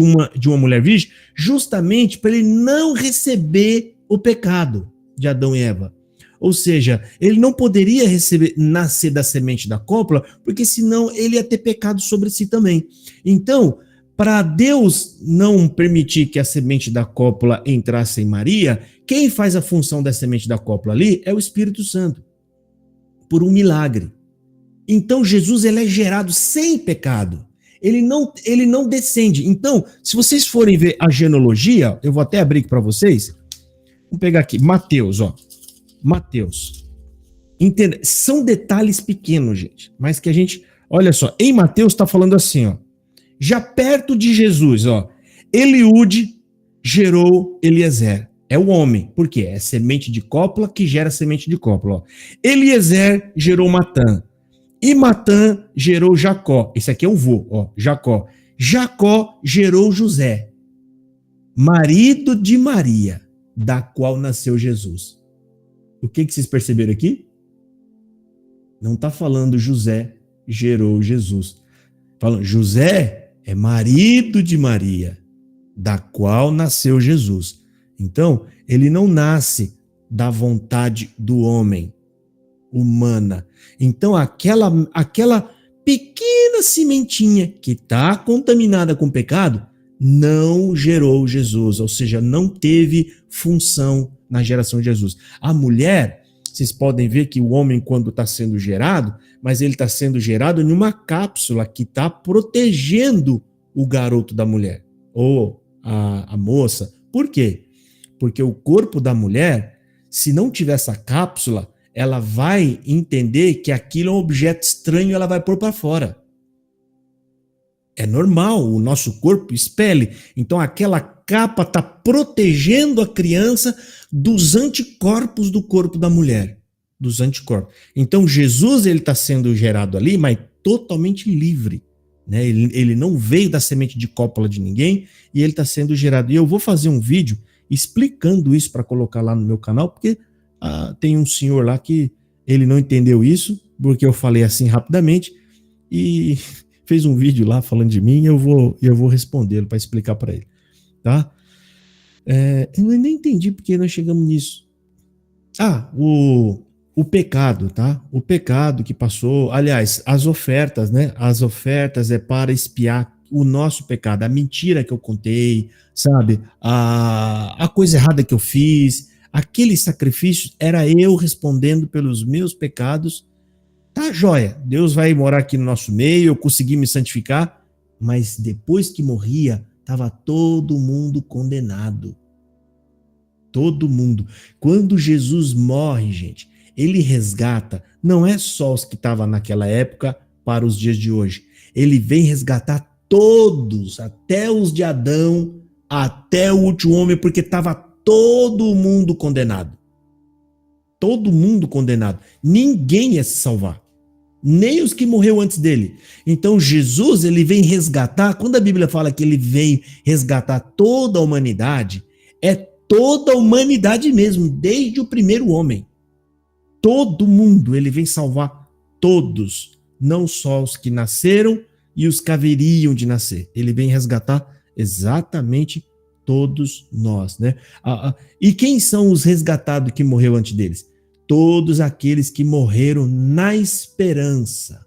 uma mulher virgem, justamente para ele não receber o pecado de Adão e Eva. Ou seja, ele não poderia nascer da semente da cópula, porque senão ele ia ter pecado sobre si também. Então, para Deus não permitir que a semente da cópula entrasse em Maria, quem faz a função da semente da cópula ali é o Espírito Santo, por um milagre. Então, Jesus ele é gerado sem pecado. Ele não descende. Então, se vocês forem ver a genealogia, eu vou até abrir aqui para vocês. Vamos pegar aqui, Mateus, ó. Mateus. Entenda, são detalhes pequenos, gente, mas que a gente, olha só, em Mateus está falando assim, ó, já perto de Jesus, ó, Eliúde gerou Eliezer, é o homem, por quê? É semente de cópula que gera semente de cópula, ó. Eliezer gerou Matã, e Matã gerou Jacó, esse aqui é o vô, ó, Jacó. Jacó gerou José, marido de Maria, da qual nasceu Jesus. O que vocês perceberam aqui? Não está falando José gerou Jesus. Falando José é marido de Maria, da qual nasceu Jesus. Então, ele não nasce da vontade do homem, humana. Então, aquela pequena sementinha que está contaminada com pecado, não gerou Jesus, ou seja, não teve função na geração de Jesus. A mulher, vocês podem ver que o homem, quando está sendo gerado, mas ele está sendo gerado em uma cápsula que está protegendo o garoto da mulher, ou a moça. Por quê? Porque o corpo da mulher, se não tiver essa cápsula, ela vai entender que aquilo é um objeto estranho e ela vai pôr para fora. É normal, o nosso corpo expele. Então aquela capa está protegendo a criança dos anticorpos do corpo da mulher. Dos anticorpos. Então Jesus ele está sendo gerado ali, mas totalmente livre. Né? Ele não veio da semente de cópula de ninguém e ele está sendo gerado. E eu vou fazer um vídeo explicando isso para colocar lá no meu canal, porque tem um senhor lá que ele não entendeu isso, porque eu falei assim rapidamente e fez um vídeo lá falando de mim e eu vou respondê-lo para explicar para ele, tá? Eu nem entendi porque nós chegamos nisso. O pecado, tá? O pecado que passou, aliás, as ofertas, né? As ofertas é para expiar o nosso pecado, a mentira que eu contei, sabe? A coisa errada que eu fiz, aquele sacrifício era eu respondendo pelos meus pecados. Tá, joia, Deus vai morar aqui no nosso meio, eu consegui me santificar, mas depois que morria, estava todo mundo condenado. Todo mundo. Quando Jesus morre, gente, ele resgata, não é só os que estavam naquela época para os dias de hoje. Ele vem resgatar todos, até os de Adão, até o último homem, porque estava todo mundo condenado. Todo mundo condenado. Ninguém ia se salvar. Nem os que morreu antes dele. Então Jesus, ele vem resgatar, quando a Bíblia fala que ele vem resgatar toda a humanidade, é toda a humanidade mesmo, desde o primeiro homem. Todo mundo, ele vem salvar todos, não só os que nasceram e os que haveriam de nascer. Ele vem resgatar exatamente todos nós, né? E quem são os resgatados que morreu antes deles? Todos aqueles que morreram na esperança,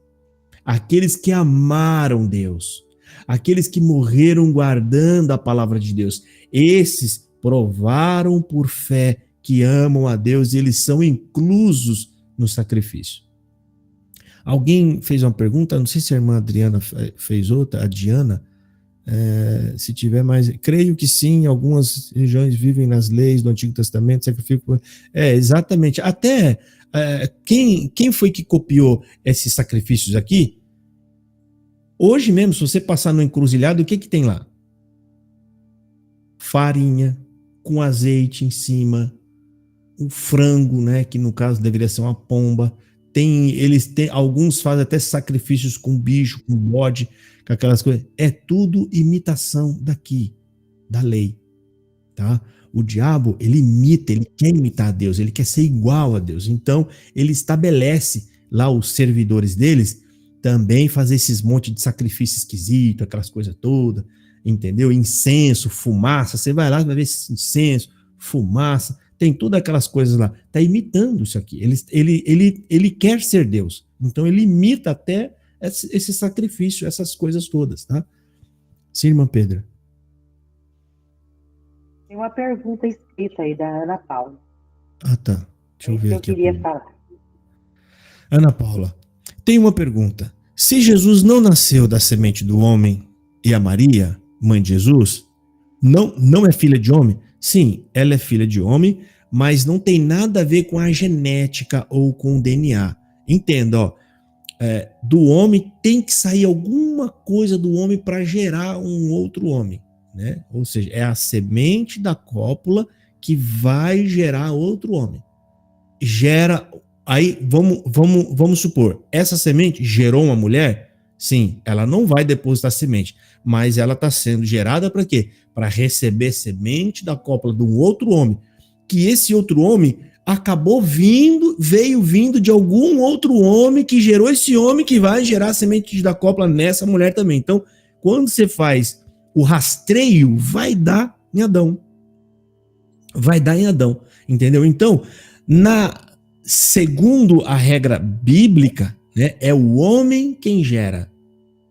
aqueles que amaram Deus, aqueles que morreram guardando a palavra de Deus. Esses provaram por fé que amam a Deus e eles são inclusos no sacrifício. Alguém fez uma pergunta, não sei se a irmã Adriana fez outra, a Diana, se tiver mais, creio que sim, algumas regiões vivem nas leis do Antigo Testamento, sacrifício, exatamente, até quem foi que copiou esses sacrifícios aqui? Hoje mesmo, se você passar no encruzilhado, o que tem lá? Farinha, com azeite em cima, um frango, né, que no caso deveria ser uma pomba, alguns fazem até sacrifícios com bicho, com bode, com aquelas coisas, é tudo imitação daqui, da lei, tá? O diabo, ele imita, ele quer imitar a Deus, ele quer ser igual a Deus, então ele estabelece lá os servidores deles, também fazer esses monte de sacrifício esquisito, aquelas coisas todas, entendeu? Incenso, fumaça, você vai lá, vai ver incenso, fumaça, tem todas aquelas coisas lá, tá imitando isso aqui, ele quer ser Deus, então ele imita até esse sacrifício, essas coisas todas, tá? Sim, irmã Pedra. Tem uma pergunta escrita aí da Ana Paula. Tá, deixa eu ver aqui. Eu queria falar. Ana Paula, tem uma pergunta. Se Jesus não nasceu da semente do homem e a Maria, mãe de Jesus, não é filha de homem? Sim, ela é filha de homem, mas não tem nada a ver com a genética ou com o DNA. Entenda, ó, do homem tem que sair alguma coisa do homem para gerar um outro homem, né? Ou seja, é a semente da cópula que vai gerar outro homem. Aí vamos supor, essa semente gerou uma mulher? Sim, ela não vai depositar semente, mas ela está sendo gerada para quê? Para receber semente da cópula de um outro homem, que esse outro homem veio vindo de algum outro homem que gerou esse homem que vai gerar a semente da cópula nessa mulher também. Então, quando você faz o rastreio, vai dar em Adão. Vai dar em Adão, entendeu? Então, segundo a regra bíblica, né, é o homem quem gera.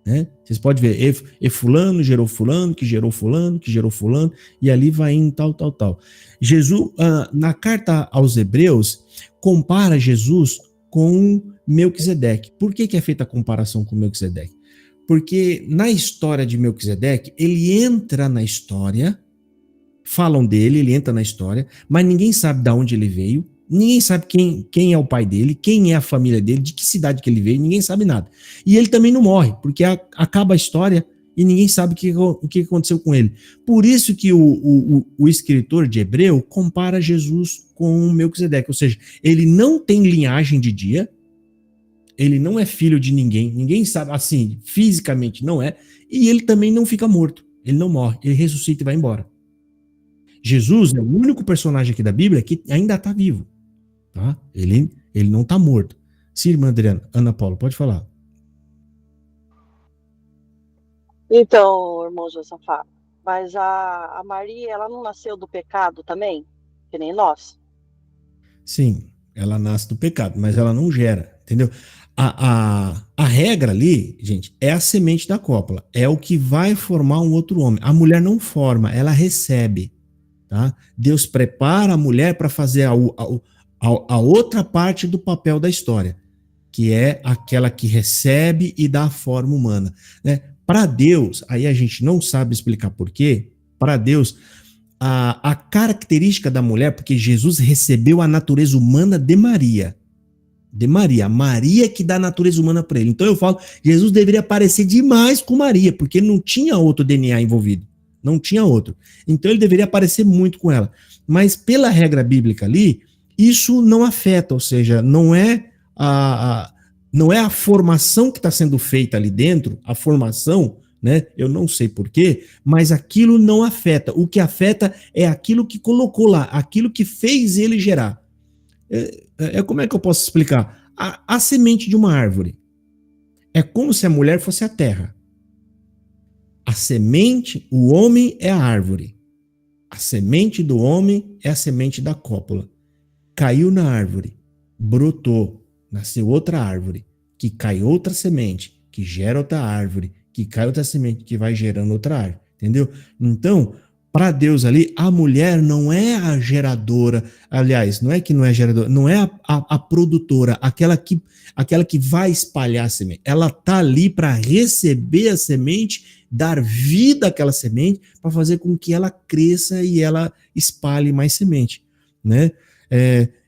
né? Vocês podem ver, e fulano gerou fulano, que gerou fulano, que gerou fulano, e ali vai indo tal. Jesus, na carta aos Hebreus, compara Jesus com Melquisedeque. Por que é feita a comparação com Melquisedeque? Porque na história de Melquisedeque, ele entra na história, falam dele, ele entra na história, mas ninguém sabe de onde ele veio, ninguém sabe quem é o pai dele, quem é a família dele, de que cidade que ele veio, ninguém sabe nada. E ele também não morre, porque acaba a história e ninguém sabe o que aconteceu com ele. Por isso que o escritor de Hebreu compara Jesus com Melquisedeque, ou seja, ele não tem linhagem de dia, ele não é filho de ninguém, ninguém sabe, assim, fisicamente não é, e ele também não fica morto, ele não morre, ele ressuscita e vai embora. Jesus é o único personagem aqui da Bíblia que ainda está vivo, tá? Ele não está morto. Sim, irmã Adriana, Ana Paula, pode falar. Então, irmão Josafá, mas a Maria, ela não nasceu do pecado também? Que nem nós? Sim, ela nasce do pecado, mas ela não gera, entendeu? A regra ali, gente, é a semente da cópula, é o que vai formar um outro homem. A mulher não forma, ela recebe, tá? Deus prepara a mulher para fazer a outra parte do papel da história, que é aquela que recebe e dá a forma humana, né? Para Deus, aí a gente não sabe explicar por quê, para Deus, a característica da mulher, porque Jesus recebeu a natureza humana de Maria, Maria que dá a natureza humana para ele. Então eu falo, Jesus deveria parecer demais com Maria, porque não tinha outro DNA envolvido, não tinha outro. Então ele deveria parecer muito com ela. Mas pela regra bíblica ali, isso não afeta, ou seja, não é a formação que está sendo feita ali dentro, a formação, né? Eu não sei porquê, mas aquilo não afeta. O que afeta é aquilo que colocou lá, aquilo que fez ele gerar. Como é que eu posso explicar? A semente de uma árvore é como se a mulher fosse a terra. A semente, o homem é a árvore. A semente do homem é a semente da cópula. Caiu na árvore, brotou, nasceu outra árvore, que cai outra semente, que gera outra árvore, que cai outra semente, que vai gerando outra árvore, entendeu? Então, para Deus ali, a mulher não é a geradora, aliás, não é que não é geradora, não é a produtora, aquela que vai espalhar a semente. Ela tá ali para receber a semente, dar vida àquela semente, para fazer com que ela cresça e ela espalhe mais semente, né?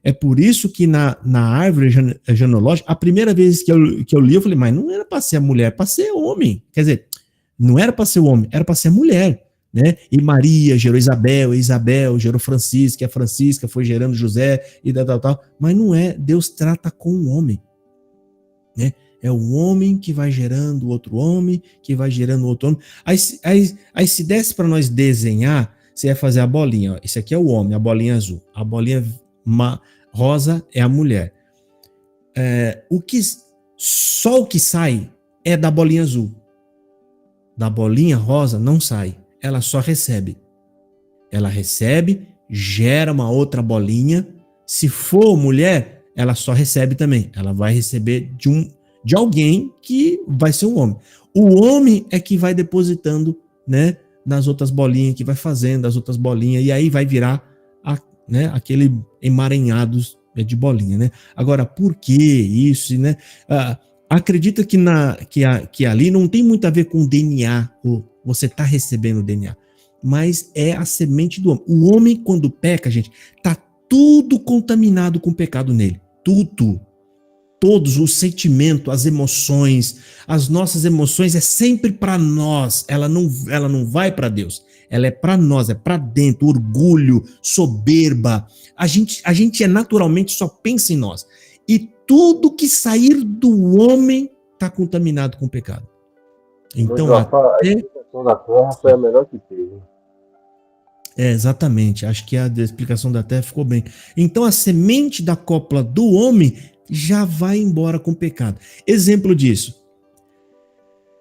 É por isso que na árvore genealógica, a primeira vez que eu li, eu falei, mas não era para ser a mulher, para ser homem. Quer dizer, não era para ser o homem, era para ser a mulher, né? E Maria gerou Isabel, e Isabel gerou Francisca, e a Francisca foi gerando José, e tal. Mas não é, Deus trata com o homem, né? É o homem que vai gerando outro homem, que vai gerando outro homem. Aí se desse para nós desenhar, você ia fazer a bolinha, ó. Esse aqui é o homem, a bolinha azul. A bolinha rosa é a mulher. Só o que sai é da bolinha azul. Da bolinha rosa não sai. Ela só recebe. Ela recebe, gera uma outra bolinha. Se for mulher, ela só recebe também. Ela vai receber de alguém que vai ser um homem. O homem é que vai depositando, né, nas outras bolinhas, que vai fazendo as outras bolinhas, e aí vai virar aquele emaranhado de bolinha, né? Agora, por que isso, né? Acredita que ali não tem muito a ver com DNA, ou você está recebendo o DNA, mas é a semente do homem. O homem, quando peca, gente, tá tudo contaminado com o pecado nele. Tudo. Todos os sentimentos, as emoções, as nossas emoções é sempre para nós. Ela não vai para Deus. Ela é para nós, é para dentro. Orgulho, soberba. A gente naturalmente só pensa em nós. E tudo que sair do homem está contaminado com o pecado. Então, a explicação da terra foi a melhor que teve. Exatamente. Acho que a explicação da terra ficou bem. Então, a semente da cópula do homem já vai embora com o pecado. Exemplo disso.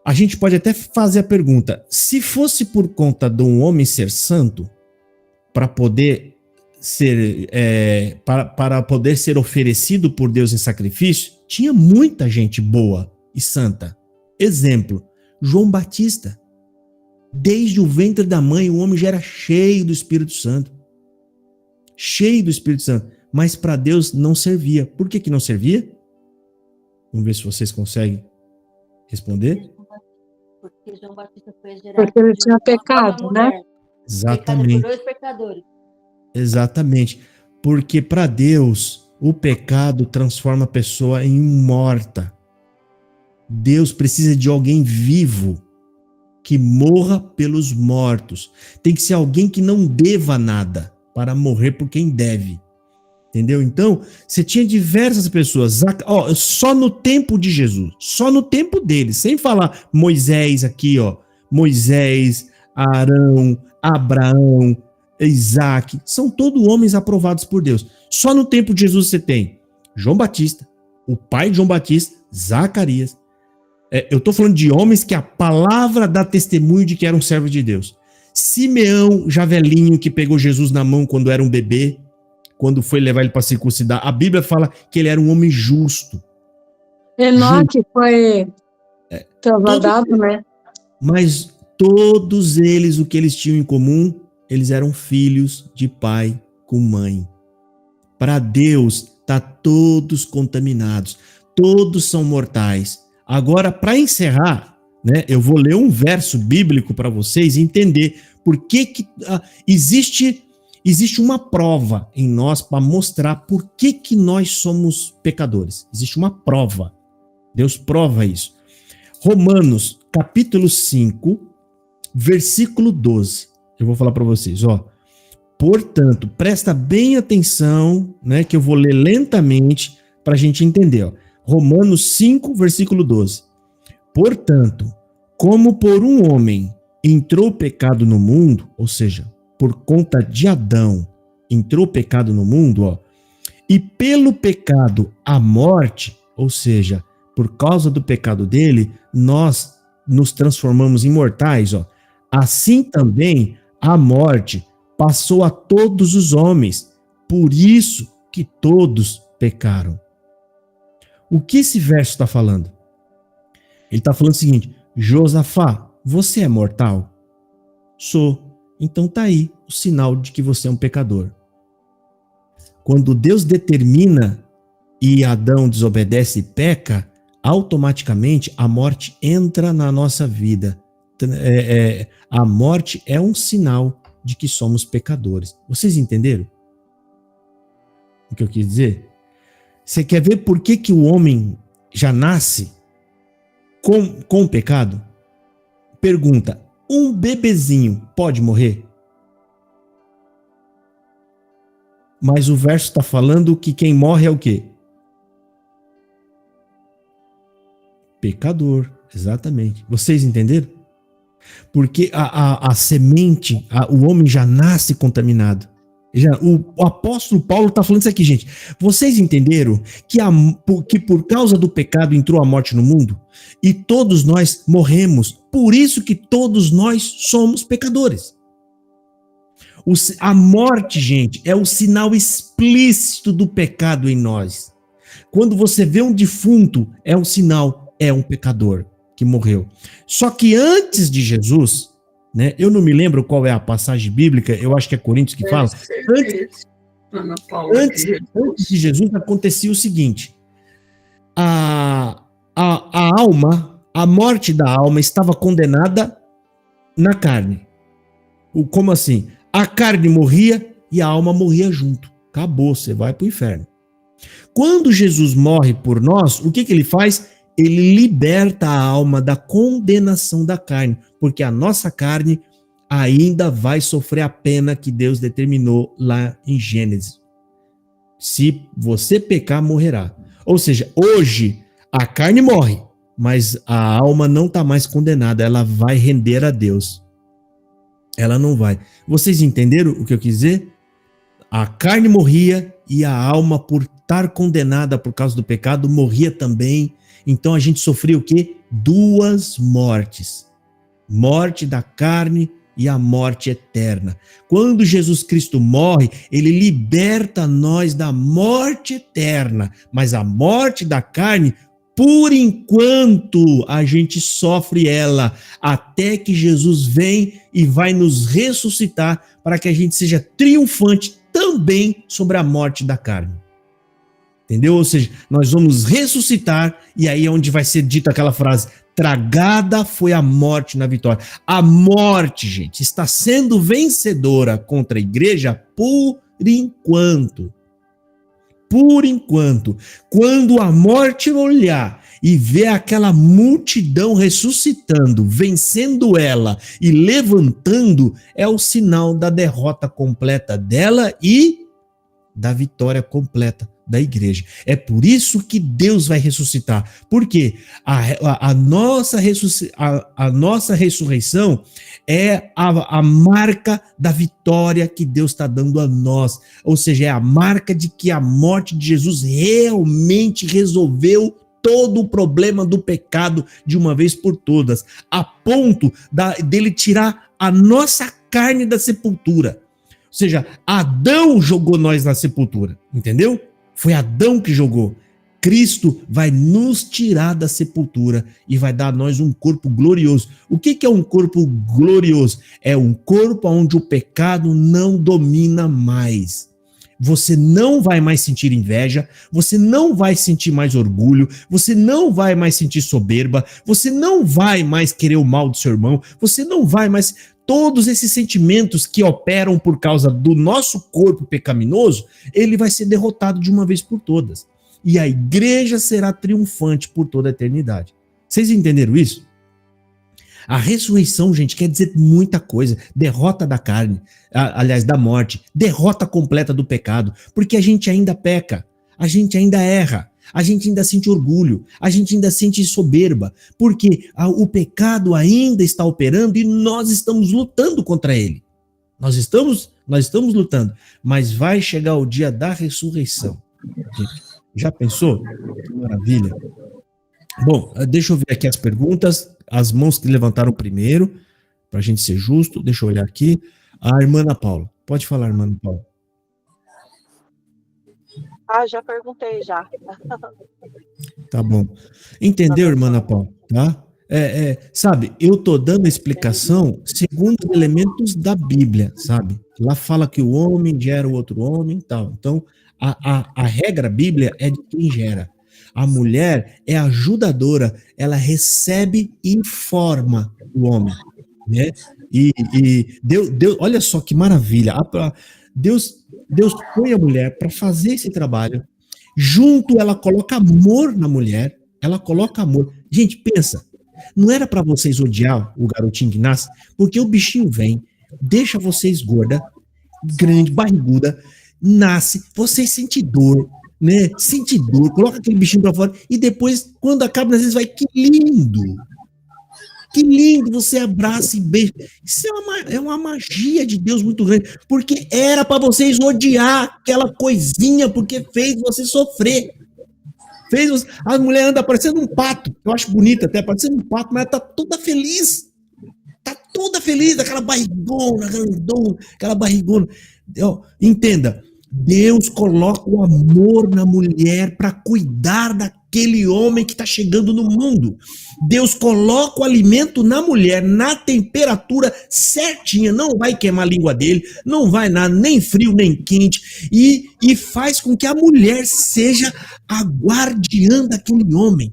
A gente pode até fazer a pergunta: se fosse por conta de um homem ser santo, para poder ser oferecido por Deus em sacrifício, tinha muita gente boa e santa. Exemplo, João Batista. Desde o ventre da mãe, o homem já era cheio do Espírito Santo. Cheio do Espírito Santo. Mas para Deus não servia. Por que não servia? Vamos ver se vocês conseguem responder. Porque João Batista foi gerado Porque ele tinha pecado, né? Exatamente. Pecado por dois pecadores. Exatamente. Porque para Deus, o pecado transforma a pessoa em morta. Deus precisa de alguém vivo que morra pelos mortos. Tem que ser alguém que não deva nada para morrer por quem deve. Entendeu? Então, você tinha diversas pessoas, só no tempo de Jesus, só no tempo dele, sem falar Moisés aqui, Moisés, Arão, Abraão, Isaac, são todos homens aprovados por Deus. Só no tempo de Jesus você tem João Batista, o pai de João Batista, Zacarias. Eu estou falando de homens que a palavra dá testemunho de que eram servos de Deus. Simeão, já velhinho, que pegou Jesus na mão quando era um bebê, quando foi levar ele para circuncidar. A Bíblia fala que ele era um homem justo. Enoque foi transladado, né? Mas todos eles, o que eles tinham em comum, eles eram filhos de pai com mãe. Para Deus, tá todos contaminados. Todos são mortais. Agora, para encerrar, né, eu vou ler um verso bíblico para vocês entender por que existe uma prova em nós para mostrar por que nós somos pecadores. Existe uma prova. Deus prova isso. Romanos, capítulo 5, versículo 12. Eu vou falar para vocês, Portanto, presta bem atenção, né, que eu vou ler lentamente para a gente entender, Romanos 5, versículo 12. Portanto, como por um homem entrou o pecado no mundo, ou seja, por conta de Adão, entrou o pecado no mundo, e pelo pecado a morte, ou seja, por causa do pecado dele, nós nos transformamos em mortais, assim também a morte passou a todos os homens, por isso que todos pecaram. O que esse verso está falando? Ele está falando o seguinte: Josafá, você é mortal? Sou. Então tá aí o sinal de que você é um pecador. Quando Deus determina e Adão desobedece e peca, automaticamente a morte entra na nossa vida. A morte é um sinal de que somos pecadores. Vocês entenderam o que eu quis dizer? Você quer ver por que o homem já nasce com o pecado? Pergunta: um bebezinho pode morrer? Mas o verso está falando que quem morre é o quê? Pecador, exatamente. Vocês entenderam? Porque a semente, o homem já nasce contaminado. O apóstolo Paulo está falando isso aqui, gente. Vocês entenderam que por causa do pecado entrou a morte no mundo? E todos nós morremos. Por isso que todos nós somos pecadores. A morte, gente, é o sinal explícito do pecado em nós. Quando você vê um defunto, é um sinal, é um pecador que morreu. Só que antes de Jesus, né, eu não me lembro qual é a passagem bíblica, eu acho que é Coríntios que fala. Antes de Jesus acontecia o seguinte: a alma, a morte da alma estava condenada na carne. Como assim? A carne morria e a alma morria junto. Acabou, você vai para o inferno. Quando Jesus morre por nós, o que ele faz? Ele liberta a alma da condenação da carne, porque a nossa carne ainda vai sofrer a pena que Deus determinou lá em Gênesis. Se você pecar, morrerá. Ou seja, hoje a carne morre, mas a alma não está mais condenada, ela vai render a Deus. Ela não vai. Vocês entenderam o que eu quis dizer? A carne morria e a alma, por estar condenada por causa do pecado, morria também. Então a gente sofria o quê? Duas mortes. Morte da carne e a morte eterna. Quando Jesus Cristo morre, ele liberta nós da morte eterna, mas a morte da carne Por enquanto, a gente sofre ela, até que Jesus vem e vai nos ressuscitar para que a gente seja triunfante também sobre a morte da carne. Entendeu? Ou seja, nós vamos ressuscitar e aí é onde vai ser dita aquela frase: tragada foi a morte na vitória. A morte, gente, está sendo vencedora contra a igreja por enquanto. Por enquanto. Quando a morte olhar e ver aquela multidão ressuscitando, vencendo ela e levantando, é o sinal da derrota completa dela e da vitória completa da igreja. É por isso que Deus vai ressuscitar. Por quê? A nossa ressurreição é a marca da vitória que Deus está dando a nós. Ou seja, é a marca de que a morte de Jesus realmente resolveu todo o problema do pecado de uma vez por todas, a ponto dele tirar a nossa carne da sepultura. Ou seja, Adão jogou nós na sepultura, entendeu? Foi Adão que jogou. Cristo vai nos tirar da sepultura e vai dar a nós um corpo glorioso. O que é um corpo glorioso? É um corpo onde o pecado não domina mais. Você não vai mais sentir inveja, você não vai sentir mais orgulho, você não vai mais sentir soberba, você não vai mais querer o mal do seu irmão, você não vai mais... Todos esses sentimentos que operam por causa do nosso corpo pecaminoso, ele vai ser derrotado de uma vez por todas. E a igreja será triunfante por toda a eternidade. Vocês entenderam isso? A ressurreição, gente, quer dizer muita coisa. Derrota da carne, aliás, da morte. Derrota completa do pecado. Porque a gente ainda peca, a gente ainda erra. A gente ainda sente orgulho, a gente ainda sente soberba, porque o pecado ainda está operando e nós estamos lutando contra ele. Nós estamos lutando, mas vai chegar o dia da ressurreição. Já pensou? Que maravilha. Bom, deixa eu ver aqui as perguntas, as mãos que levantaram primeiro, para a gente ser justo. Deixa eu olhar aqui. A irmã Ana Paula. Pode falar, irmã Ana Paula. Já perguntei, já. Tá bom. Entendeu, irmã Ana Paula? Tá? Sabe, eu tô dando a explicação segundo os elementos da Bíblia, sabe? Lá fala que o homem gera o outro homem e tal. Então, a regra Bíblia é de quem gera. A mulher é ajudadora, ela recebe e informa o homem, né? E Deus, olha só que maravilha. Deus põe a mulher para fazer esse trabalho. Junto, ela coloca amor na mulher. Ela coloca amor. Gente, pensa. Não era para vocês odiar o garotinho que nasce, porque o bichinho vem, deixa vocês gorda, grande, barriguda, nasce, vocês sentem dor, né? Sente dor, coloca aquele bichinho para fora e depois, quando acaba, às vezes vai, que lindo. Que lindo, você abraça e beija. Isso é uma magia de Deus muito grande, porque era para vocês odiar aquela coisinha, porque fez você sofrer. A mulher anda parecendo um pato, eu acho bonita até, parecendo um pato, mas ela tá toda feliz. Tá toda feliz, aquela barrigona, grandona, aquela barrigona. Entenda, Deus coloca o amor na mulher para cuidar daquele homem que está chegando no mundo. Deus coloca o alimento na mulher, na temperatura certinha, não vai queimar a língua dele, não vai nada, nem frio, nem quente, e faz com que a mulher seja a guardiã daquele homem.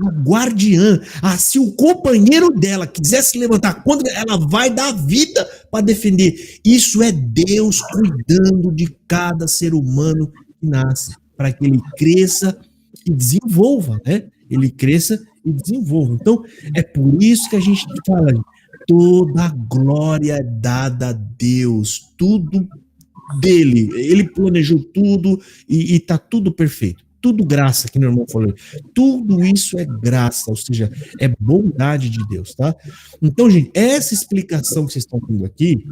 A guardiã. Se o companheiro dela quiser se levantar contra, ela vai dar vida para defender. Isso é Deus cuidando de cada ser humano que nasce, para que ele cresça e desenvolva, né? Ele cresça e desenvolva. Então, é por isso que a gente fala, toda a glória é dada a Deus, tudo dele. Ele planejou tudo e está tudo perfeito. Tudo graça, que meu irmão falou. Tudo isso é graça, ou seja, é bondade de Deus, tá? Então, gente, essa explicação que vocês estão tendo aqui,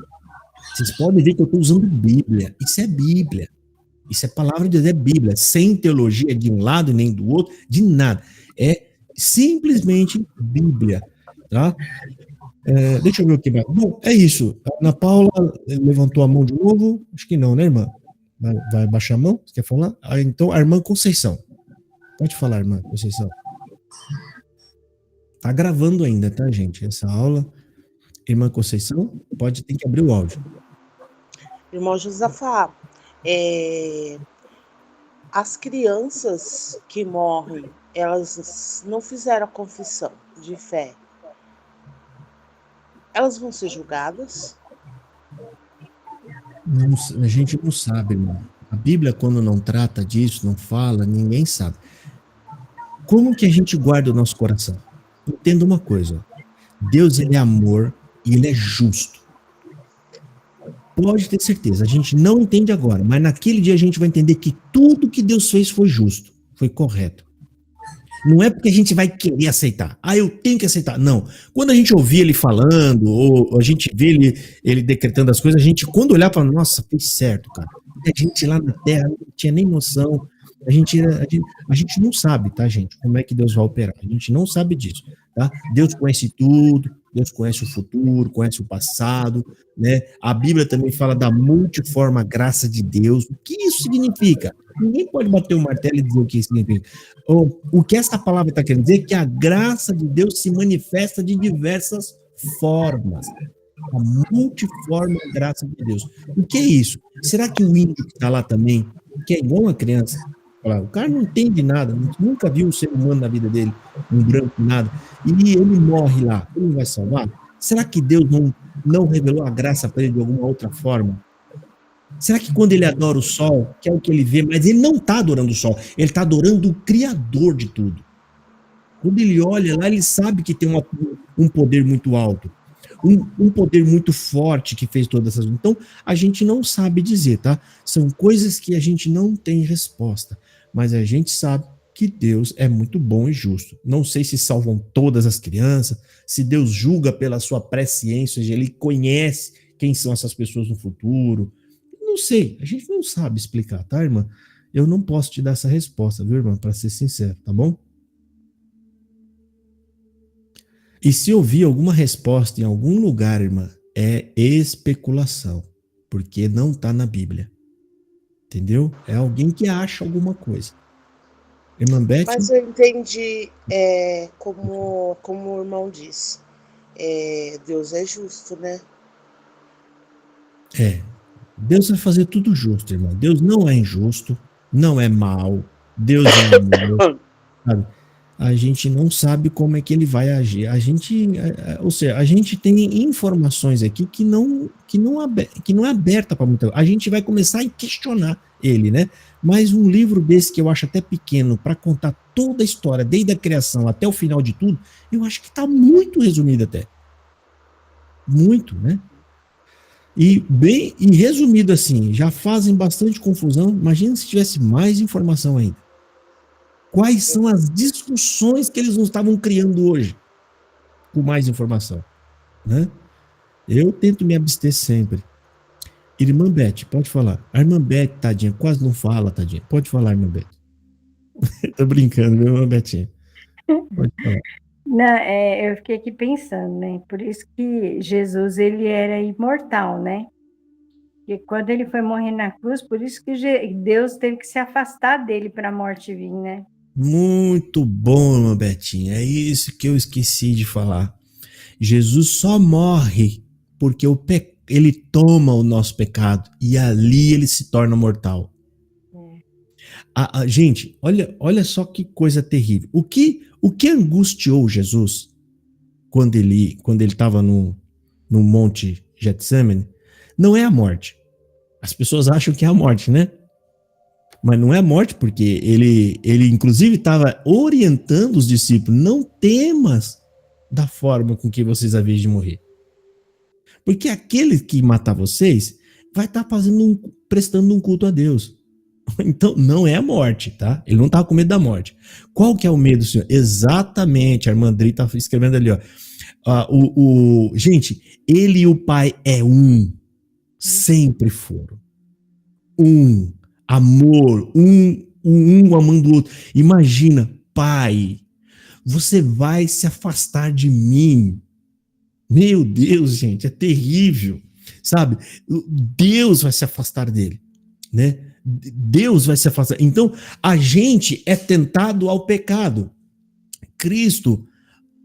vocês podem ver que eu estou usando Bíblia. Isso é Bíblia. Isso é palavra de Deus, é Bíblia. Sem teologia de um lado nem do outro, de nada. É simplesmente Bíblia, tá? Deixa eu ver o que vai. Bom, é isso. A Ana Paula levantou a mão de novo. Acho que não, né, irmã? Vai baixar a mão? Você quer falar? Então, a irmã Conceição. Pode falar, irmã Conceição. Tá gravando ainda, tá, gente? Essa aula. Irmã Conceição, tem que abrir o áudio. Irmão Josafá, as crianças que morrem, elas não fizeram a confissão de fé. Elas vão ser julgadas? Não, a gente não sabe, irmão. A Bíblia, quando não trata disso, não fala, ninguém sabe. Como que a gente guarda o nosso coração? Entenda uma coisa. Deus, ele é amor e ele é justo. Pode ter certeza. A gente não entende agora, mas naquele dia a gente vai entender que tudo que Deus fez foi justo, foi correto. Não é porque a gente vai querer aceitar. Eu tenho que aceitar. Não. Quando a gente ouvir ele falando, ou a gente vê ele decretando as coisas, a gente, quando olhar, fala, nossa, fez certo, cara. A gente lá na Terra não tinha nem noção. A gente não sabe, tá, gente, como é que Deus vai operar. A gente não sabe disso, tá? Deus conhece tudo, Deus conhece o futuro, conhece o passado, né? A Bíblia também fala da multiforme graça de Deus. O que isso significa? Ninguém pode bater o martelo e dizer o que isso significa. O que essa palavra está querendo dizer é que a graça de Deus se manifesta de diversas formas. A multiforme graça de Deus. O que é isso? Será que o índio que está lá também, que é igual uma criança, o cara não entende nada, nunca viu um ser humano na vida dele, um branco, nada, e ele morre lá, ele vai salvar? Será que Deus não revelou a graça para ele de alguma outra forma? Será que quando ele adora o sol, que é o que ele vê, mas ele não está adorando o sol, ele está adorando o Criador de tudo. Quando ele olha lá, ele sabe que tem um poder muito alto, um poder muito forte que fez todas essas coisas. Então, a gente não sabe dizer, tá? São coisas que a gente não tem resposta, mas a gente sabe que Deus é muito bom e justo. Não sei se salvam todas as crianças, se Deus julga pela sua presciência, ele conhece quem são essas pessoas no futuro. Não sei, a gente não sabe explicar, tá, irmã? Eu não posso te dar essa resposta, viu, irmã? Para ser sincero, tá bom? E se ouvir alguma resposta em algum lugar, irmã, é especulação, porque não está na Bíblia. Entendeu? É alguém que acha alguma coisa. Irmã Beth? Mas eu entendi, como o irmão disse, Deus é justo, né? Deus vai fazer tudo justo, irmã. Deus não é injusto, não é mau, Deus é amor, sabe? A gente não sabe como é que ele vai agir. Ou seja, a gente tem informações aqui que não é aberta para muita. A gente vai começar a questionar ele, né? Mas um livro desse que eu acho até pequeno para contar toda a história, desde a criação até o final de tudo, eu acho que está muito resumido até. Muito, né? E resumido assim, já fazem bastante confusão. Imagina se tivesse mais informação ainda. Quais são as discussões que eles não estavam criando hoje com mais informação, né? Eu tento me abster sempre. Irmã Beth, pode falar. A irmã Beth, tadinha, quase não fala, tadinha. Pode falar, irmã Beth. Tô brincando, meu irmã Betinha. Pode falar. Não, eu fiquei aqui pensando, né? Por isso que Jesus, ele era imortal, né? E quando ele foi morrer na cruz, por isso que Deus teve que se afastar dele para a morte vir, né? Muito bom, irmã Betinha. É isso que eu esqueci de falar. Jesus só morre porque ele toma o nosso pecado e ali ele se torna mortal. Gente, olha só que coisa terrível. O que angustiou Jesus quando ele estava no Monte Getsemane não é a morte. As pessoas acham que é a morte, né? Mas não é a morte, porque ele inclusive estava orientando os discípulos: não temas da forma com que vocês haviam de morrer. Porque aquele que matar vocês vai estar prestando um culto a Deus. Então, não é a morte, tá? Ele não estava com medo da morte. Qual que é o medo, senhor? Exatamente, a irmã Andrei está escrevendo ali, ó. Gente, ele e o Pai é um. Sempre foram. Um. Amor. Um amando o outro. Imagina, Pai, você vai se afastar de mim. Meu Deus, gente, é terrível. Sabe? Deus vai se afastar dele, né? Deus vai se afastar. Então, a gente é tentado ao pecado. Cristo,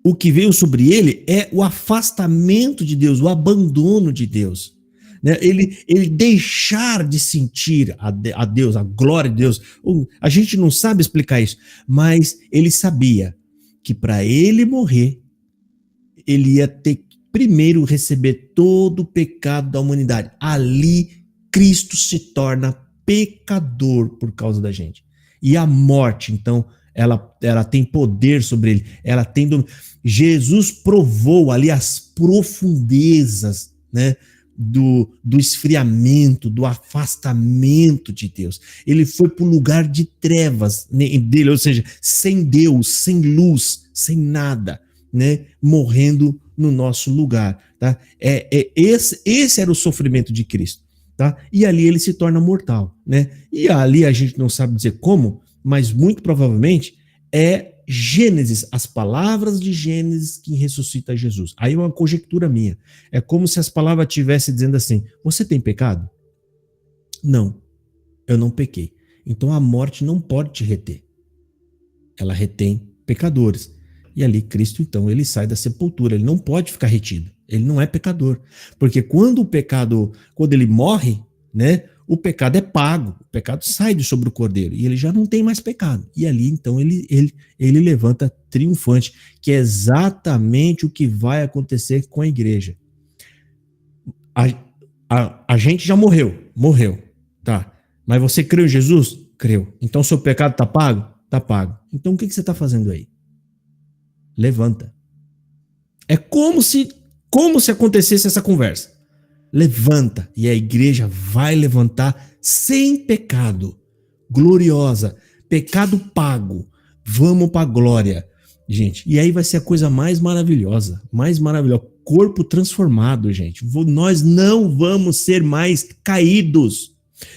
o que veio sobre ele é o afastamento de Deus, o abandono de Deus. Né? Ele deixar de sentir a Deus, a glória de Deus. A gente não sabe explicar isso, mas ele sabia que para ele morrer, ele ia ter que primeiro receber todo o pecado da humanidade. Ali, Cristo se torna pecador por causa da gente. E a morte, então, ela tem poder sobre ele. Ela tem Jesus provou ali as profundezas, né, do esfriamento, do afastamento de Deus. Ele foi para o lugar de trevas dele, ou seja, sem Deus, sem luz, sem nada, né, morrendo no nosso lugar, tá? Esse era o sofrimento de Cristo, tá? E ali ele se torna mortal, né? E ali a gente não sabe dizer como, mas muito provavelmente é Gênesis, as palavras de Gênesis que ressuscita Jesus. Aí é uma conjectura minha. É como se as palavras estivessem dizendo assim: você tem pecado? Não, eu não pequei. Então a morte não pode te reter. Ela retém pecadores. E ali Cristo, então, ele sai da sepultura. Ele não pode ficar retido. Ele não é pecador. Porque quando ele morre, né, o pecado é pago. O pecado sai de sobre o cordeiro. E ele já não tem mais pecado. E ali, então, ele levanta triunfante, que é exatamente o que vai acontecer com a igreja. A gente já morreu, tá? Mas você creu em Jesus? Creu. Então seu pecado está pago? Está pago. Então o que você está fazendo aí? Levanta. É como se acontecesse essa conversa. Levanta. E a igreja vai levantar sem pecado. Gloriosa. Pecado pago. Vamos para a glória. Gente, e aí vai ser a coisa mais maravilhosa. Mais maravilhosa. Corpo transformado, gente. Nós não vamos ser mais caídos.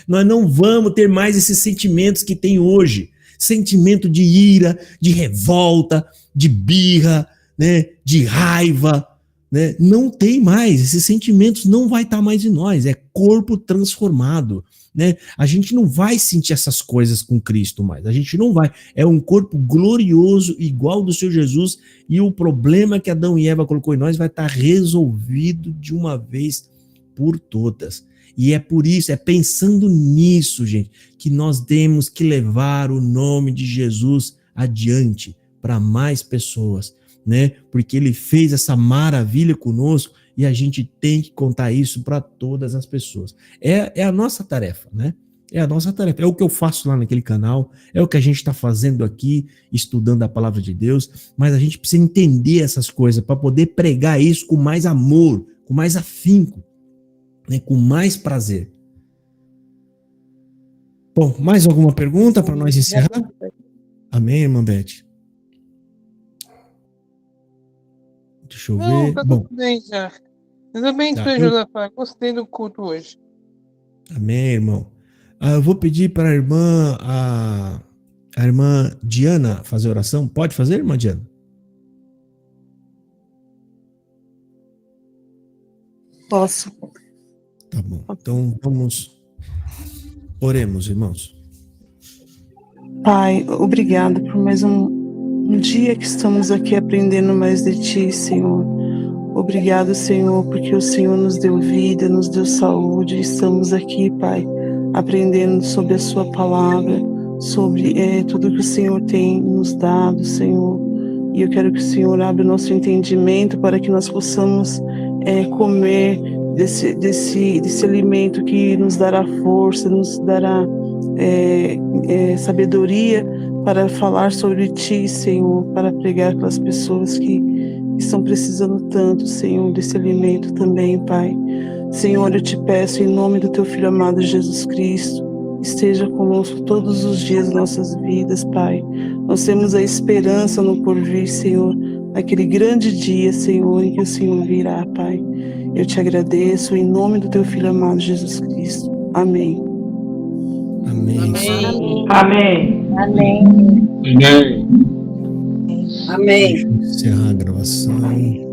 Nós não vamos ter mais esses sentimentos que tem hoje. Sentimento de ira, de revolta, de birra, né, de raiva, né? Não tem mais, esses sentimentos não vai estar mais em nós, é corpo transformado, né? A gente não vai sentir essas coisas com Cristo mais, a gente não vai, é um corpo glorioso, igual do Senhor Jesus, e o problema que Adão e Eva colocou em nós vai estar resolvido de uma vez por todas. E é por isso, é pensando nisso, gente, que nós temos que levar o nome de Jesus adiante para mais pessoas, né? Porque ele fez essa maravilha conosco e a gente tem que contar isso para todas as pessoas. É a nossa tarefa, né? É a nossa tarefa. É o que eu faço lá naquele canal, é o que a gente está fazendo aqui, estudando a palavra de Deus, mas a gente precisa entender essas coisas para poder pregar isso com mais amor, com mais afinco, né? Com mais prazer. Bom, mais alguma pergunta para nós encerrar? Amém, irmã Beth? Deixa eu ver. Tá Bom, tudo bem já. Deus abençoe, Josafá. Gostei do culto hoje. Amém, irmão. Eu vou pedir para a irmã Diana fazer oração. Pode fazer, irmã Diana? Posso. Tá bom. Então oremos, irmãos. Pai, obrigado por mais um dia que estamos aqui aprendendo mais de Ti, Senhor. Obrigado, Senhor, porque o Senhor nos deu vida, nos deu saúde. Estamos aqui, Pai, aprendendo sobre a Sua palavra, sobre tudo que o Senhor tem nos dado, Senhor. E eu quero que o Senhor abra o nosso entendimento para que nós possamos comer desse alimento que nos dará força, nos dará sabedoria para falar sobre Ti, Senhor, para pregar para as pessoas que estão precisando tanto, Senhor, desse alimento também, Pai. Senhor, eu te peço em nome do Teu Filho amado Jesus Cristo, esteja conosco todos os dias das nossas vidas, Pai. Nós temos a esperança no porvir, Senhor, naquele grande dia, Senhor, em que o Senhor virá, Pai. Eu te agradeço em nome do Teu Filho amado Jesus Cristo. Amém. Amém. Amém. Amém. Amém. Amém. Deixa eu encerrar a gravação.